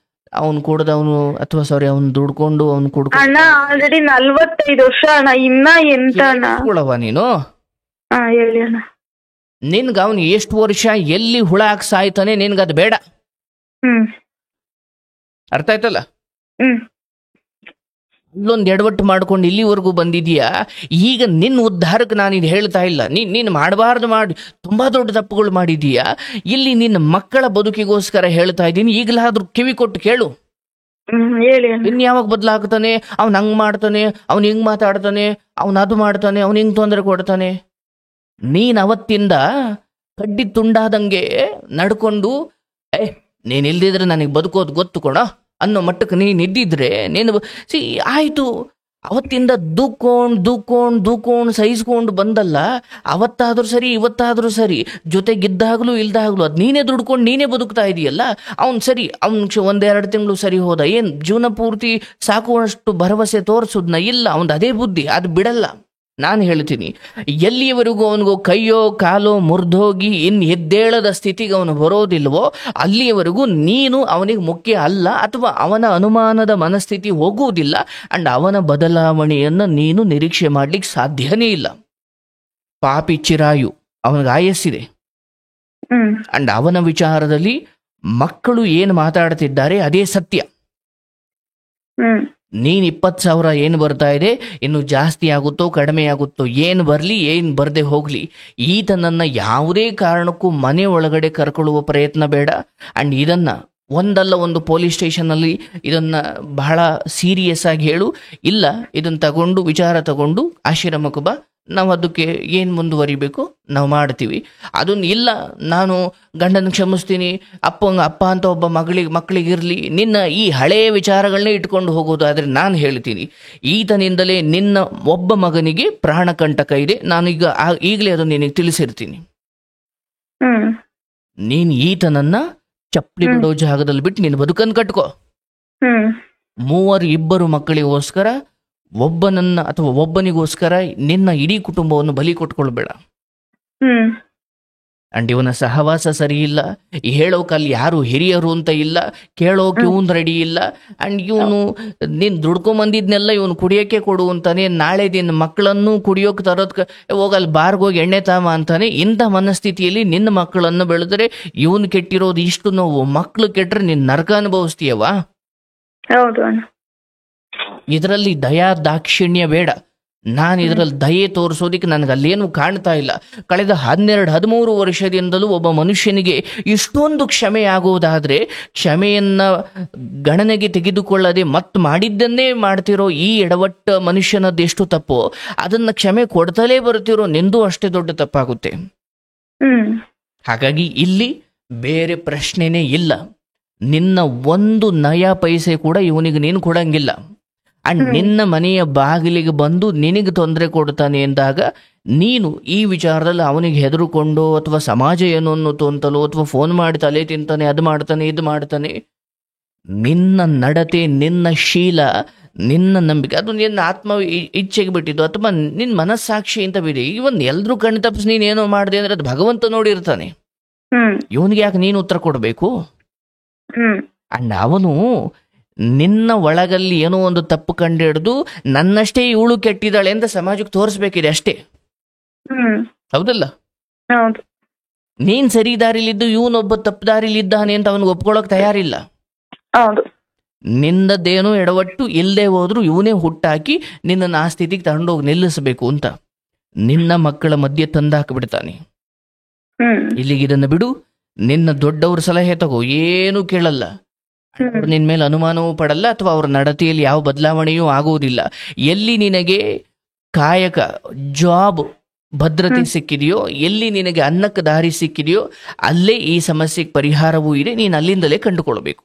Speaker 1: ಅವನು ಕೊಡದವನು ಅಥವಾ ಸಾರಿ ಅವನು ದುಡ್ಕೊಂಡು ಅವನು
Speaker 2: ಅಣ್ಣ ಆಲ್ರೆಡಿ 45 ವರ್ಷ ಅಣ್ಣ, ಇನ್ನ ಎಂತ
Speaker 1: ಕೊಡವ ನೀನು.
Speaker 2: ಹೇಳಿ ಅಣ್ಣ.
Speaker 1: ನಿನ್ಗ ಅವನು ಎಷ್ಟು ವರ್ಷ ಎಲ್ಲಿ ಹುಳ ಹಾಕಿ ಸಾಯ್ತಾನೆ, ನಿನ್ಗದು ಬೇಡ. ಅರ್ಥ ಆಯ್ತಲ್ಲ? ಅಲ್ಲೊಂದು ಎಡವಟ್ಟು ಮಾಡ್ಕೊಂಡು ಇಲ್ಲಿವರೆಗೂ ಬಂದಿದೀಯಾ. ಈಗ ನಿನ್ನ ಉದ್ಧಾರಕ್ಕೆ ನಾನು ಇದು ಹೇಳ್ತಾ ಇಲ್ಲ, ನೀನು ಮಾಡಬಾರ್ದು ಮಾಡಿ ತುಂಬಾ ದೊಡ್ಡ ತಪ್ಪುಗಳು ಮಾಡಿದೀಯಾ. ಇಲ್ಲಿ ನಿನ್ನ ಮಕ್ಕಳ ಬದುಕಿಗೋಸ್ಕರ ಹೇಳ್ತಾ ಇದ್ದೀನಿ. ಈಗಲಾದ್ರೂ ಕಿವಿ ಕೊಟ್ಟು ಕೇಳು. ಇನ್ಯಾವಾಗ ಬದಲಾಗ್ತಾನೆ, ಅವ್ನು ಹಂಗ್ ಮಾಡ್ತಾನೆ, ಅವ್ನು ಹಿಂಗ್ ಮಾತಾಡ್ತಾನೆ, ಅವ್ನು ಅದು ಮಾಡ್ತಾನೆ, ಅವ್ನು ಹಿಂಗ್ ತೊಂದರೆ ಕೊಡ್ತಾನೆ. ನೀನ್ ಅವತ್ತಿಂದ ಕಡ್ಡಿ ತುಂಡಾದಂಗೆ ನಡ್ಕೊಂಡು ನೀನ್ ಇಲ್ದಿದ್ರೆ ನನಗೆ ಬದುಕೋದು ಗೊತ್ತು ಕೊಡ ಅನ್ನೋ ಮಟ್ಟಕ್ಕೆ ನೀನು ಇದ್ದಿದ್ರೆ ನೀನು ಆಯ್ತು. ಅವತ್ತಿಂದ ದೂಕೊಂಡು ಸಹಿಸ್ಕೊಂಡು ಬಂದಲ್ಲ, ಅವತ್ತಾದ್ರೂ ಸರಿ ಇವತ್ತಾದ್ರೂ ಸರಿ, ಜೊತೆಗಿದ್ದಾಗ್ಲೂ ಇಲ್ದಾಗ್ಲೂ ಅದು ನೀನೇ ದುಡ್ಕೊಂಡು ನೀನೇ ಬದುಕ್ತಾ ಇದೆಯಲ್ಲ. ಅವ್ನು ಸರಿ, ಅವ್ನು 1-2 ತಿಂಗಳು ಸರಿ ಹೋದ, ಏನು ಜೀವನ ಪೂರ್ತಿ ಸಾಕುವಷ್ಟು ಭರವಸೆ ತೋರಿಸೋದ್ನ ಇಲ್ಲ. ಅವ್ನು ಅದೇ ಬುದ್ಧಿ, ಅದು ಬಿಡಲ್ಲ. ನಾನು ಹೇಳ್ತೀನಿ, ಎಲ್ಲಿಯವರೆಗೂ ಅವನಿಗೂ ಕೈಯೋ ಕಾಲೋ ಮುರಿದೋಗಿ ಇನ್ನು ಎದ್ದೇಳದ ಸ್ಥಿತಿಗೆ ಅವನು ಬರೋದಿಲ್ವೋ ಅಲ್ಲಿಯವರೆಗೂ ನೀನು ಅವನಿಗೆ ಮುಖ್ಯ ಅಲ್ಲ, ಅಥವಾ ಅವನ ಅನುಮಾನದ ಮನಸ್ಥಿತಿ ಹೋಗುವುದಿಲ್ಲ. ಅಂಡ್ ಅವನ ಬದಲಾವಣೆಯನ್ನು ನೀನು ನಿರೀಕ್ಷೆ ಮಾಡ್ಲಿಕ್ಕೆ ಸಾಧ್ಯನೇ ಇಲ್ಲ. ಪಾಪಿ ಚಿರಾಯು, ಅವನಿಗೆ ಆಯಸ್ಸಿದೆ. ಅಂಡ್ ಅವನ ವಿಚಾರದಲ್ಲಿ ಮಕ್ಕಳು ಏನು ಮಾತಾಡ್ತಿದ್ದಾರೆ ಅದೇ ಸತ್ಯ. ನೀನ್ 20,000 ಏನು ಬರ್ತಾ ಇದೆ, ಇನ್ನು ಜಾಸ್ತಿ ಆಗುತ್ತೋ ಕಡಿಮೆ ಆಗುತ್ತೋ, ಏನು ಬರಲಿ ಏನು ಬರದೆ ಹೋಗ್ಲಿ, ಈತನನ್ನ ಯಾವುದೇ ಕಾರಣಕ್ಕೂ ಮನೆ ಒಳಗಡೆ ಕರ್ಕೊಳ್ಳುವ ಪ್ರಯತ್ನ ಬೇಡ. ಅಂಡ್ ಇದನ್ನ ಒಂದಲ್ಲ ಒಂದು ಪೊಲೀಸ್ ಸ್ಟೇಷನಲ್ಲಿ ಇದನ್ನು ಬಹಳ ಸೀರಿಯಸ್ ಆಗಿ ಹೇಳು, ಇಲ್ಲ ಇದನ್ನು ತಗೊಂಡು ವಿಚಾರ ತಗೊಂಡು ಆಶ್ರಮಕ್ಕೆ ಬಾ, ನಾವು ಅದಕ್ಕೆ ಏನು ಮುಂದುವರಿಬೇಕು ನಾವು ಮಾಡ್ತೀವಿ. ಅದನ್ನು ಇಲ್ಲ ನಾನು ಗಂಡನ ಕ್ಷಮಿಸ್ತೀನಿ, ಅಪ್ಪ ಅಂತ ಒಬ್ಬ ಮಕ್ಕಳಿಗಿರಲಿ, ನಿನ್ನ ಈ ಹಳೆಯ ವಿಚಾರಗಳನ್ನೇ ಇಟ್ಕೊಂಡು ಹೋಗೋದು. ಆದರೆ ನಾನು ಹೇಳ್ತೀನಿ, ಈತನಿಂದಲೇ ನಿನ್ನ ಒಬ್ಬ ಮಗನಿಗೆ ಪ್ರಾಣಕಂಟಕ ಇದೆ, ನಾನೀಗ ಈಗಲೇ ಅದನ್ನು ನಿನಗೆ ತಿಳಿಸಿರ್ತೀನಿ. ನೀನು ಈತನನ್ನ ಚಪ್ಪಲಿ ಬಿಡೋ ಜಾಗದಲ್ಲಿ ಬಿಟ್ಟು ನೀನು ಬದುಕನ್ನು ಕಟ್ಕೋ. ಇಬ್ಬರು ಮಕ್ಕಳಿಗೋಸ್ಕರ ಒಬ್ಬನನ್ನ ಅಥವಾ ಒಬ್ಬನಿಗೋಸ್ಕರ ನಿನ್ನ ಇಡೀ ಕುಟುಂಬವನ್ನು ಬಲಿ ಕೊಟ್ಕೊಳ್ಬೇಡ. ಅಂಡ್ ಇವನ ಸಹವಾಸ ಸರಿ ಇಲ್ಲ, ಹೇಳೋಕಲ್ಲಿ ಯಾರು ಹಿರಿಯರು ಅಂತ ಇಲ್ಲ, ಕೇಳೋಕೆ ಇವನ್ ರೆಡಿ ಇಲ್ಲ. ಅಂಡ್ ಇವನು ನೀನ್ ದುಡ್ಕೊಂಬಂದಿದ್ನೆಲ್ಲ ಇವನು ಕುಡಿಯೋಕೆ ಕೊಡು ಅಂತಾನೆ, ನಾಳೆ ನಿನ್ನ ಮಕ್ಕಳನ್ನು ಕುಡಿಯೋಕೆ ತರೋದ್ ಹೋಗಲ್ಲಿ ಬಾರ್ಗೋಗಿ ಎಣ್ಣೆ ತಾಮ ಅಂತಾನೆ. ಇಂಥ ಮನಸ್ಥಿತಿಯಲ್ಲಿ ನಿನ್ನ ಮಕ್ಕಳನ್ನು ಬೆಳೆದ್ರೆ ಇವನು ಕೆಟ್ಟಿರೋದು ಇಷ್ಟು ನೋವು, ಮಕ್ಕಳು ಕೆಟ್ಟರೆ ನಿನ್ನ ನರಕ ಅನುಭವಿಸ್ತೀಯವ. ಇದರಲ್ಲಿ ದಯಾ ದಾಕ್ಷಿಣ್ಯ ಬೇಡ. ನಾನು ಇದರಲ್ಲಿ ದಯೆ ತೋರಿಸೋದಿಕ್ಕೆ ನನಗೆ ಅಲ್ಲೇನು ಕಾಣ್ತಾ ಇಲ್ಲ. ಕಳೆದ 12-13 ವರ್ಷದಿಂದಲೂ ಒಬ್ಬ ಮನುಷ್ಯನಿಗೆ ಇಷ್ಟೊಂದು ಕ್ಷಮೆ ಆಗುವುದಾದ್ರೆ, ಕ್ಷಮೆಯನ್ನ ಗಣನೆಗೆ ತೆಗೆದುಕೊಳ್ಳದೆ ಮತ್ತೆ ಮಾಡಿದ್ದನ್ನೇ ಮಾಡ್ತಿರೋ ಈ ಎಡವಟ್ಟ ಮನುಷ್ಯನದ್ದು ಎಷ್ಟು ತಪ್ಪೋ ಅದನ್ನ ಕ್ಷಮೆ ಕೊಡ್ತಲೇ ಬರ್ತಿರೋ ನಿಂದು ಅಷ್ಟೇ ದೊಡ್ಡ ತಪ್ಪಾಗುತ್ತೆ. ಹಾಗಾಗಿ ಇಲ್ಲಿ ಬೇರೆ ಪ್ರಶ್ನೆನೇ ಇಲ್ಲ. ನಿನ್ನ ಒಂದು ನಯ ಪೈಸೆ ಕೂಡ ಇವನಿಗೆ ನೀನು ಕೊಡಂಗಿಲ್ಲ. ಅಂಡ್ ನಿನ್ನ ಮನೆಯ ಬಾಗಿಲಿಗೆ ಬಂದು ನಿನಗೆ ತೊಂದರೆ ಕೊಡ್ತಾನೆ ಎಂದಾಗ ನೀನು ಈ ವಿಚಾರದಲ್ಲಿ ಅವನಿಗೆ ಹೆದರುಕೊಂಡು ಅಥವಾ ಸಮಾಜ ಏನು ಅನ್ನೋದು ಅಂತಲೋ ಅಥವಾ ಫೋನ್ ಮಾಡಿ ತಲೆ ತಿಂತಾನೆ, ಅದು ಮಾಡ್ತಾನೆ ಇದು ಮಾಡ್ತಾನೆ, ನಿನ್ನ ನಡತೆ, ನಿನ್ನ ಶೀಲ, ನಿನ್ನ ನಂಬಿಕೆ ಅದು ನಿನ್ನ ಆತ್ಮ ಇಚ್ಛೆಗೆ ಬಿಟ್ಟಿದ್ದು ಅಥವಾ ನಿನ್ನ ಮನಸ್ಸಾಕ್ಷಿ ಅಂತ ಬಿಡಿ. ಇವನ್ ಎಲ್ರೂ ಕಣ್ ತಪ್ಪಿಸಿ ನೀನೇನೋ ಮಾಡಿದೆ ಅಂದ್ರೆ ಅದು ಭಗವಂತ ನೋಡಿರ್ತಾನೆ. ಇವನಿಗೆ ಯಾಕೆ ನೀನು ಉತ್ತರ ಕೊಡಬೇಕು? ಅಂಡ್ ಅವನು ನಿನ್ನ ಒಳಗಲ್ಲಿ ಏನೋ ಒಂದು ತಪ್ಪು ಕಂಡಿಡ್ದು ನನ್ನಷ್ಟೇ ಇವಳು ಕೆಟ್ಟಿದ್ದಾಳೆ ಅಂತ ಸಮಾಜಕ್ಕೆ ತೋರಿಸ್ಬೇಕಿದೆ ಅಷ್ಟೇ. ಹೌದಲ್ಲ? ನೀನ್ ಸರಿ ದಾರಿಲಿದ್ದು ಇವನೊಬ್ಬ ತಪ್ಪು ದಾರಿಲಿದ್ದಾನೆ ಅಂತ ಅವನಿಗೆ ಒಪ್ಕೊಳ್ಳೋಕೆ ತಯಾರಿಲ್ಲ. ನಿಂದದ್ದೇನೋ ಎಡವಟ್ಟು ಇಲ್ಲದೆ ಹೋದ್ರು ಇವನೇ ಹುಟ್ಟಾಕಿ ನಿನ್ನ ಆ ಸ್ಥಿತಿಗೆ ತಗೊಂಡೋಗಿ ನಿಲ್ಲಿಸಬೇಕು ಅಂತ ನಿನ್ನ ಮಕ್ಕಳ ಮಧ್ಯೆ ತಂದಾಕಿಬಿಡ್ತಾನೆ. ಇಲ್ಲಿಗೆ ಇದನ್ನು ಬಿಡು, ನಿನ್ನ ದೊಡ್ಡವ್ರ ಸಲಹೆ ತಗೋ, ಏನು ಕೇಳಲ್ಲ, ನಿನ್ ಮೇಲೆ ಅನುಮಾನವೂ ಪಡಲ್ಲ ಅಥವಾ ಅವ್ರ ನಡತೆಯಲ್ಲಿ ಯಾವ ಬದಲಾವಣೆಯೂ ಆಗುವುದಿಲ್ಲ. ಎಲ್ಲಿ ನಿನಗೆ ಕಾಯಕ ಜಾಬ್ ಭದ್ರತೆ ಸಿಕ್ಕಿದೆಯೋ, ಎಲ್ಲಿ ನಿನಗೆ ಅನ್ನಕ್ಕೆ ದಾರಿ ಸಿಕ್ಕಿದೆಯೋ ಅಲ್ಲೇ ಈ ಸಮಸ್ಯೆಗೆ ಪರಿಹಾರವೂ ಇದೆ. ನೀನು ಅಲ್ಲಿಂದಲೇ ಕಂಡುಕೊಳ್ಬೇಕು.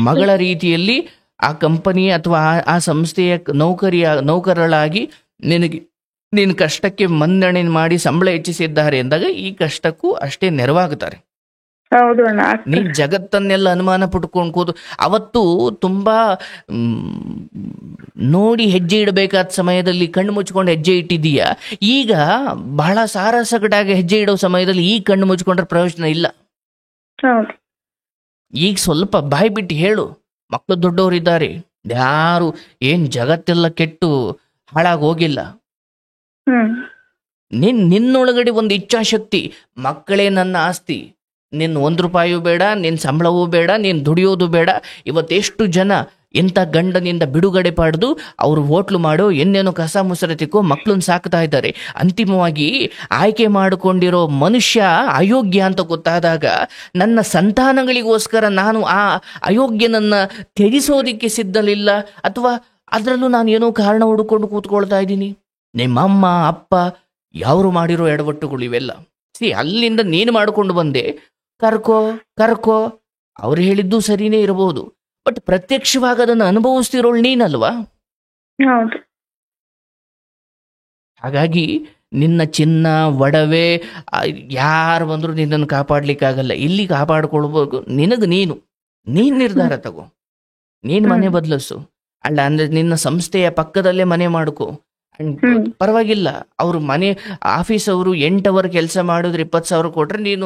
Speaker 1: ಮಗಳ ರೀತಿಯಲ್ಲಿ ಆ ಕಂಪನಿ ಅಥವಾ ಆ ಸಂಸ್ಥೆಯ ನೌಕರಳಾಗಿ ನಿನ್ನ ಕಷ್ಟಕ್ಕೆ ಮನ್ನಣೆ ಮಾಡಿ ಸಂಬಳ ಹೆಚ್ಚಿಸಿದ್ದಾರೆ ಎಂದಾಗ ಈ ಕಷ್ಟಕ್ಕೂ ಅಷ್ಟೇ ನೆರವಾಗುತ್ತಾರೆ. ನೀ ಜಗತ್ತನ್ನೆಲ್ಲ ಅನುಮಾನ ಪಟ್ಕೊಂಡು ಕೂತು ಅವತ್ತು ತುಂಬಾ ನೋಡಿ ಹೆಜ್ಜೆ ಇಡಬೇಕಾದ ಸಮಯದಲ್ಲಿ ಕಣ್ಣು ಮುಚ್ಕೊಂಡು ಹೆಜ್ಜೆ ಇಟ್ಟಿದೀಯ. ಈಗ ಬಹಳ ಸಾರಸಗಟಾಗಿ ಹೆಜ್ಜೆ ಇಡೋ ಸಮಯದಲ್ಲಿ ಈ ಕಣ್ಣು ಮುಚ್ಕೊಂಡ್ರೆ ಪ್ರಯೋಜನ ಇಲ್ಲ. ಈಗ ಸ್ವಲ್ಪ ಬಾಯಿ ಬಿಟ್ಟು ಹೇಳು, ಮಕ್ಕಳು ದೊಡ್ಡವರಿದ್ದಾರೆ, ಯಾರು ಏನ್ ಜಗತ್ತೆಲ್ಲ ಕೆಟ್ಟು ಹಾಳಾಗಿ ಹೋಗಿಲ್ಲ. ನಿನ್ನೊಳಗಡೆ ಒಂದು ಇಚ್ಛಾಶಕ್ತಿ, ಮಕ್ಕಳೇ ನನ್ನ ಆಸ್ತಿ, ನಿನ್ನ 1 ರೂಪಾಯೂ ಬೇಡ, ನಿನ್ನ ಸಂಬಳವೂ ಬೇಡ, ನೀನು ದುಡಿಯೋದು ಬೇಡ. ಇವತ್ತೆಷ್ಟು ಜನ ಇಂಥ ಗಂಡನಿಂದ ಬಿಡುಗಡೆ ಪಡೆದು ಅವರು ಹೋಟ್ಲು ಮಾಡೋ ಏನೇನೋ ಕಸ ಮುಸರತಿಕ್ಕೋ ಮಕ್ಕಳನ್ನ ಸಾಕ್ತಾ ಇದ್ದಾರೆ. ಅಂತಿಮವಾಗಿ ಆಯ್ಕೆ ಮಾಡಿಕೊಂಡಿರೋ ಮನುಷ್ಯ ಅಯೋಗ್ಯ ಅಂತ ಗೊತ್ತಾದಾಗ ನನ್ನ ಸಂತಾನಗಳಿಗೋಸ್ಕರ ನಾನು ಆ ಅಯೋಗ್ಯನನ್ನ ತ್ಯಜಿಸೋದಿಕ್ಕೆ ಸಿದ್ಧಲಿಲ್ಲ, ಅಥವಾ ಅದರಲ್ಲೂ ನಾನು ಏನೋ ಕಾರಣ ಹುಡುಕೊಂಡು ಕೂತ್ಕೊಳ್ತಾ ಇದ್ದೀನಿ. ನಿಮ್ಮಮ್ಮ ಅಪ್ಪ ಯಾರು ಮಾಡಿರೋ ಎಡವಟ್ಟುಗಳು ಇವೆಲ್ಲ ಅಲ್ಲಿಂದ ನೀನು ಮಾಡಿಕೊಂಡು ಬಂದೆ. ಕರ್ಕೋ ಅವ್ರು ಹೇಳಿದ್ದು ಸರಿನೇ ಇರಬಹುದು, ಬಟ್ ಪ್ರತ್ಯಕ್ಷವಾಗಿ ಅದನ್ನು ಅನುಭವಿಸ್ತಿರೋಳು ನೀನಲ್ವಾ? ಹಾಗಾಗಿ ನಿನ್ನ ಚಿನ್ನ ಒಡವೆ ಯಾರು ಬಂದ್ರು ನಿನ್ನನ್ನು ಕಾಪಾಡ್ಲಿಕ್ಕಾಗಲ್ಲ. ಇಲ್ಲಿ ಕಾಪಾಡ್ಕೊಳ್ಬೋದು ನಿನಗೆ ನೀನು ನಿರ್ಧಾರ ತಗೋ, ನೀನ್ ಮನೆ ಬದಲಿಸು. ಅಲ್ಲ ಅಂದ್ರೆ ನಿನ್ನ ಸಂಸ್ಥೆಯ ಪಕ್ಕದಲ್ಲೇ ಮನೆ ಮಾಡ್ಕೋ, ಪರವಾಗಿಲ್ಲ. ಅವ್ರ ಮನೆ ಆಫೀಸ್ ಅವರು 8 ಅವರ್ ಕೆಲಸ ಮಾಡಿದ್ರೆ 20,000 ಕೊಟ್ರೆ ನೀನು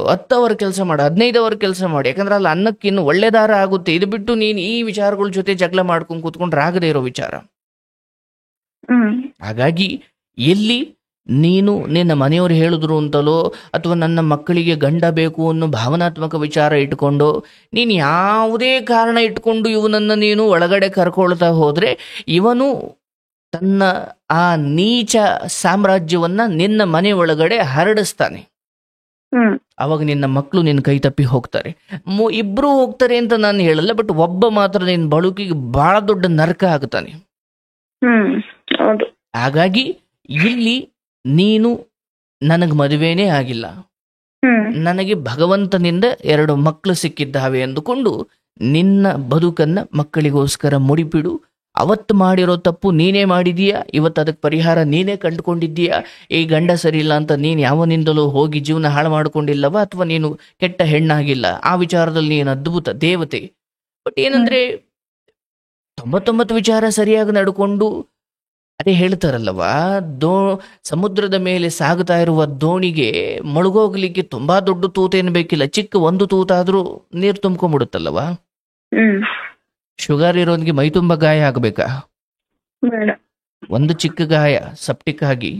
Speaker 1: 10 ಅವರ್ ಕೆಲಸ ಮಾಡು, 15 ಅವರ್ ಕೆಲಸ ಮಾಡು. ಯಾಕಂದ್ರೆ ಅಲ್ಲಿ ಅನ್ನಕ್ಕೆ ಇನ್ನು ಒಳ್ಳೆದಾರ ಆಗುತ್ತೆ. ಇದು ಬಿಟ್ಟು ನೀನು ಈ ವಿಚಾರಗಳ ಜೊತೆ ಜಗಳ ಮಾಡ್ಕೊಂಡು ಕೂತ್ಕೊಂಡ್ರೆ ಆಗದೆ ಇರೋ ವಿಚಾರ. ಹಾಗಾಗಿ ಎಲ್ಲಿ ನೀನು ನಿನ್ನ ಮನೆಯವರು ಹೇಳಿದ್ರು ಅಂತಲೋ ಅಥವಾ ನನ್ನ ಮಕ್ಕಳಿಗೆ ಗಂಡ ಬೇಕು ಅನ್ನೋ ಭಾವನಾತ್ಮಕ ವಿಚಾರ ಇಟ್ಕೊಂಡು ನೀನು ಯಾವುದೇ ಕಾರಣ ಇಟ್ಕೊಂಡು ಇವನನ್ನು ನೀನು ಒಳಗಡೆ ಕರ್ಕೊಳ್ತಾ ಹೋದ್ರೆ ಇವನು ತನ್ನ ಆ ನೀಚ ಸಾಮ್ರಾಜ್ಯವನ್ನ ನಿನ್ನ ಮನೆ ಒಳಗಡೆ ಹರಡಿಸ್ತಾನೆ.
Speaker 2: ಹ್ಮ್
Speaker 1: ಅವಾಗ ನಿನ್ನ ಮಕ್ಕಳು ನಿನ್ನ ಕೈ ತಪ್ಪಿ ಹೋಗ್ತಾರೆ. ಇಬ್ರು ಹೋಗ್ತಾರೆ ಅಂತ ನಾನು ಹೇಳಲ್ಲ, ಬಟ್ ಒಬ್ಬ ಮಾತ್ರ ನಿನ್ನ ಬಳುಕಿಗೆ ಬಹಳ ದೊಡ್ಡ ನರಕ ಆಗುತ್ತಾನೆ.
Speaker 2: ಹ್ಮ್ ಹೌದು.
Speaker 1: ಹಾಗಾಗಿ ಇಲ್ಲಿ ನೀನು ನನಗೆ ಮದುವೆನೇ ಆಗಿಲ್ಲ,
Speaker 2: ಹ್ಮ್
Speaker 1: ನನಗೆ ಭಗವಂತನಿಂದ 2 ಮಕ್ಕಳು ಸಿಕ್ಕಿದ್ದಾವೆ ಎಂದುಕೊಂಡು ನಿನ್ನ ಬದುಕನ್ನ ಮಕ್ಕಳಿಗೋಸ್ಕರ ಮುಡಿಪಿಡು. ಅವತ್ತು ಮಾಡಿರೋ ತಪ್ಪು ನೀನೇ ಮಾಡಿದೀಯಾ, ಇವತ್ತು ಅದಕ್ಕೆ ಪರಿಹಾರ ನೀನೇ ಕಂಡುಕೊಂಡಿದ್ದೀಯಾ. ಈ ಗಂಡ ಸರಿ ಇಲ್ಲ ಅಂತ ನೀನು ಯಾವನಿಂದಲೂ ಹೋಗಿ ಜೀವನ ಹಾಳು ಮಾಡ್ಕೊಂಡಿಲ್ಲವ, ಅಥವಾ ನೀನು ಕೆಟ್ಟ ಹೆಣ್ಣಾಗಿಲ್ಲ. ಆ ವಿಚಾರದಲ್ಲಿ ನೀನು ಅದ್ಭುತ ದೇವತೆ. ಬಟ್ ಏನಂದ್ರೆ 99 ವಿಚಾರ ಸರಿಯಾಗಿ ನಡ್ಕೊಂಡು, ಅದೇ ಹೇಳ್ತಾರಲ್ಲವಾ, ಸಮುದ್ರದ ಮೇಲೆ ಸಾಗುತ್ತಾ ಇರುವ ದೋಣಿಗೆ ಮುಳುಗೋಗ್ಲಿಕ್ಕೆ ತುಂಬಾ ದೊಡ್ಡ ತೂತೇನು ಬೇಕಿಲ್ಲ, ಚಿಕ್ಕ ಒಂದು ತೂತಾದ್ರೂ ನೀರು ತುಂಬ್ಕೊಂಡ್ಬಿಡುತ್ತಲ್ಲವಾ. ಶುಗರ್ ಇರೋನ್ಗೆ ಮೈ ತುಂಬ ಗಾಯ ಆಗಬೇಕಾ? ಒಂದು ಚಿಕ್ಕ ಗಾಯ ಸೆಪ್ಟಿಕ್ ಆಗಿ.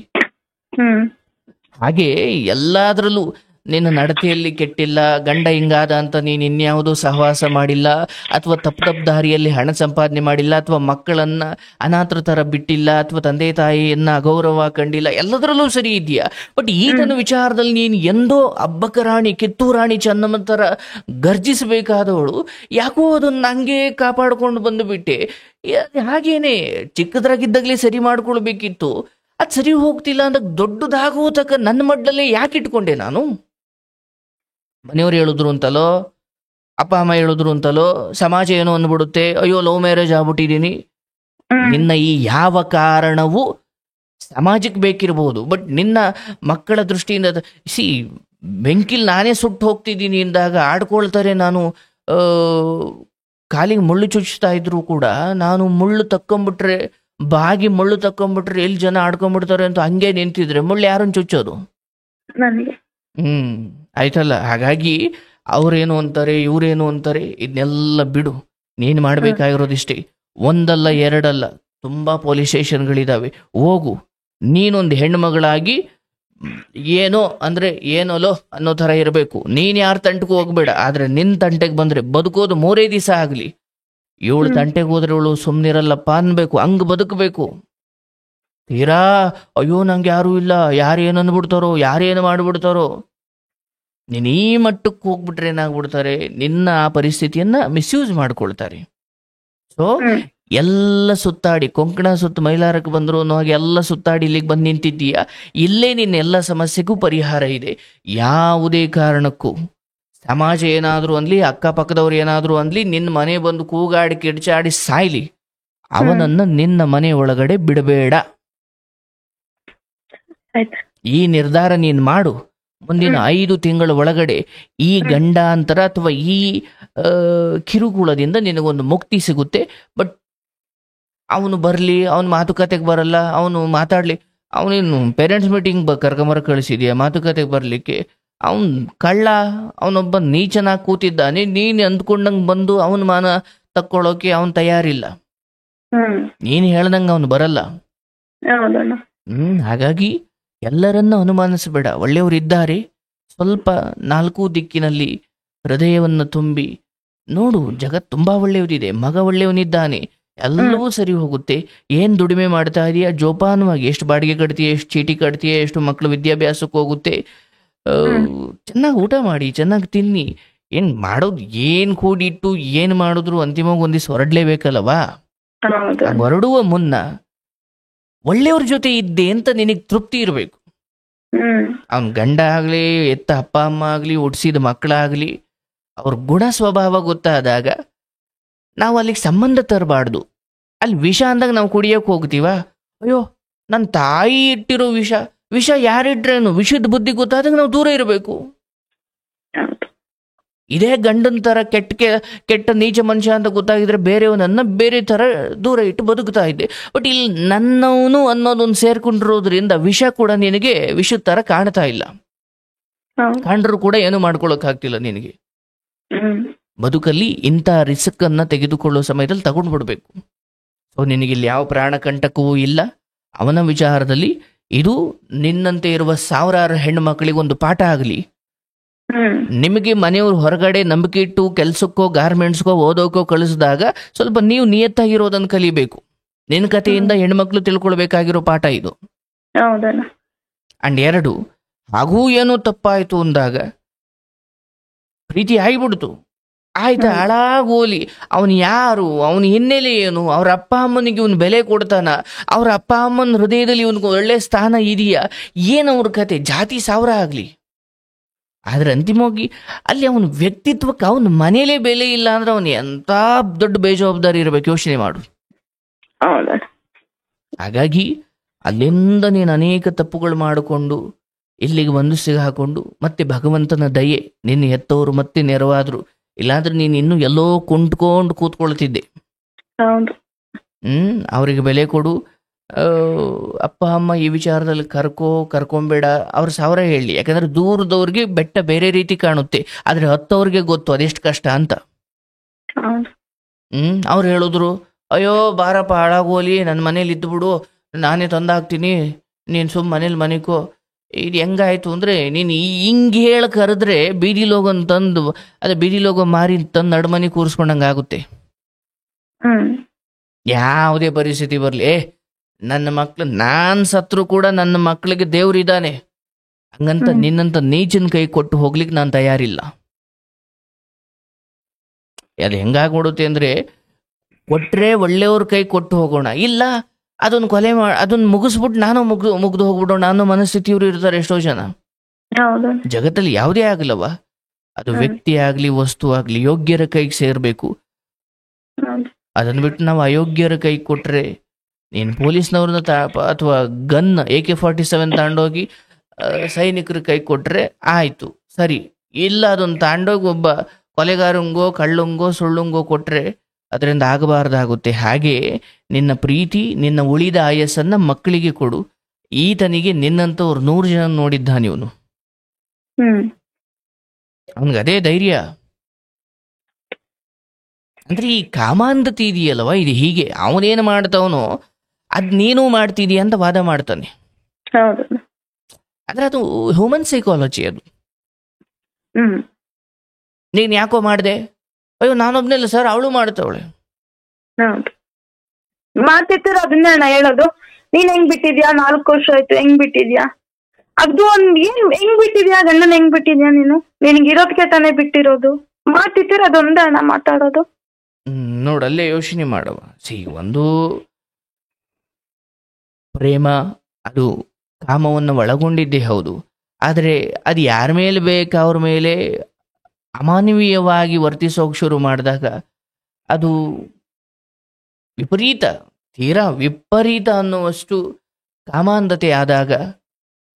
Speaker 1: ಹಾಗೆ ಎಲ್ಲಾದ್ರಲ್ಲೂ ನಿನ್ನ ನಡತೆಯಲ್ಲಿ ಕೆಟ್ಟಿಲ್ಲ, ಗಂಡ ಹಿಂಗಾದ ಅಂತ ನೀನು ಇನ್ಯಾವುದೋ ಸಹವಾಸ ಮಾಡಿಲ್ಲ, ಅಥವಾ ತಪ್ಪು ದಾರಿಯಲ್ಲಿ ಹಣ ಸಂಪಾದನೆ ಮಾಡಿಲ್ಲ, ಅಥವಾ ಮಕ್ಕಳನ್ನ ಅನಾಥರ ತರ ಬಿಟ್ಟಿಲ್ಲ, ಅಥವಾ ತಂದೆ ತಾಯಿಯನ್ನ ಅಗೌರವ ಕಂಡಿಲ್ಲ, ಎಲ್ಲದರಲ್ಲೂ ಸರಿ ಇದೆಯಾ. ಬಟ್ ಈತನ ವಿಚಾರದಲ್ಲಿ ನೀನು ಎಂದೋ ಅಬ್ಬಕ್ಕ ರಾಣಿ, ಕಿತ್ತೂರು ರಾಣಿ ಚೆನ್ನಮ್ಮ ತರ ಗರ್ಜಿಸಬೇಕಾದವಳು ಯಾಕೋ ಅದನ್ನ ಹಂಗೆ ಕಾಪಾಡ್ಕೊಂಡು ಬಂದುಬಿಟ್ಟೆ. ಹಾಗೇನೆ ಚಿಕ್ಕದ್ರಾಗಿದ್ದಾಗಲೇ ಸರಿ ಮಾಡ್ಕೊಳ್ಬೇಕಿತ್ತು, ಅದು ಸರಿ ಹೋಗ್ತಿಲ್ಲ ಅಂದಾಗ ದೊಡ್ಡದಾಗುವ ತಕ್ಕ ನನ್ನ ಮಡ್ಡಲ್ಲೇ ಯಾಕೆ ಇಟ್ಕೊಂಡೆ ನಾನು? ಮನೆಯವ್ರು ಹೇಳಿದ್ರು ಅಂತಲೋ, ಅಪ್ಪ ಅಮ್ಮ ಹೇಳಿದ್ರು ಅಂತಲೋ, ಸಮಾಜ ಏನೋ ಅಂದ್ಬಿಡುತ್ತೆ, ಅಯ್ಯೋ ಲವ್ ಮ್ಯಾರೇಜ್ ಆಗ್ಬಿಟ್ಟಿದ್ದೀನಿ. ನಿನ್ನ ಈ ಯಾವ ಕಾರಣವೂ ಸಮಾಜಕ್ಕೆ ಬೇಕಿರಬಹುದು, ಬಟ್ ನಿನ್ನ ಮಕ್ಕಳ ದೃಷ್ಟಿಯಿಂದ ಬೆಂಕಿಲ್ ನಾನೇ ಸುಟ್ಟು ಹೋಗ್ತಿದ್ದೀನಿ ಎಂದಾಗ ಆಡ್ಕೊಳ್ತಾರೆ. ನಾನು ಕಾಲಿಗೆ ಮುಳ್ಳು ಚುಚ್ಚುತ್ತಾ ಇದ್ರು ಕೂಡ ನಾನು ಮುಳ್ಳು ತಕ್ಕೊಂಬಿಟ್ರೆ, ಬಾಗಿ ಮುಳ್ಳು ತಕ್ಕೊಂಬಿಟ್ರೆ ಎಲ್ಲಿ ಜನ ಆಡ್ಕೊಂಡ್ಬಿಡ್ತಾರೆ ಅಂತ ಹಂಗೆ ನಿಂತಿದ್ರೆ ಮುಳ್ಳು ಯಾರನ್ನು ಚುಚ್ಚೋದು? ಆಯ್ತಲ್ಲ. ಹಾಗಾಗಿ ಅವ್ರೇನು ಅಂತಾರೆ, ಇವ್ರೇನು ಅಂತಾರೆ, ಇದನ್ನೆಲ್ಲ ಬಿಡು. ನೀನು ಮಾಡ್ಬೇಕಾಗಿರೋದಿಷ್ಟೇ, ಒಂದಲ್ಲ ಎರಡಲ್ಲ, ತುಂಬಾ ಪೊಲೀಸ್ ಸ್ಟೇಷನ್ಗಳಿದಾವೆ. ಹೋಗು, ನೀನೊಂದು ಹೆಣ್ಮಗಳಾಗಿ ಏನೋ ಅಂದ್ರೆ ಏನೋಲೋ ಅನ್ನೋ ತರ ಇರಬೇಕು. ನೀನ್ ಯಾರ ತಂಟೆಗೂ ಹೋಗ್ಬೇಡ, ಆದ್ರೆ ನಿನ್ ತಂಟೆಗೆ ಬಂದ್ರೆ ಬದುಕೋದು 3 ದಿವಸ ಆಗ್ಲಿ. 7 ತಂಟೆಗೆ ಹೋದ್ರೆ ಇವಳು ಸುಮ್ನಿರಲ್ಲಪ್ಪ ಅನ್ಬೇಕು, ಹಂಗ್ ಬದುಕಬೇಕು. ತೀರಾ ಅಯ್ಯೋ ನಂಗೆ ಯಾರೂ ಇಲ್ಲ, ಯಾರೇನು ಅಂದ್ಬಿಡ್ತಾರೋ, ಯಾರೇನು ಮಾಡ್ಬಿಡ್ತಾರೋ, ನೀನ್ ಈ ಮಟ್ಟಕ್ಕೆ ಹೋಗ್ಬಿಟ್ರೆ ಏನಾಗ್ಬಿಡ್ತಾರೆ, ನಿನ್ನ ಆ ಪರಿಸ್ಥಿತಿಯನ್ನ ಮಿಸ್ಯೂಸ್ ಮಾಡ್ಕೊಳ್ತಾರೆ. ಸೊ ಎಲ್ಲ ಸುತ್ತಾಡಿ ಕೊಂಕಣ ಸುತ್ತ ಮೈಲಾರಕ್ಕೆ ಬಂದ್ರು ಅನ್ನೋ ಹಾಗೆ ಎಲ್ಲ ಸುತ್ತಾಡಿ ಇಲ್ಲಿಗೆ ಬಂದು ನಿಂತಿದ್ದೀಯ. ಇಲ್ಲೇ ನಿನ್ನ ಎಲ್ಲ ಸಮಸ್ಯೆಗೂ ಪರಿಹಾರ ಇದೆ. ಯಾವುದೇ ಕಾರಣಕ್ಕೂ ಸಮಾಜ ಏನಾದ್ರು ಅನ್ಲಿ, ಅಕ್ಕಪಕ್ಕದವ್ರು ಏನಾದ್ರು ಅನ್ಲಿ, ನಿನ್ನ ಮನೆ ಬಂದು ಕೂಗಾಡಿ ಕಿಡ್ಚಾಡಿ ಸಾಯ್ಲಿ, ಅವನನ್ನ ನಿನ್ನ ಮನೆ ಒಳಗಡೆ ಬಿಡಬೇಡ. ಈ ನಿರ್ಧಾರ ನೀನ್ ಮಾಡು. ಮುಂದಿನ 5 ತಿಂಗಳ ಒಳಗಡೆ ಈ ಗಂಡಾಂತರ ಅಥವಾ ಈ ಕಿರುಕುಳದಿಂದ ನಿನಗೊಂದು ಮುಕ್ತಿ ಸಿಗುತ್ತೆ. ಬಟ್ ಅವನು ಬರಲಿ, ಅವನ ಮಾತುಕತೆಗೆ ಬರಲ್ಲ, ಅವನು ಮಾತಾಡ್ಲಿ, ಅವನೇನು ಪೇರೆಂಟ್ಸ್ ಮೀಟಿಂಗ್ ಕರ್ಕೊಂಬರ ಕಳಿಸಿದ್ಯಾ ಮಾತುಕತೆಗೆ ಬರ್ಲಿಕ್ಕೆ? ಅವನ್ ಕಳ್ಳ, ಅವನೊಬ್ಬ ನೀಚನಾಗಿ ಕೂತಿದ್ದಾನೆ. ನೀನು ಅಂದ್ಕೊಂಡಂಗೆ ಬಂದು ಅವನ ಮಾನ ತಕ್ಕೊಳ್ಳೋಕೆ ಅವನ್ ತಯಾರಿಲ್ಲ. ನೀನು ಹೇಳ್ದಂಗೆ ಅವನು ಬರಲ್ಲ. ಹಾಗಾಗಿ ಎಲ್ಲರನ್ನ ಅನುಮಾನಿಸಬೇಡ. ಒಳ್ಳೆಯವರಿದ್ದಾರೆ, ಸ್ವಲ್ಪ 4 ದಿಕ್ಕಿನಲ್ಲಿ ಹೃದಯವನ್ನು ತುಂಬಿ ನೋಡು. ಜಗತ್ ತುಂಬಾ ಒಳ್ಳೆಯವರಿದೆ, ಮಗ ಒಳ್ಳೆಯವನಿದ್ದಾನೆ, ಎಲ್ಲವೂ ಸರಿ ಹೋಗುತ್ತೆ. ಏನ್ ದುಡಿಮೆ ಮಾಡ್ತಾ ಇದೀಯಾ ಜೋಪಾನವಾಗಿ, ಎಷ್ಟು ಬಾಡಿಗೆ ಕಟ್ತೀಯ, ಎಷ್ಟು ಚೀಟಿ ಕಟ್ತೀಯ, ಎಷ್ಟು ಮಕ್ಕಳು ವಿದ್ಯಾಭ್ಯಾಸಕ್ಕೆ ಹೋಗುತ್ತೆ, ಚೆನ್ನಾಗಿ ಊಟ ಮಾಡಿ, ಚೆನ್ನಾಗಿ ತಿನ್ನಿ. ಏನ್ ಮಾಡೋದು, ಏನ್ ಕೂಡಿಟ್ಟು ಏನ್ ಮಾಡಿದ್ರು ಅಂತಿಮವಾಗಿ ಒಂದಿವ್ಸ ಹೊರಡ್ಲೇಬೇಕಲ್ಲವಾ? ಹೊರಡುವ ಮುನ್ನ ಒಳ್ಳೆಯವ್ರ ಜೊತೆ ಇದ್ದೆ ಅಂತ ನಿನಗೆ ತೃಪ್ತಿ ಇರಬೇಕು. ಅವನ್ ಗಂಡ ಆಗ್ಲಿ, ಎತ್ತ ಅಪ್ಪ ಅಮ್ಮ ಆಗ್ಲಿ, ಹುಟ್ಟಿಸಿದ ಮಕ್ಕಳಾಗ್ಲಿ, ಅವ್ರ ಗುಣ ಸ್ವಭಾವ ಗೊತ್ತಾದಾಗ ನಾವು ಅಲ್ಲಿಗೆ ಸಂಬಂಧ ತರಬಾರ್ದು. ಅಲ್ಲಿ ವಿಷ ಅಂದಾಗ ನಾವು ಕುಡಿಯೋಕೆ ಹೋಗ್ತೀವ, ಅಯ್ಯೋ ನನ್ನ ತಾಯಿ ಇಟ್ಟಿರೋ ವಿಷ ಯಾರಿಟ್ರೇನು, ವಿಷದ ಬುದ್ಧಿ ಗೊತ್ತಾದಾಗ ನಾವು ದೂರ ಇರಬೇಕು. ಇದೇ ಗಂಡನ ತರ ಕೆಟ್ಟ ನೀಚ ಮನುಷ್ಯ ಅಂತ ಗೊತ್ತಾಗಿದ್ರೆ ಬೇರೆಯವನನ್ನ ಬೇರೆ ತರ ದೂರ ಇಟ್ಟು ಬದುಕ್ತಾ ಇದ್ದೆ. ಬಟ್ ಇಲ್ಲಿ ನನ್ನವನು ಅನ್ನೋದೊಂದು ಸೇರ್ಕೊಂಡಿರೋದ್ರಿಂದ ವಿಷ ಕೂಡ ನಿನಗೆ ವಿಷದ ತರ ಕಾಣ್ತಾ ಇಲ್ಲ. ಕಂಡ್ರು ಕೂಡ ಏನು ಮಾಡ್ಕೊಳಕ್ ಆಗ್ತಿಲ್ಲ ನಿನಗೆ. ಬದುಕಲ್ಲಿ ಇಂಥ ರಿಸ್ಕ್ ಅನ್ನ ತೆಗೆದುಕೊಳ್ಳೋ ಸಮಯದಲ್ಲಿ ತಗೊಂಡ್ಬಿಡ್ಬೇಕು. ಸೊ ನಿನಗಿಲ್ಲಿ ಯಾವ ಪ್ರಾಣ ಕಂಟಕವೂ ಇಲ್ಲ. ಅವನ ವಿಚಾರದಲ್ಲಿ ಇದು ನಿನ್ನಂತೆ ಇರುವ 1000 ಹೆಣ್ಣು ಮಕ್ಕಳಿಗೊಂದು ಪಾಠ ಆಗಲಿ. ನಿಮಗೆ ಮನೆಯವ್ರು ಹೊರಗಡೆ ನಂಬಿಕೆ ಇಟ್ಟು ಕೆಲ್ಸಕ್ಕೋ ಗಾರ್ಮೆಂಟ್ಸ್ಗೋ ಓದೋಕೋ ಕಳಿಸಿದಾಗ ಸ್ವಲ್ಪ ನೀವು ನಿಯತ್ತಾಗಿರೋದನ್ನ ಕಲಿಬೇಕು. ನಿನ್ನ ಕಥೆಯಿಂದ ಹೆಣ್ಮಕ್ಳು ತಿಳ್ಕೊಳ್ಬೇಕಾಗಿರೋ ಪಾಠ ಇದು. ಅಂಡ್ 2, ಹಾಗೂ ಏನೋ ತಪ್ಪಾಯ್ತು ಅಂದಾಗ ಪ್ರೀತಿ ಆಗಿಬಿಡ್ತು. ಆಯ್ತಾ, ಹಾಳಾಗೋಲಿ. ಅವನು ಯಾರು, ಅವನ ಹಿನ್ನೆಲೆ ಏನು, ಅವ್ರ ಅಪ್ಪ ಅಮ್ಮನಿಗೆ ಇವನು ಬೆಲೆ ಕೊಡ್ತಾನ, ಅವ್ರ ಅಪ್ಪ ಅಮ್ಮನ ಹೃದಯದಲ್ಲಿ ಇವನಿಗೆ ಒಳ್ಳೆ ಸ್ಥಾನ ಇದೆಯಾ, ಏನವ್ರ ಕತೆ, ಜಾತಿ ಸಾವಿರ ಆಗಲಿ. ಆದ್ರೆ ಅಂತಿಮವಾಗಿ ಅಲ್ಲಿ ಅವನ ವ್ಯಕ್ತಿತ್ವಕ್ಕೆ ಅವನ ಮನೇಲೇ ಬೆಲೆ ಇಲ್ಲ ಅಂದ್ರೆ ಅವನು ಎಂಥ ದೊಡ್ಡ ಬೇಜವಾಬ್ದಾರಿ ಇರಬೇಕು, ಯೋಚನೆ ಮಾಡು. ಹಾಗಾಗಿ ಅಲ್ಲಿಂದ ನೀನು ಅನೇಕ ತಪ್ಪುಗಳು ಮಾಡಿಕೊಂಡು ಇಲ್ಲಿಗೆ ಬಂದು ಸಿಗಾಕೊಂಡು ಮತ್ತೆ ಭಗವಂತನ ದಯೆ, ನಿನ್ನ ಹೆತ್ತವರು ಮತ್ತೆ ನೆರವಾದ್ರು, ಇಲ್ಲಾಂದ್ರೆ ನೀನು ಇನ್ನೂ ಎಲ್ಲೋ ಕುಂಟ್ಕೊಂಡು ಕೂತ್ಕೊಳ್ತಿದ್ದೆ. ಅವರಿಗೆ ಬೆಲೆ ಕೊಡು, ಅಪ್ಪ ಅಮ್ಮ ಈ ವಿಚಾರದಲ್ಲಿ ಕರ್ಕೊಂಬೇಡ, ಅವ್ರು ಸಾವಿರ ಹೇಳಿ. ಯಾಕಂದ್ರೆ ದೂರದವ್ರಿಗೆ ಬೆಟ್ಟ ಬೇರೆ ರೀತಿ ಕಾಣುತ್ತೆ, ಆದ್ರೆ ಹತ್ತವ್ರಿಗೆ ಗೊತ್ತು ಅದೆಷ್ಟು ಕಷ್ಟ ಅಂತ. ಅವ್ರು ಹೇಳಿದ್ರು, ಅಯ್ಯೋ ಬಾರಪ್ಪ ಹಾಳಾಗೋಲಿ, ನನ್ನ ಮನೇಲಿ ಇದ್ದು ಬಿಡು, ನಾನೇ ತಂದಾಕ್ತೀನಿ, ನೀನು ಮನೇಲಿ ಮನಿಕೋ. ಇದು ಹೆಂಗಾಯ್ತು ಅಂದ್ರೆ, ನೀನು ಹಿಂಗೆ ಹೇಳಿ ಕರೆದ್ರೆ ಬೀದಿಲೋಗನ್ ತಂದು ಬೀದಿಲೋಗ ಮಾರಿ ತಂದು ನಡ್ಮನಿ ಕೂರಿಸ್ಕೊಂಡಂಗೆ ಆಗುತ್ತೆ. ಯಾವುದೇ ಪರಿಸ್ಥಿತಿ ಬರಲಿ, ನನ್ನ ಮಕ್ಳು ನಾನು ಸತ್ರು ಕೂಡ ನನ್ನ ಮಕ್ಳಿಗೆ ದೇವ್ರಿದ್ದಾನೆ, ಹಂಗಂತ ನಿನ್ನಂತ ನೀಚನ ಕೈ ಕೊಟ್ಟು ಹೋಗ್ಲಿಕ್ಕೆ ನಾನು ತಯಾರಿಲ್ಲ. ಅದು ಹೆಂಗಾಗ್ಬಿಡುತ್ತೆ ಅಂದ್ರೆ, ಕೊಟ್ರೆ ಒಳ್ಳೆಯವ್ರ ಕೈ ಕೊಟ್ಟು ಹೋಗೋಣ, ಇಲ್ಲ ಅದನ್ನ ಕೊಲೆ ಅದನ್ನ ಮುಗಿಸ್ಬಿಟ್ಟು ನಾನು ಮುಗ್ದು ಹೋಗ್ಬಿಡೋ ನಾನು ಮನಸ್ಥಿತಿಯವರು ಇರ್ತಾರೆ ಎಷ್ಟೋ ಜನ. ಜಗತ್ತಲ್ಲಿ ಯಾವುದೇ ಆಗ್ಲವ, ಅದು ವ್ಯಕ್ತಿ ಆಗ್ಲಿ ವಸ್ತು ಆಗ್ಲಿ ಯೋಗ್ಯರ ಕೈಗೆ ಸೇರ್ಬೇಕು. ಅದನ್ನ ಬಿಟ್ಟು ನಾವು ಅಯೋಗ್ಯರ ಕೈ ಕೊಟ್ರೆ, ನೀನು ಪೊಲೀಸ್ನವ್ರನ್ನ ಅಥವಾ ಗನ್ AK-47 ತಗೊಂಡೋಗಿ ಸೈನಿಕರ ಕೈ ಕೊಟ್ರೆ ಆಯ್ತು ಸರಿ, ಇಲ್ಲ ಅದನ್ನ ತಗೊಂಡೋಗಿ ಒಬ್ಬ ಕೊಲೆಗಾರಂಗೋ ಕಳ್ಳಂಗೋ ಸುಳ್ಳುಂಗೋ ಕೊಟ್ರೆ ಅದರಿಂದ ಆಗಬಾರ್ದಾಗುತ್ತೆ. ಹಾಗೆ ನಿನ್ನ ಪ್ರೀತಿ, ನಿನ್ನ ಉಳಿದ ಆಯಸ್ಸನ್ನ ಮಕ್ಕಳಿಗೆ ಕೊಡು. ಈತನಿಗೆ ನಿನ್ನಂತವ್ರು 100 ಜನ ನೋಡಿದ್ದಾನೆ ಇವನು, ಅವನಿಗೆ ಅದೇ ಧೈರ್ಯ. ಅಂದ್ರೆ ಈ ಕಾಮಾಂಧತೆ ಇದೆಯಲ್ವ, ಇದು ಹೀಗೆ ಅವನೇನು ಮಾಡ್ತಾವನೋ ಅದ್ ನೀನು ಮಾಡ್ತಿದೀಯ ಅಂತ ವಾದ ಮಾಡ್ತಾನೆ. ಅಂದ್ರೆ ಅದು ಹ್ಯೂಮನ್ ಸೈಕಾಲಜಿ. ಅದು ನೀನ್ ಯಾಕೋ ಮಾಡ್ದೆ, ಅಯ್ಯೋ ನಾನೊಬ್ನೆಲ್ಲ ಸರ್ ಅವಳು ಮಾಡ್ತಾವಳೆ.
Speaker 2: ಮಾತಿರ್ತೀರ ಅದನ್ನೇ ಅಣ್ಣ ಹೇಳೋದು. ನೀನ್ ಹೆಂಗ್ ಬಿಟ್ಟಿದ್ಯಾ, 4 ವರ್ಷ ಆಯ್ತು ಹೆಂಗ್ ಬಿಟ್ಟಿದ್ಯಾ, ಅದು ಹೆಂಗ್ ಬಿಟ್ಟಿದ್ಯಾ, ಗಂಡನ ಹೆಂಗ್ ಬಿಟ್ಟಿದ್ಯಾ, ನಿನಗಿರೋದಕ್ಕೆ ತಾನೇ ಬಿಟ್ಟಿರೋದು. ಮಾತಿರ್ತೀರ ಅದೊಂದೇ ಅಣ್ಣ ಮಾತಾಡೋದು.
Speaker 1: ನೋಡಲ್ಲೇ ಯೋಚನೆ ಮಾಡುವ. ಒಂದು ಪ್ರೇಮ ಅದು ಕಾಮವನ್ನು ಒಳಗೊಂಡಿದ್ದೇ ಹೌದು, ಆದರೆ ಅದು ಯಾರ ಮೇಲೆ ಬೇಕು ಅವ್ರ ಮೇಲೆ ಅಮಾನವೀಯವಾಗಿ ವರ್ತಿಸೋಕೆ ಶುರು ಮಾಡಿದಾಗ ಅದು ವಿಪರೀತ, ತೀರಾ ವಿಪರೀತ ಅನ್ನುವಷ್ಟು ಕಾಮಾಂಧತೆ ಆದಾಗ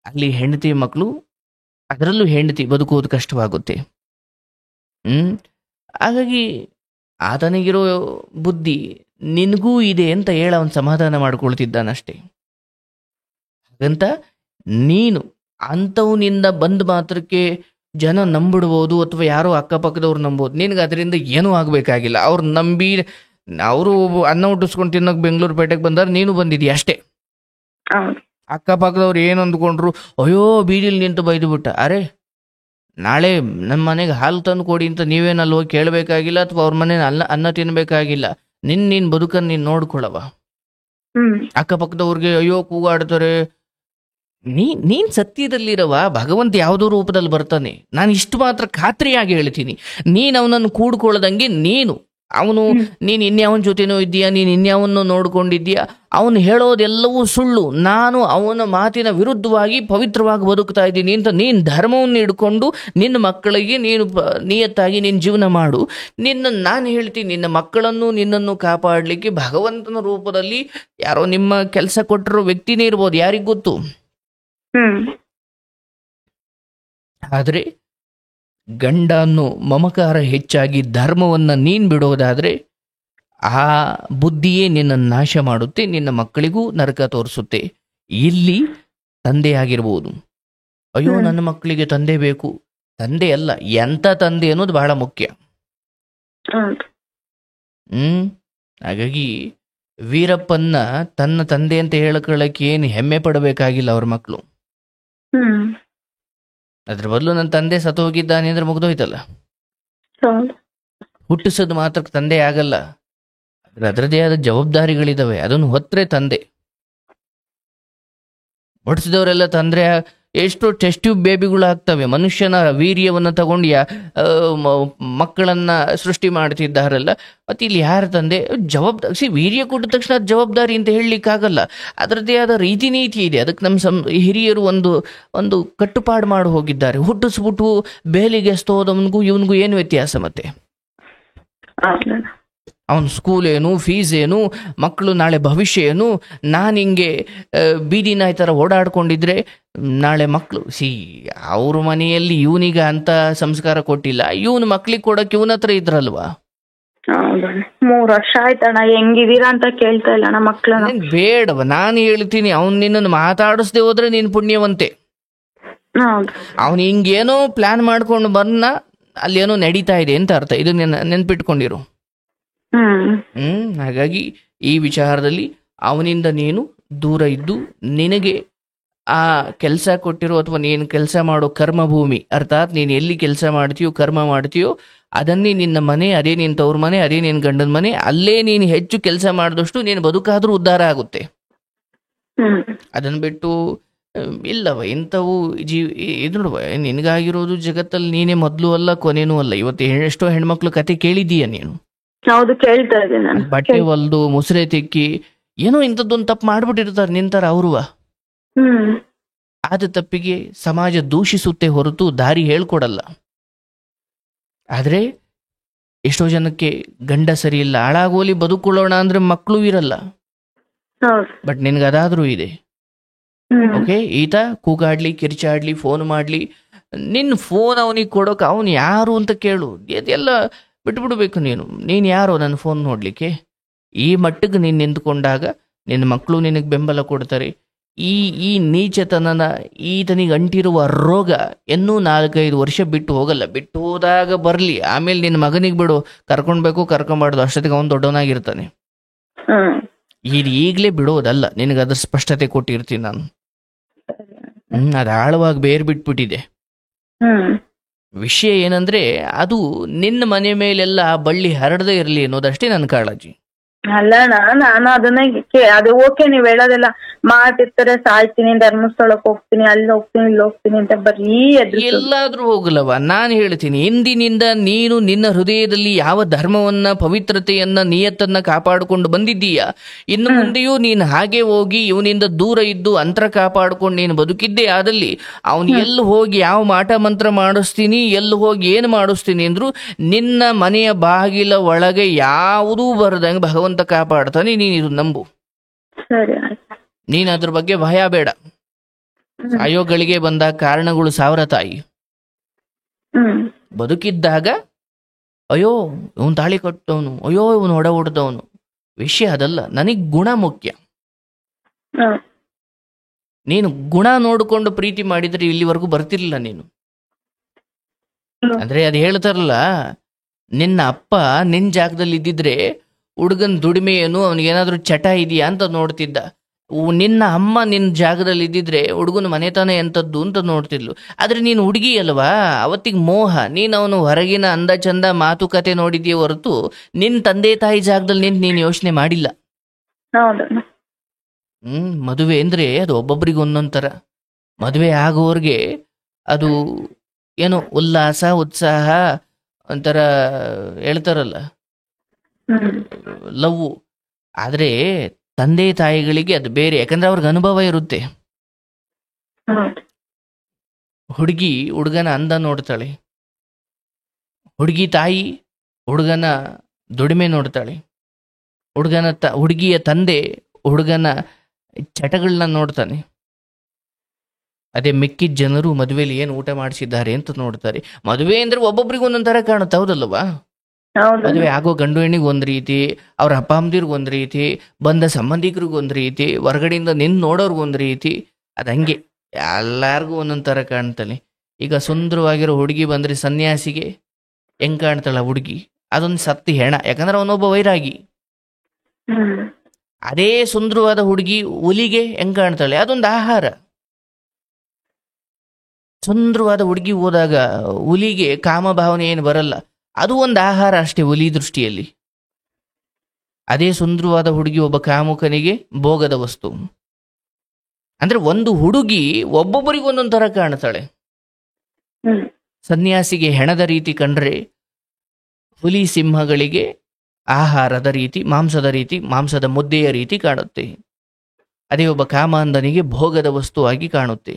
Speaker 1: ಅಲ್ಲಿ ಹೆಂಡತಿ ಮಕ್ಕಳು, ಅದರಲ್ಲೂ ಹೆಂಡತಿ ಬದುಕುವುದು ಕಷ್ಟವಾಗುತ್ತೆ. ಹಾಗಾಗಿ ಆತನಿಗಿರೋ ಬುದ್ಧಿ ನಿನಗೂ ಇದೆ ಅಂತ ಹೇಳ ಅವನು ಸಮಾಧಾನ ಮಾಡ್ಕೊಳ್ತಿದ್ದಾನಷ್ಟೇ. ಹಾಗಂತ ನೀನು ಅಂಥವನಿಂದ ಬಂದ ಮಾತ್ರಕ್ಕೆ ಜನ ನಂಬಿಡ್ಬೋದು ಅಥವಾ ಯಾರೋ ಅಕ್ಕಪಕ್ಕದವ್ರು ನಂಬೋದು. ನಿನಗೆ ಅದರಿಂದ ಏನೂ ಆಗಬೇಕಾಗಿಲ್ಲ. ಅವ್ರು ನಂಬಿ ಅವರು ಅನ್ನ ಹುಟ್ಟಿಸ್ಕೊಂಡು ತಿನ್ನೋಕೆ ಬೆಂಗಳೂರು ಪೇಟೆಗೆ ಬಂದಾರೆ, ನೀನು ಬಂದಿದ್ದೀಯ ಅಷ್ಟೇ. ಅಕ್ಕಪಕ್ಕದವ್ರು ಏನು ಅಂದ್ಕೊಂಡ್ರು, ಅಯ್ಯೋ ಬೀದಿಲಿ ನಿಂತು ಬೈದು ಬಿಟ್ಟ, ಅರೆ ನಾಳೆ ನಮ್ಮ ಮನೆಗೆ ಹಾಲು ತಂದು ಕೊಡಿ ಅಂತ ನೀವೇನಲ್ಲಿ ಹೋಗಿ ಕೇಳಬೇಕಾಗಿಲ್ಲ, ಅಥವಾ ಅವ್ರ ಮನೆ ಅನ್ನ ತಿನ್ಬೇಕಾಗಿಲ್ಲ. ನೀನ್ ಬದುಕನ್ನು ನೀನು ನೋಡ್ಕೊಳವ. ಅಕ್ಕಪಕ್ಕದವ್ರಿಗೆ ಅಯ್ಯೋ ಕೂಗಾಡ್ತಾರೆ, ನೀನ್ ಸತ್ಯದಲ್ಲಿರವ. ಭಗವಂತ ಯಾವುದೋ ರೂಪದಲ್ಲಿ ಬರ್ತಾನೆ. ನಾನು ಇಷ್ಟು ಮಾತ್ರ ಖಾತ್ರಿಯಾಗಿ ಹೇಳ್ತೀನಿ, ನೀನು ಅವನನ್ನು ಕೂಡ್ಕೊಳ್ಳದಂಗೆ ನೀನು ಇನ್ಯಾವನ ಜೊತೆನೋ ಇದ್ದೀಯಾ, ನೀನು ಇನ್ಯಾವನ್ನೋ ನೋಡ್ಕೊಂಡಿದ್ದೀಯಾ, ಅವನು ಹೇಳೋದೆಲ್ಲವೂ ಸುಳ್ಳು, ನಾನು ಅವನ ಮಾತಿನ ವಿರುದ್ಧವಾಗಿ ಪವಿತ್ರವಾಗಿ ಬದುಕ್ತಾ ಇದ್ದೀನಿ ಅಂತ ನೀನು ಧರ್ಮವನ್ನು ಹಿಡ್ಕೊಂಡು ನಿನ್ನ ಮಕ್ಕಳಿಗೆ ನೀನು ನಿಯತ್ತಾಗಿ ನಿನ್ನ ಜೀವನ ಮಾಡು. ನಾನು ಹೇಳ್ತೀನಿ, ನಿನ್ನ ಮಕ್ಕಳನ್ನು ನಿನ್ನನ್ನು ಕಾಪಾಡಲಿಕ್ಕೆ ಭಗವಂತನ ರೂಪದಲ್ಲಿ ಯಾರೋ ನಿಮ್ಮ ಕೆಲಸ ಕೊಟ್ಟಿರೋ ವ್ಯಕ್ತಿನೇ ಇರ್ಬೋದು, ಯಾರಿಗ್ ಗೊತ್ತು. ಆದರೆ ಗಂಡ ಅನ್ನೋ ಮಮಕಾರ ಹೆಚ್ಚಾಗಿ ಧರ್ಮವನ್ನ ನೀನ್ ಬಿಡೋದಾದ್ರೆ ಆ ಬುದ್ಧಿಯೇ ನಿನ್ನ ನಾಶ ಮಾಡುತ್ತೆ, ನಿನ್ನ ಮಕ್ಕಳಿಗೂ ನರಕ ತೋರಿಸುತ್ತೆ. ಇಲ್ಲಿ ತಂದೆ ಆಗಿರ್ಬೋದು, ಅಯ್ಯೋ ನನ್ನ ಮಕ್ಕಳಿಗೆ ತಂದೆ ಬೇಕು, ತಂದೆ ಅಲ್ಲ ಎಂತ ತಂದೆ ಅನ್ನೋದು ಬಹಳ ಮುಖ್ಯ. ಹಾಗಾಗಿ ವೀರಪ್ಪನ್ನ ತನ್ನ ತಂದೆ ಅಂತ ಹೇಳ್ಕೊಳ್ಳಕ್ಕೆ ಏನು ಹೆಮ್ಮೆ ಪಡಬೇಕಾಗಿಲ್ಲ ಅವ್ರ ಮಕ್ಕಳು. ಅದ್ರ ಬದಲು ನನ್ನ ತಂದೆ ಸತ್ತು ಹೋಗಿದ್ದಾನೆ ಅಂದ್ರೆ ಮುಗ್ದೋಯ್ತಲ್ಲ. ಹುಟ್ಟಿಸೋದು ಮಾತ್ರ ತಂದೆ ಆಗಲ್ಲ, ಅದರದೇ ಆದ ಜವಾಬ್ದಾರಿಗಳಿದಾವೆ, ಅದನ್ನು ಹೊತ್ತರೆ ತಂದೆ. ಹೊಟ್ಟಿಸಿದವರೆಲ್ಲ ಎಷ್ಟೋ ಟೆಸ್ಟ್ ಟ್ಯೂಬ್ ಬೇಬಿಗಳು ಆಗ್ತವೆ. ಮನುಷ್ಯನ ವೀರ್ಯವನ್ನು ತಗೊಂಡು ಮಕ್ಕಳನ್ನ ಸೃಷ್ಟಿ ಮಾಡ್ತಿದ್ದಾರಲ್ಲ. ಮತ್ತೆ ಇಲ್ಲಿ ಯಾರ ತಂದೆ ಜವಾಬ್ದಾರಿ? ವೀರ್ಯ ಕೊಟ್ಟ ತಕ್ಷಣ ಜವಾಬ್ದಾರಿ ಅಂತ ಹೇಳಲಿಕ್ಕಾಗಲ್ಲ. ಅದರದ್ದೇ ಆದ ರೀತಿ ನೀತಿ ಇದೆ. ಅದಕ್ಕೆ ನಮ್ಮ ಹಿರಿಯರು ಒಂದು ಕಟ್ಟುಪಾಡು ಮಾಡಿ ಹೋಗಿದ್ದಾರೆ. ಹುಟ್ಟಿಸ್ಬಿಟ್ಟು ಬೇಲಿಗೆ ಎಸ್ತೋದವನಿಗೂ ಇವನಿಗೂ ಏನು ವ್ಯತ್ಯಾಸ? ಮತ್ತೆ ಅವನ ಸ್ಕೂಲ್ ಏನು, ಫೀಸ್ ಏನು, ಮಕ್ಕಳು ನಾಳೆ ಭವಿಷ್ಯ ಏನು? ನಾನು ಹಿಂಗೆ ಬೀದಿ ನಾಯಿ ಥರ ಓಡಾಡ್ಕೊಂಡಿದ್ರೆ ನಾಳೆ ಮಕ್ಕಳು ಅವ್ರ ಮನೆಯಲ್ಲಿ ಇವನಿಗ ಅಂತ ಸಂಸ್ಕಾರ ಕೊಟ್ಟಿಲ್ಲ, ಇವನು ಮಕ್ಳಿಗೆ ಕೊಡಕ್ಕೆ ಇವನ ಹತ್ರ ಇದ್ರಲ್ವಾ?
Speaker 2: 3 ವರ್ಷ ಆಯ್ತಣ್ಣ, ಹೆಂಗಿದೀರಾ ಅಂತ ಕೇಳ್ತಾ ಇಲ್ಲ ಅಣ್ಣ ಮಕ್ಳನ್ನ.
Speaker 1: ಬೇಡವ, ನಾನು ಹೇಳ್ತೀನಿ, ಅವ್ನು ನಿನ್ನನ್ನು ಮಾತಾಡಿಸ್ದೆ ಹೋದ್ರೆ ನೀನು ಪುಣ್ಯವಂತೆ. ಅವನು ಹಿಂಗೇನೋ ಪ್ಲಾನ್ ಮಾಡ್ಕೊಂಡು ಬಂದ, ಅಲ್ಲೇನೋ ನಡೀತಾ ಇದೆ ಅಂತ ಅರ್ಥ. ಇದು ನೆನ್ಪಿಟ್ಕೊಂಡಿರು. ಹಾಗಾಗಿ ಈ ವಿಚಾರದಲ್ಲಿ ಅವನಿಂದ ನೀನು ದೂರ ಇದ್ದು, ನಿನಗೆ ಆ ಕೆಲಸ ಕೊಟ್ಟಿರೋ ಅಥವಾ ನೀನು ಕೆಲಸ ಮಾಡೋ ಕರ್ಮಭೂಮಿ, ಅರ್ಥಾತ್ ನೀನು ಎಲ್ಲಿ ಕೆಲಸ ಮಾಡ್ತೀಯೋ, ಕರ್ಮ ಮಾಡ್ತೀಯೋ, ಅದನ್ನೇ ನಿನ್ನ ಮನೆ, ಅದೇ ನಿನ್ನ ತವ್ರ ಮನೆ, ಅದೇ ನಿನ್ನ ಗಂಡನ ಮನೆ, ಅಲ್ಲೇ ನೀನು ಹೆಚ್ಚು ಕೆಲಸ ಮಾಡಿದಷ್ಟು ನೀನು ಬದುಕಾದ್ರೂ ಉದ್ಧಾರ ಆಗುತ್ತೆ. ಅದನ್ನು ಬಿಟ್ಟು ಇಲ್ಲವ ಇಂಥವು ಇದು ನೋಡುವ, ನಿನಗಾಗಿರೋದು ಜಗತ್ತಲ್ಲಿ ನೀನೇ ಮೊದಲು ಅಲ್ಲ ಕೊನೆನೂ ಅಲ್ಲ. ಇವತ್ತು ಎಷ್ಟೋ ಹೆಣ್ಮಕ್ಳು ಕತೆ ಕೇಳಿದೀಯ ನೀನು?
Speaker 2: ಹೌದು, ಕೇಳ್ತಾ ಇದ್ದೀನಿ.
Speaker 1: ಬಟ್ಟೆ ಹೊಲ್ದು, ಮುಸ್ರೆ ತಿಕ್ಕಿ, ಏನೋ ಇಂಥದ್ದೊಂದು ತಪ್ಪು ಮಾಡ್ಬಿಟ್ಟಿರ್ತಾರೆ ನಿಂತರ ಅವ್ರುವ. ಆದ ತಪ್ಪಿಗೆ ಸಮಾಜ ದೂಷಿಸುತ್ತೆ ಹೊರತು ದಾರಿ ಹೇಳ್ಕೊಡಲ್ಲ. ಆದ್ರೆ ಎಷ್ಟೋ ಜನಕ್ಕೆ ಗಂಡ ಸರಿ ಇಲ್ಲ, ಹಾಳಾಗೋಲಿ ಬದುಕೊಳ್ಳೋಣ ಅಂದ್ರೆ ಮಕ್ಕಳು ಇರಲ್ಲ. ಬಟ್ ನಿನ್ಗದಾದ್ರೂ ಇದೆ. ಓಕೆ, ಈತ ಕೂಗಾಡ್ಲಿ, ಕಿರ್ಚಾಡ್ಲಿ, ಫೋನ್ ಮಾಡ್ಲಿ, ನಿನ್ನ ಫೋನ್ ಅವನಿಗೆ ಕೊಡೋಕೆ ಅವನು ಯಾರು ಅಂತ ಕೇಳು. ಅದೆಲ್ಲ ಬಿಟ್ಬಿಡ್ಬೇಕು. ನೀನು ಯಾರೋ ನನ್ನ ಫೋನ್ ನೋಡ್ಲಿಕ್ಕೆ? ಈ ಮಟ್ಟಿಗೆ ನೀನು ನಿಂತ್ಕೊಂಡಾಗ ನಿನ್ನ ಮಕ್ಕಳು ನಿನಗೆ ಬೆಂಬಲ ಕೊಡ್ತಾರೆ. ಈ ನೀಚತನನ, ಈತನಿಗೆ ಅಂಟಿರುವ ರೋಗ ಇನ್ನೂ 4-5 ವರ್ಷ ಬಿಟ್ಟು ಹೋಗಲ್ಲ. ಬಿಟ್ಟು ಹೋದಾಗ ಬರಲಿ, ಆಮೇಲೆ ನಿನ್ನ ಮಗನಿಗೆ ಬಿಡು, ಕರ್ಕೊಂಬಾರ್ದು, ಅಷ್ಟೊತ್ತಿಗೆ ಅವನು ದೊಡ್ಡವನಾಗಿರ್ತಾನೆ. ಈಗಲೇ ಬಿಡೋದಲ್ಲ, ನಿನಗೆ ಅದ್ರ ಸ್ಪಷ್ಟತೆ ಕೊಟ್ಟಿರ್ತೀನಿ ನಾನು. ಅದು ಆಳವಾಗಿ ಬೇರ್ ಬಿಟ್ಬಿಟ್ಟಿದೆ. ವಿಷಯ ಏನಂದ್ರೆ, ಅದು ನಿನ್ನ ಮನೆ ಮೇಲೆಲ್ಲ ಬಳ್ಳಿ ಹರಡದೇ ಇರಲಿ ಅನ್ನೋದಷ್ಟೇ ನನ್ನ ಕಾಳಜಿ.
Speaker 2: ಅಲ್ಲಣ್ಣ, ನಾನು ಅದನ್ನ ಅದು ಓಕೆ, ನೀವ್ ಹೇಳೋದೆಲ್ಲ ಮಾಡ್ತಿರ್ತಾರೆ, ಸಾಯ್ತೀನಿ, ಧರ್ಮಸ್ಥಳಕ್ಕೆ ಹೋಗ್ತೀನಿ, ಅಲ್ಲಿ ಹೋಗ್ತೀನಿ, ಇಲ್ಲಿ ಹೋಗ್ತೀನಿ ಅಂತ ಬರೀ
Speaker 1: ಎಲ್ಲಾದ್ರೂ ಹೋಗಲವ. ನಾನು ಹೇಳ್ತೀನಿ, ಇಂದಿನಿಂದ ನೀನು ನಿನ್ನ ಹೃದಯದಲ್ಲಿ ಯಾವ ಧರ್ಮವನ್ನ, ಪವಿತ್ರತೆಯನ್ನ, ನಿಯತ್ತನ್ನ ಕಾಪಾಡಿಕೊಂಡು ಬಂದಿದ್ದೀಯ, ಇನ್ನು ಮುಂದೆಯೂ ನೀನು ಹಾಗೆ ಹೋಗಿ ಇವನಿಂದ ದೂರ ಇದ್ದು ಅಂತರ ಕಾಪಾಡ್ಕೊಂಡು ನೀನು ಬದುಕಿದ್ದೇ ಆದಲ್ಲಿ, ಅವನು ಎಲ್ಲಿ ಹೋಗಿ ಯಾವ ಮಾಟ ಮಂತ್ರ ಮಾಡಿಸ್ತೀನಿ, ಎಲ್ಲಿ ಹೋಗಿ ಏನು ಮಾಡಿಸ್ತೀನಿ ಅಂದ್ರು ನಿನ್ನ ಮನೆಯ ಬಾಗಿಲ ಒಳಗೆ ಯಾವುದೂ ಬರದಂಗೆ ಭಗವಂತ ಕಾಪಾಡ್ತಾನೆ. ನೀನು ಇದು ನಂಬು. ನೀನ್ ಅದ್ರ ಬಗ್ಗೆ ಭಯ ಬೇಡ. ಸಾಯೋಗಳಿಗೆ ಬಂದ ಕಾರಣಗಳು 1000 ತಾಯಿ. ಬದುಕಿದ್ದಾಗ ಅಯ್ಯೋ ಇವನು ತಾಳಿ ಕಟ್ಟವನು, ಅಯ್ಯೋ ಇವನು ಹೊಡ ಹೊಡೆದವನು, ವಿಷಯ ಅದಲ್ಲ. ನನಗ್ ಗುಣ ಮುಖ್ಯ. ನೀನು ಗುಣ ನೋಡಿಕೊಂಡು ಪ್ರೀತಿ ಮಾಡಿದ್ರೆ ಇಲ್ಲಿವರೆಗೂ ಬರ್ತಿರ್ಲಿಲ್ಲ ನೀನು. ಅಂದ್ರೆ ಅದು ಹೇಳ್ತಾರಲ್ಲ, ನಿನ್ನ ಅಪ್ಪ ನಿನ್ನ ಜಾಗದಲ್ಲಿ ಇದ್ದಿದ್ರೆ ಹುಡುಗನ ದುಡಿಮೆ ಏನು, ಅವನಿಗೇನಾದ್ರೂ ಚಟ ಇದೆಯಾ ಅಂತ ನೋಡ್ತಿದ್ದ. ನಿನ್ನ ಅಮ್ಮ ನಿನ್ನ ಜಾಗದಲ್ಲಿ ಇದ್ದಿದ್ರೆ ಹುಡುಗನ ಮನೆತನ ಎಂಥದ್ದು ಅಂತ ನೋಡ್ತಿದ್ಲು. ಆದ್ರೆ ನೀನು ಹುಡುಗಿ ಅಲ್ವಾ, ಅವತ್ತಿಗೆ ಮೋಹ. ನೀನು ಅವನು ಹೊರಗಿನ ಅಂದ ಚಂದ ಮಾತುಕತೆ ನೋಡಿದ್ಯೇ ಹೊರತು ನಿನ್ನ ತಂದೆ ತಾಯಿ ಜಾಗದಲ್ಲಿ ನೀನು ಯೋಚನೆ ಮಾಡಿಲ್ಲ. ಮದುವೆ ಅಂದ್ರೆ ಅದು ಒಬ್ಬೊಬ್ರಿಗೆ ಒಂದೊಂಥರ. ಮದುವೆ ಆಗೋರ್ಗೆ ಅದು ಏನೋ ಉಲ್ಲಾಸ, ಉತ್ಸಾಹ, ಒಂಥರ ಹೇಳ್ತಾರಲ್ಲ ಲವ್. ಆದ್ರೆ ತಂದೆ ತಾಯಿಗಳಿಗೆ ಅದು ಬೇರೆ, ಯಾಕಂದ್ರೆ ಅವ್ರಿಗೆ ಅನುಭವ ಇರುತ್ತೆ. ಹುಡುಗಿ ಹುಡುಗನ ಅಂದ ನೋಡ್ತಾಳೆ, ಹುಡುಗಿ ತಾಯಿ ಹುಡುಗನ ದುಡಿಮೆ ನೋಡ್ತಾಳೆ, ಹುಡುಗಿಯ ತಂದೆ ಹುಡುಗನ ಚಟಗಳನ್ನ ನೋಡ್ತಾನೆ. ಅದೇ ಮಿಕ್ಕಿದ ಜನರು ಮದುವೆಲಿ ಏನು ಊಟ ಮಾಡಿಸಿದ್ದಾರೆ ಅಂತ ನೋಡ್ತಾರೆ. ಮದುವೆ ಅಂದ್ರೆ ಒಬ್ಬೊಬ್ರಿಗೆ ಒಂದೊಂಥರ ಕಾಣುತ್ತೆ, ಹೌದಲ್ವಾ? ಮದುವೆ ಆಗೋ ಗಂಡು ಹೆಣ್ಣಿಗೆ ಒಂದ್ ರೀತಿ, ಅವ್ರ ಅಪ್ಪ ಅಮ್ಮದಿರ್ಗೆ ಒಂದ್ ರೀತಿ, ಬಂದ ಸಂಬಂಧಿಕರಿಗೆ ಒಂದ್ ರೀತಿ, ಹೊರಗಡೆಯಿಂದ ನಿನ್ ನೋಡೋರ್ಗೆ ಒಂದ್ ರೀತಿ. ಅದಂಗೆ ಎಲ್ಲಾರ್ಗು ಒಂದೊಂದ್ ತರ ಕಾಣ್ತಾನೆ. ಈಗ ಸುಂದರವಾಗಿರೋ ಹುಡುಗಿ ಬಂದ್ರೆ ಸನ್ಯಾಸಿಗೆ ಹೆಂಗ್ ಕಾಣ್ತಾಳ ಹುಡುಗಿ? ಅದೊಂದು ಸತ್ತಿ ಹೆಣ, ಯಾಕಂದ್ರೆ ಅವನೊಬ್ಬ ವೈರಾಗಿ. ಅದೇ ಸುಂದರವಾದ ಹುಡುಗಿ ಹುಲಿಗೆ ಹೆಂಗ್ ಕಾಣ್ತಾಳೆ? ಅದೊಂದು ಆಹಾರ. ಸುಂದರವಾದ ಹುಡುಗಿ ಹೋದಾಗ ಹುಲಿಗೆ ಕಾಮಭಾವನೆ ಏನು ಬರಲ್ಲ, ಅದು ಒಂದು ಆಹಾರ ಅಷ್ಟೇ ಹುಲಿ ದೃಷ್ಟಿಯಲ್ಲಿ. ಅದೇ ಸುಂದರವಾದ ಹುಡುಗಿ ಒಬ್ಬ ಕಾಮುಕನಿಗೆ ಭೋಗದ ವಸ್ತು. ಅಂದ್ರೆ ಒಂದು ಹುಡುಗಿ ಒಬ್ಬೊಬ್ಬರಿಗೆ ಒಂದೊಂದು ತರ ಕಾಣ್ತಾಳೆ. ಸನ್ಯಾಸಿಗೆ ಹೆಣದ ರೀತಿ ಕಂಡ್ರೆ, ಹುಲಿ ಸಿಂಹಗಳಿಗೆ ಆಹಾರದ ರೀತಿ, ಮಾಂಸದ ರೀತಿ, ಮಾಂಸದ ಮುದ್ದೆಯ ರೀತಿ ಕಾಣುತ್ತೆ. ಅದೇ ಒಬ್ಬ ಕಾಮಾಂಧನಿಗೆ ಭೋಗದ ವಸ್ತುವಾಗಿ ಕಾಣುತ್ತೆ.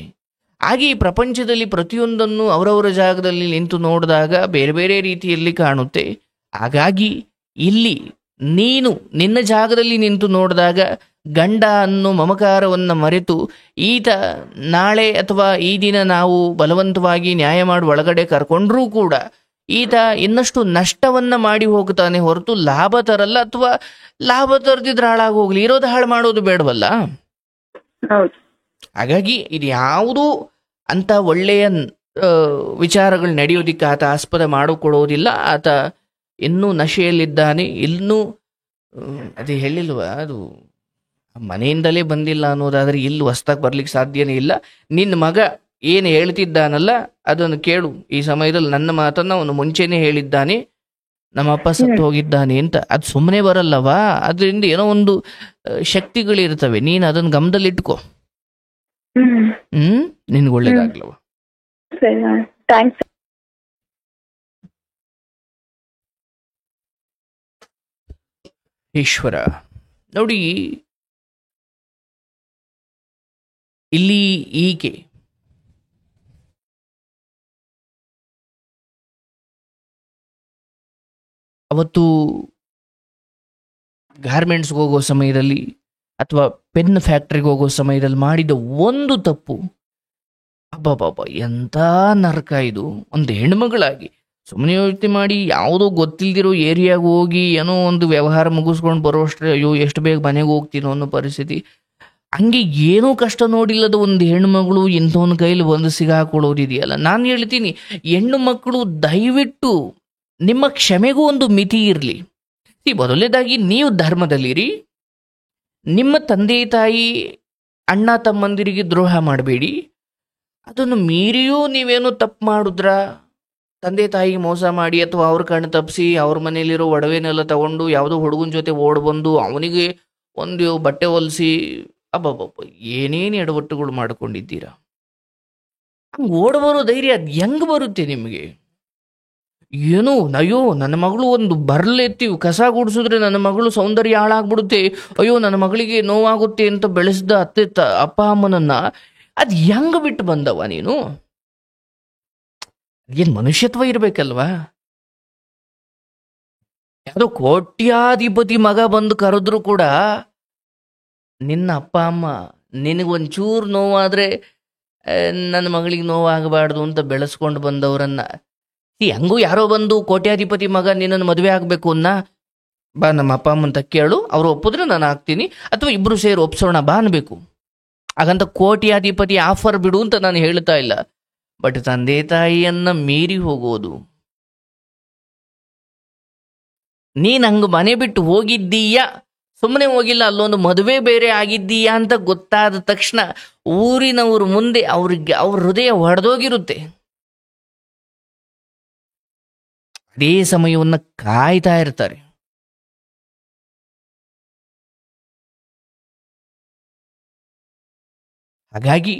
Speaker 1: ಹಾಗೆ ಈ ಪ್ರಪಂಚದಲ್ಲಿ ಪ್ರತಿಯೊಂದನ್ನು ಅವರವರ ಜಾಗದಲ್ಲಿ ನಿಂತು ನೋಡಿದಾಗ ಬೇರೆ ಬೇರೆ ರೀತಿಯಲ್ಲಿ ಕಾಣುತ್ತೆ. ಹಾಗಾಗಿ ಇಲ್ಲಿ ನೀನು ನಿನ್ನ ಜಾಗದಲ್ಲಿ ನಿಂತು ನೋಡಿದಾಗ ಗಂಡ ಅನ್ನೋ ಮಮಕಾರವನ್ನು ಮರೆತು, ಈತ ನಾಳೆ ಅಥವಾ ಈ ದಿನ ನಾವು ಬಲವಂತವಾಗಿ ನ್ಯಾಯ ಮಾಡಿ ಒಳಗಡೆ ಕರ್ಕೊಂಡ್ರೂ ಕೂಡ ಈತ ಇನ್ನಷ್ಟು ನಷ್ಟವನ್ನ ಮಾಡಿ ಹೋಗ್ತಾನೆ ಹೊರತು ಲಾಭ ತರಲ್ಲ. ಅಥವಾ ಲಾಭ ತರದಿದ್ರೆ ಹಾಳಾಗಿ ಹೋಗ್ಲಿ, ಇರೋದು ಹಾಳು ಮಾಡೋದು ಬೇಡವಲ್ಲ. ಹಾಗಾಗಿ ಇದು ಯಾವುದೂ ಅಂತ ಒಳ್ಳೆಯ ವಿಚಾರಗಳು ನಡೆಯೋದಿಕ್ಕೆ ಆತ ಆಸ್ಪದ ಮಾಡಿಕೊಡೋದಿಲ್ಲ. ಆತ ಇನ್ನೂ ನಶೆಯಲ್ಲಿದ್ದಾನೆ. ಇನ್ನೂ ಅದೇ ಹೇಳಿಲ್ವಾ, ಅದು ಮನೆಯಿಂದಲೇ ಬಂದಿಲ್ಲ ಅನ್ನೋದಾದ್ರೆ ಇಲ್ಲಿ ಹೊಸ್ದಾಗಿ ಬರ್ಲಿಕ್ಕೆ ಸಾಧ್ಯನೇ ಇಲ್ಲ. ನಿನ್ನ ಮಗ ಏನು ಹೇಳ್ತಿದ್ದಾನಲ್ಲ ಅದನ್ನು ಕೇಳು. ಈ ಸಮಯದಲ್ಲಿ ನನ್ನ ಮಾತನ್ನ ಅವನು ಮುಂಚೆನೆ ಹೇಳಿದ್ದಾನೆ, ನಮ್ಮಪ್ಪ ಸತ್ತು ಹೋಗಿದ್ದಾನೆ ಅಂತ. ಅದು ಸುಮ್ಮನೆ ಬರಲ್ಲವಾ, ಅದರಿಂದ ಏನೋ ಒಂದು ಶಕ್ತಿಗಳಿರ್ತವೆ. ನೀನು ಅದನ್ನು ಗಮನದಲ್ಲಿಟ್ಕೋ. ನಿನ್ಗೆ ಒಳ್ಳೇದಾಗ್ಲವ. ಈಶ್ವರ ನೋಡಿ, ಇಲ್ಲಿ ಈಕೆ ಅವತ್ತು ಗಾರ್ಮೆಂಟ್ಸ್ಗೆ ಹೋಗೋ ಸಮಯದಲ್ಲಿ ಅಥವಾ ಪೆನ್ ಫ್ಯಾಕ್ಟ್ರಿಗೆ ಹೋಗೋ ಸಮಯದಲ್ಲಿ ಮಾಡಿದ ಒಂದು ತಪ್ಪು, ಅಬ್ಬಬ್ಬಬ್ಬ ಎಂಥ ನರಕ ಇದು. ಒಂದು ಹೆಣ್ಮಗಳಾಗಿ ಸುಮ್ಮನೆ ಯೋಚನೆ ಮಾಡಿ, ಯಾವುದೋ ಗೊತ್ತಿಲ್ದಿರೋ ಏರಿಯಾಗ ಹೋಗಿ ಏನೋ ಒಂದು ವ್ಯವಹಾರ ಮುಗಿಸ್ಕೊಂಡು ಬರೋಷ್ಟ್ರೆ ಅಯ್ಯೋ ಎಷ್ಟು ಬೇಗ ಮನೆಗೆ ಹೋಗ್ತೀನೋ ಅನ್ನೋ ಪರಿಸ್ಥಿತಿ. ಹಂಗೆ ಏನೂ ಕಷ್ಟ ನೋಡಿಲ್ಲದ ಒಂದು ಹೆಣ್ಮಗಳು ಇಂಥವನ ಕೈಲಿ ಒಂದು ಸಿಗಾಕೊಳ್ಳೋದಿದೆಯಲ್ಲ. ನಾನು ಹೇಳ್ತೀನಿ, ಹೆಣ್ಣು ಮಕ್ಕಳು ದಯವಿಟ್ಟು ನಿಮ್ಮ ಕ್ಷಮೆಗೂ ಒಂದು ಮಿತಿ ಇರಲಿ. ಮೊದಲನೇದಾಗಿ ನೀವು ಧರ್ಮದಲ್ಲಿರಿ. ನಿಮ್ಮ ತಂದೆ ತಾಯಿ ಅಣ್ಣ ತಮ್ಮಂದಿರಿಗೆ ದ್ರೋಹ ಮಾಡಬೇಡಿ. ಅದನ್ನು ಮೀರಿಯೂ ನೀವೇನು ತಪ್ಪು ಮಾಡಿದ್ರ, ತಂದೆ ತಾಯಿಗೆ ಮೋಸ ಮಾಡಿ ಅಥವಾ ಅವ್ರ ಕಣ್ಣು ತಪ್ಪಿಸಿ ಅವ್ರ ಮನೇಲಿರೋ ಒಡವೆನೆಲ್ಲ ತಗೊಂಡು ಯಾವುದೋ ಹುಡುಗನ ಜೊತೆ ಓಡ್ ಬಂದು ಅವನಿಗೆ ಒಂದು ಬಟ್ಟೆ ಹೊಲಿಸಿ, ಅಬ್ಬಬ್ಬಬ್ಬ ಏನೇನು ಎಡವಟ್ಟುಗಳು ಮಾಡ್ಕೊಂಡಿದ್ದೀರಾ. ಹಂಗೆ ಓಡ್ ಬರೋ ಧೈರ್ಯ ಅದು ಹೆಂಗೆ ಬರುತ್ತೆ ನಿಮಗೆ? ಏನು ಅಯ್ಯೋ ನನ್ನ ಮಗಳು ಒಂದು ಬರ್ಲೆತ್ತಿ ಕಸ ಗುಡಿಸಿದ್ರೆ ನನ್ನ ಮಗಳು ಸೌಂದರ್ಯ ಹಾಳಾಗ್ಬಿಡುತ್ತೆ, ಅಯ್ಯೋ ನನ್ನ ಮಗಳಿಗೆ ನೋವಾಗುತ್ತೆ ಅಂತ ಬೆಳೆಸಿದ ಅಪ್ಪ ಅಮ್ಮನನ್ನ ಅದು ಹೆಂಗ ಬಿಟ್ಟು ಬಂದವ ನೀನು? ಏನ್ ಮನುಷ್ಯತ್ವ ಇರ್ಬೇಕಲ್ವಾ? ಯಾವುದೋ ಕೋಟ್ಯಾಧಿಪತಿ ಮಗ ಬಂದು ಕರೆದ್ರು ಕೂಡ ನಿನ್ನ ಅಪ್ಪ ಅಮ್ಮ ನಿನಗೊಂಚೂರು ನೋವಾದ್ರೆ ನನ್ನ ಮಗಳಿಗೆ ನೋವಾಗಬಾರ್ದು ಅಂತ ಬೆಳೆಸ್ಕೊಂಡು ಬಂದವರನ್ನ ಹಂಗೂ ಯಾರೋ ಬಂದು ಕೋಟ್ಯಾಧಿಪತಿ ಮಗ ನಿನ್ನನ್ನು ಮದುವೆ ಆಗ್ಬೇಕು ಅನ್ನ, ಬಾ ನಮ್ಮ ಅಪ್ಪ ಅಮ್ಮಂತ ಕೇಳು, ಅವ್ರು ಒಪ್ಪಿದ್ರೆ ನಾನು ಆಗ್ತೀನಿ, ಅಥವಾ ಇಬ್ರು ಸೇರಿ ಒಪ್ಸೋಣ ಬಾ ಅನ್ಬೇಕು. ಹಾಗಂತ ಕೋಟ್ಯಾಧಿಪತಿ ಆಫರ್ ಬಿಡು ಅಂತ ನಾನು ಹೇಳ್ತಾ ಇಲ್ಲ. ಬಟ್ ತಂದೆ ತಾಯಿಯನ್ನ ಮೀರಿ ಹೋಗೋದು, ನೀನ್ ಹಂಗ ಮನೆ ಬಿಟ್ಟು ಹೋಗಿದ್ದೀಯಾ, ಸುಮ್ಮನೆ ಹೋಗಿಲ್ಲ, ಅಲ್ಲೊಂದು ಮದುವೆ ಬೇರೆ ಆಗಿದ್ದೀಯಾ ಅಂತ ಗೊತ್ತಾದ ತಕ್ಷಣ ಊರಿನವ್ರ ಮುಂದೆ ಅವ್ರ ಹೃದಯ ಹೊಡೆದೋಗಿರುತ್ತೆ. ಅದೇ ಸಮಯವನ್ನ ಕಾಯ್ತಾ ಇರ್ತಾರೆ. ಹಾಗಾಗಿ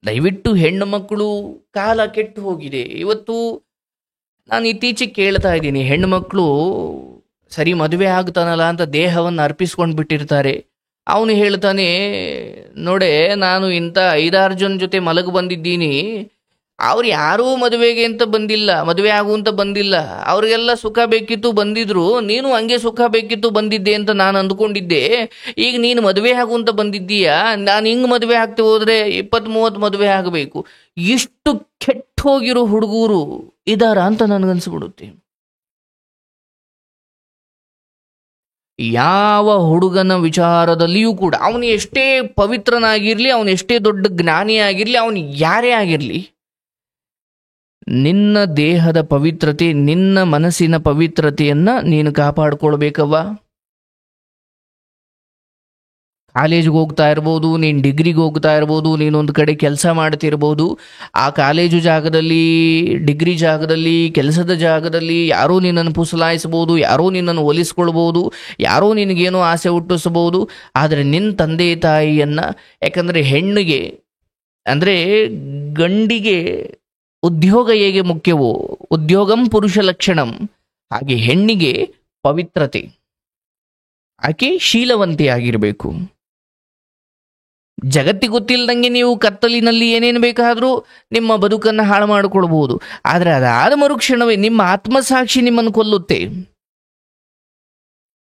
Speaker 1: ದಯವಿಟ್ಟು ಹೆಣ್ಣು ಮಕ್ಕಳು ಕಾಲ ಕೆಟ್ಟು ಹೋಗಿದೆ. ಇವತ್ತು ನಾನು ಇತ್ತೀಚೆಗೆ ಕೇಳ್ತಾ ಇದ್ದೀನಿ, ಹೆಣ್ಣು ಮಕ್ಕಳು ಸರಿ ಮದುವೆ ಆಗ್ತಾನಲ್ಲ ಅಂತ ದೇಹವನ್ನು ಅರ್ಪಿಸ್ಕೊಂಡು ಬಿಟ್ಟಿರ್ತಾರೆ. ಅವನು ಹೇಳ್ತಾನೆ, ನೋಡೆ ನಾನು ಇಂಥ 5-6 ಜನ ಜೊತೆ ಮಲಗ ಬಂದಿದ್ದೀನಿ, ಅವ್ರು ಯಾರೂ ಮದುವೆಗೆ ಅಂತ ಬಂದಿಲ್ಲ, ಮದುವೆ ಆಗು ಅಂತ ಬಂದಿಲ್ಲ, ಅವ್ರಿಗೆಲ್ಲ ಸುಖ ಬೇಕಿತ್ತು ಬಂದಿದ್ರು, ನೀನು ಹಂಗೆ ಸುಖ ಬೇಕಿತ್ತು ಬಂದಿದ್ದೆ ಅಂತ ನಾನು ಅಂದ್ಕೊಂಡಿದ್ದೆ. ಈಗ ನೀನು ಮದುವೆ ಆಗು ಅಂತ ಬಂದಿದ್ದೀಯಾ, ನಾನು ಹಿಂಗೆ ಮದುವೆ ಆಗ್ತಾ ಹೋದ್ರೆ 20-30 ಮದುವೆ ಆಗಬೇಕು. ಇಷ್ಟು ಕೆಟ್ಟ ಹೋಗಿರೋ ಹುಡುಗರು ಇದಾರ ಅಂತ ನನಗನ್ಸ್ಬಿಡುತ್ತೆ. ಯಾವ ಹುಡುಗನ ವಿಚಾರದಲ್ಲಿಯೂ ಕೂಡ ಅವನು ಎಷ್ಟೇ ಪವಿತ್ರನಾಗಿರ್ಲಿ, ಅವನು ಎಷ್ಟೇ ದೊಡ್ಡ ಜ್ಞಾನಿ ಆಗಿರ್ಲಿ, ಅವನು ಯಾರೇ ಆಗಿರ್ಲಿ, ನಿನ್ನ ದೇಹದ ಪವಿತ್ರತೆ, ನಿನ್ನ ಮನಸ್ಸಿನ ಪವಿತ್ರತೆಯನ್ನ ನೀನು ಕಾಪಾಡ್ಕೊಳ್ಬೇಕವ್ವ. ಕಾಲೇಜಿಗೆ ಹೋಗ್ತಾ ಇರ್ಬೋದು, ನೀನು ಡಿಗ್ರಿಗೆ ಹೋಗ್ತಾ ಇರ್ಬೋದು, ನೀನೊಂದು ಕಡೆ ಕೆಲಸ ಮಾಡ್ತಿರ್ಬೋದು. ಆ ಕಾಲೇಜು ಜಾಗದಲ್ಲಿ, ಡಿಗ್ರಿ ಜಾಗದಲ್ಲಿ, ಕೆಲಸದ ಜಾಗದಲ್ಲಿ ಯಾರೋ ನಿನ್ನನ್ನು ಪುಸಲಾಯಿಸ್ಬೋದು, ಯಾರೋ ನಿನ್ನನ್ನು ಒಲಿಸ್ಕೊಳ್ಬೋದು, ಯಾರೋ ನಿನಗೇನೋ ಆಸೆ ಹುಟ್ಟಿಸ್ಬೋದು. ಆದರೆ ನಿನ್ನ ತಂದೆ ತಾಯಿಯನ್ನು, ಯಾಕಂದರೆ ಹೆಣ್ಣಿಗೆ ಅಂದರೆ ಗಂಡಿಗೆ ಉದ್ಯೋಗ ಹೇಗೆ ಮುಖ್ಯವೋ, ಉದ್ಯೋಗಂ ಪುರುಷ ಲಕ್ಷಣಂ, ಹಾಗೆ ಹೆಣ್ಣಿಗೆ ಪವಿತ್ರತೆ, ಆಕೆ ಶೀಲವಂತೆ ಆಗಿರಬೇಕು. ಜಗತ್ತಿಗೆ ಗೊತ್ತಿಲ್ಲದಂಗೆ ನೀವು ಕತ್ತಲಿನಲ್ಲಿ ಏನೇನು ಬೇಕಾದರೂ ನಿಮ್ಮ ಬದುಕನ್ನು ಹಾಳು ಮಾಡಿಕೊಳ್ಬಹುದು. ಆದರೆ ಅದಾದ ಮರುಕ್ಷಣವೇ ನಿಮ್ಮ ಆತ್ಮಸಾಕ್ಷಿ ನಿಮ್ಮನ್ನು ಕೊಲ್ಲುತ್ತೆ,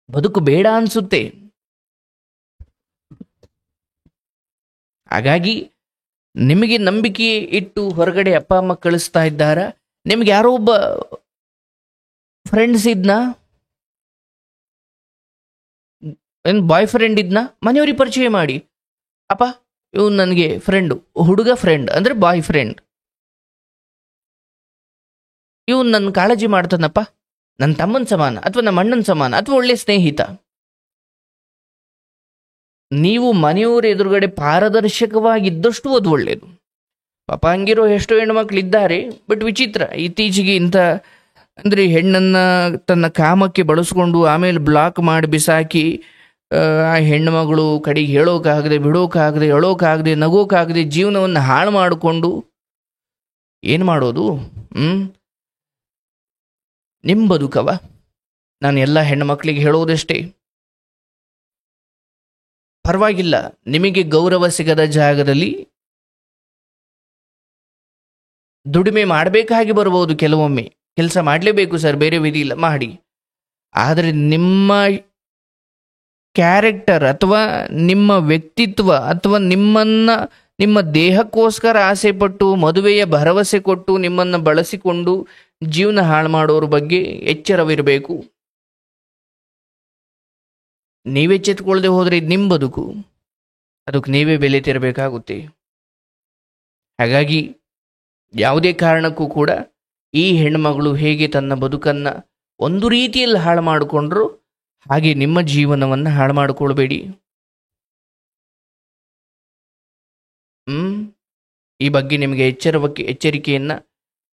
Speaker 1: ಬದುಕು ಬೇಡ ಅನಿಸುತ್ತೆ. ಹಾಗಾಗಿ ನಿಮಗೆ ನಂಬಿಕೆ ಇಟ್ಟು ಹೊರಗಡೆ ಅಪ್ಪ ಅಮ್ಮ ಕಳಿಸ್ತಾ ಇದ್ದಾರ, ನಿಮ್ಗೆ ಯಾರೋ ಒಬ್ಬ ಫ್ರೆಂಡ್ಸ್ ಇದ್ನ, ಏನು ಬಾಯ್ ಫ್ರೆಂಡ್ ಇದ್ನ, ಮನೆಯವ್ರಿಗೆ ಪರಿಚಯ ಮಾಡಿ. ಅಪ್ಪ ಇವನು ನನಗೆ ಫ್ರೆಂಡು, ಹುಡುಗ ಫ್ರೆಂಡ್ ಅಂದರೆ ಬಾಯ್ ಫ್ರೆಂಡ್, ಇವನು ನನ್ನ ಕಾಳಜಿ ಮಾಡ್ತಾನಪ್ಪ, ನನ್ನ ತಮ್ಮನ ಸಮಾನ ಅಥವಾ ನಮ್ಮ ಅಣ್ಣನ ಸಮಾನ ಅಥವಾ ಒಳ್ಳೆ ಸ್ನೇಹಿತ. ನೀವು ಮನೆಯವರ ಎದುರುಗಡೆ ಪಾರದರ್ಶಕವಾಗಿದ್ದಷ್ಟು ಅದು ಒಳ್ಳೆಯದು. ಪಾಪ ಹಂಗಿರೋ ಎಷ್ಟೋ ಹೆಣ್ಮಕ್ಳು ಇದ್ದಾರೆ. ಬಟ್ ವಿಚಿತ್ರ, ಇತ್ತೀಚೆಗೆ ಇಂಥ ಅಂದರೆ ಹೆಣ್ಣನ್ನು ತನ್ನ ಕಾಮಕ್ಕೆ ಬಳಸ್ಕೊಂಡು ಆಮೇಲೆ ಬ್ಲಾಕ್ ಮಾಡಿ ಬಿಸಾಕಿ, ಆ ಹೆಣ್ಣುಮಗಳು ಕಡೆಗೆ ಹೇಳೋಕ್ಕಾಗದೆ, ಬಿಡೋಕ್ಕಾಗದೆ, ಹೇಳೋಕ್ಕಾಗದೆ, ನಗೋಕ್ಕಾಗದೆ ಜೀವನವನ್ನು ಹಾಳು ಮಾಡಿಕೊಂಡು ಏನು ಮಾಡೋದು? ನಿಮ್ಮ ಬದುಕವ? ನಾನು ಎಲ್ಲ ಹೆಣ್ಣುಮಕ್ಕಳಿಗೆ ಹೇಳೋದಷ್ಟೇ, ಪರವಾಗಿಲ್ಲ, ನಿಮಗೆ ಗೌರವ ಸಿಗದ ಜಾಗದಲ್ಲಿ ದುಡಿಮೆ ಮಾಡಬೇಕಾಗಿ ಬರ್ಬೋದು, ಕೆಲವೊಮ್ಮೆ ಕೆಲಸ ಮಾಡಲೇಬೇಕು ಸರ್, ಬೇರೆ ವಿಧಿ ಇಲ್ಲ, ಮಾಡಿ. ಆದರೆ ನಿಮ್ಮ ಕ್ಯಾರೆಕ್ಟರ್ ಅಥವಾ ನಿಮ್ಮ ವ್ಯಕ್ತಿತ್ವ ಅಥವಾ ನಿಮ್ಮ ದೇಹಕ್ಕೋಸ್ಕರ ಆಸೆ ಪಟ್ಟು ಮದುವೆಯ ಭರವಸೆ ಕೊಟ್ಟು ನಿಮ್ಮನ್ನು ಬಳಸಿಕೊಂಡು ಜೀವನ ಹಾಳು ಮಾಡೋರ ಬಗ್ಗೆ ಎಚ್ಚರವಿರಬೇಕು. ನೀವೆಚ್ಚೆತ್ಕೊಳ್ಳದೆ ಹೋದರೆ ಇದು ನಿಮ್ಮ ಬದುಕು, ಅದಕ್ಕೆ ನೀವೇ ಬೆಲೆ ತೆರಬೇಕಾಗುತ್ತೆ. ಹಾಗಾಗಿ ಯಾವುದೇ ಕಾರಣಕ್ಕೂ ಕೂಡ ಈ ಹೆಣ್ಮಗಳು ಹೇಗೆ ತನ್ನ ಬದುಕನ್ನು ಒಂದು ರೀತಿಯಲ್ಲಿ ಹಾಳು ಮಾಡಿಕೊಂಡ್ರು ಹಾಗೆ ನಿಮ್ಮ ಜೀವನವನ್ನು ಹಾಳು ಮಾಡಿಕೊಳ್ಬೇಡಿ. ಈ ಬಗ್ಗೆ ನಿಮಗೆ ಎಚ್ಚರಿಕೆಯನ್ನು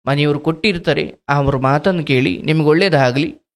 Speaker 1: ಮನೆಯವರು ಕೊಟ್ಟಿರ್ತಾರೆ. ಅವ್ರ ಮಾತನ್ನು ಕೇಳಿ ನಿಮ್ಗೆ ಒಳ್ಳೇದಾಗಲಿ.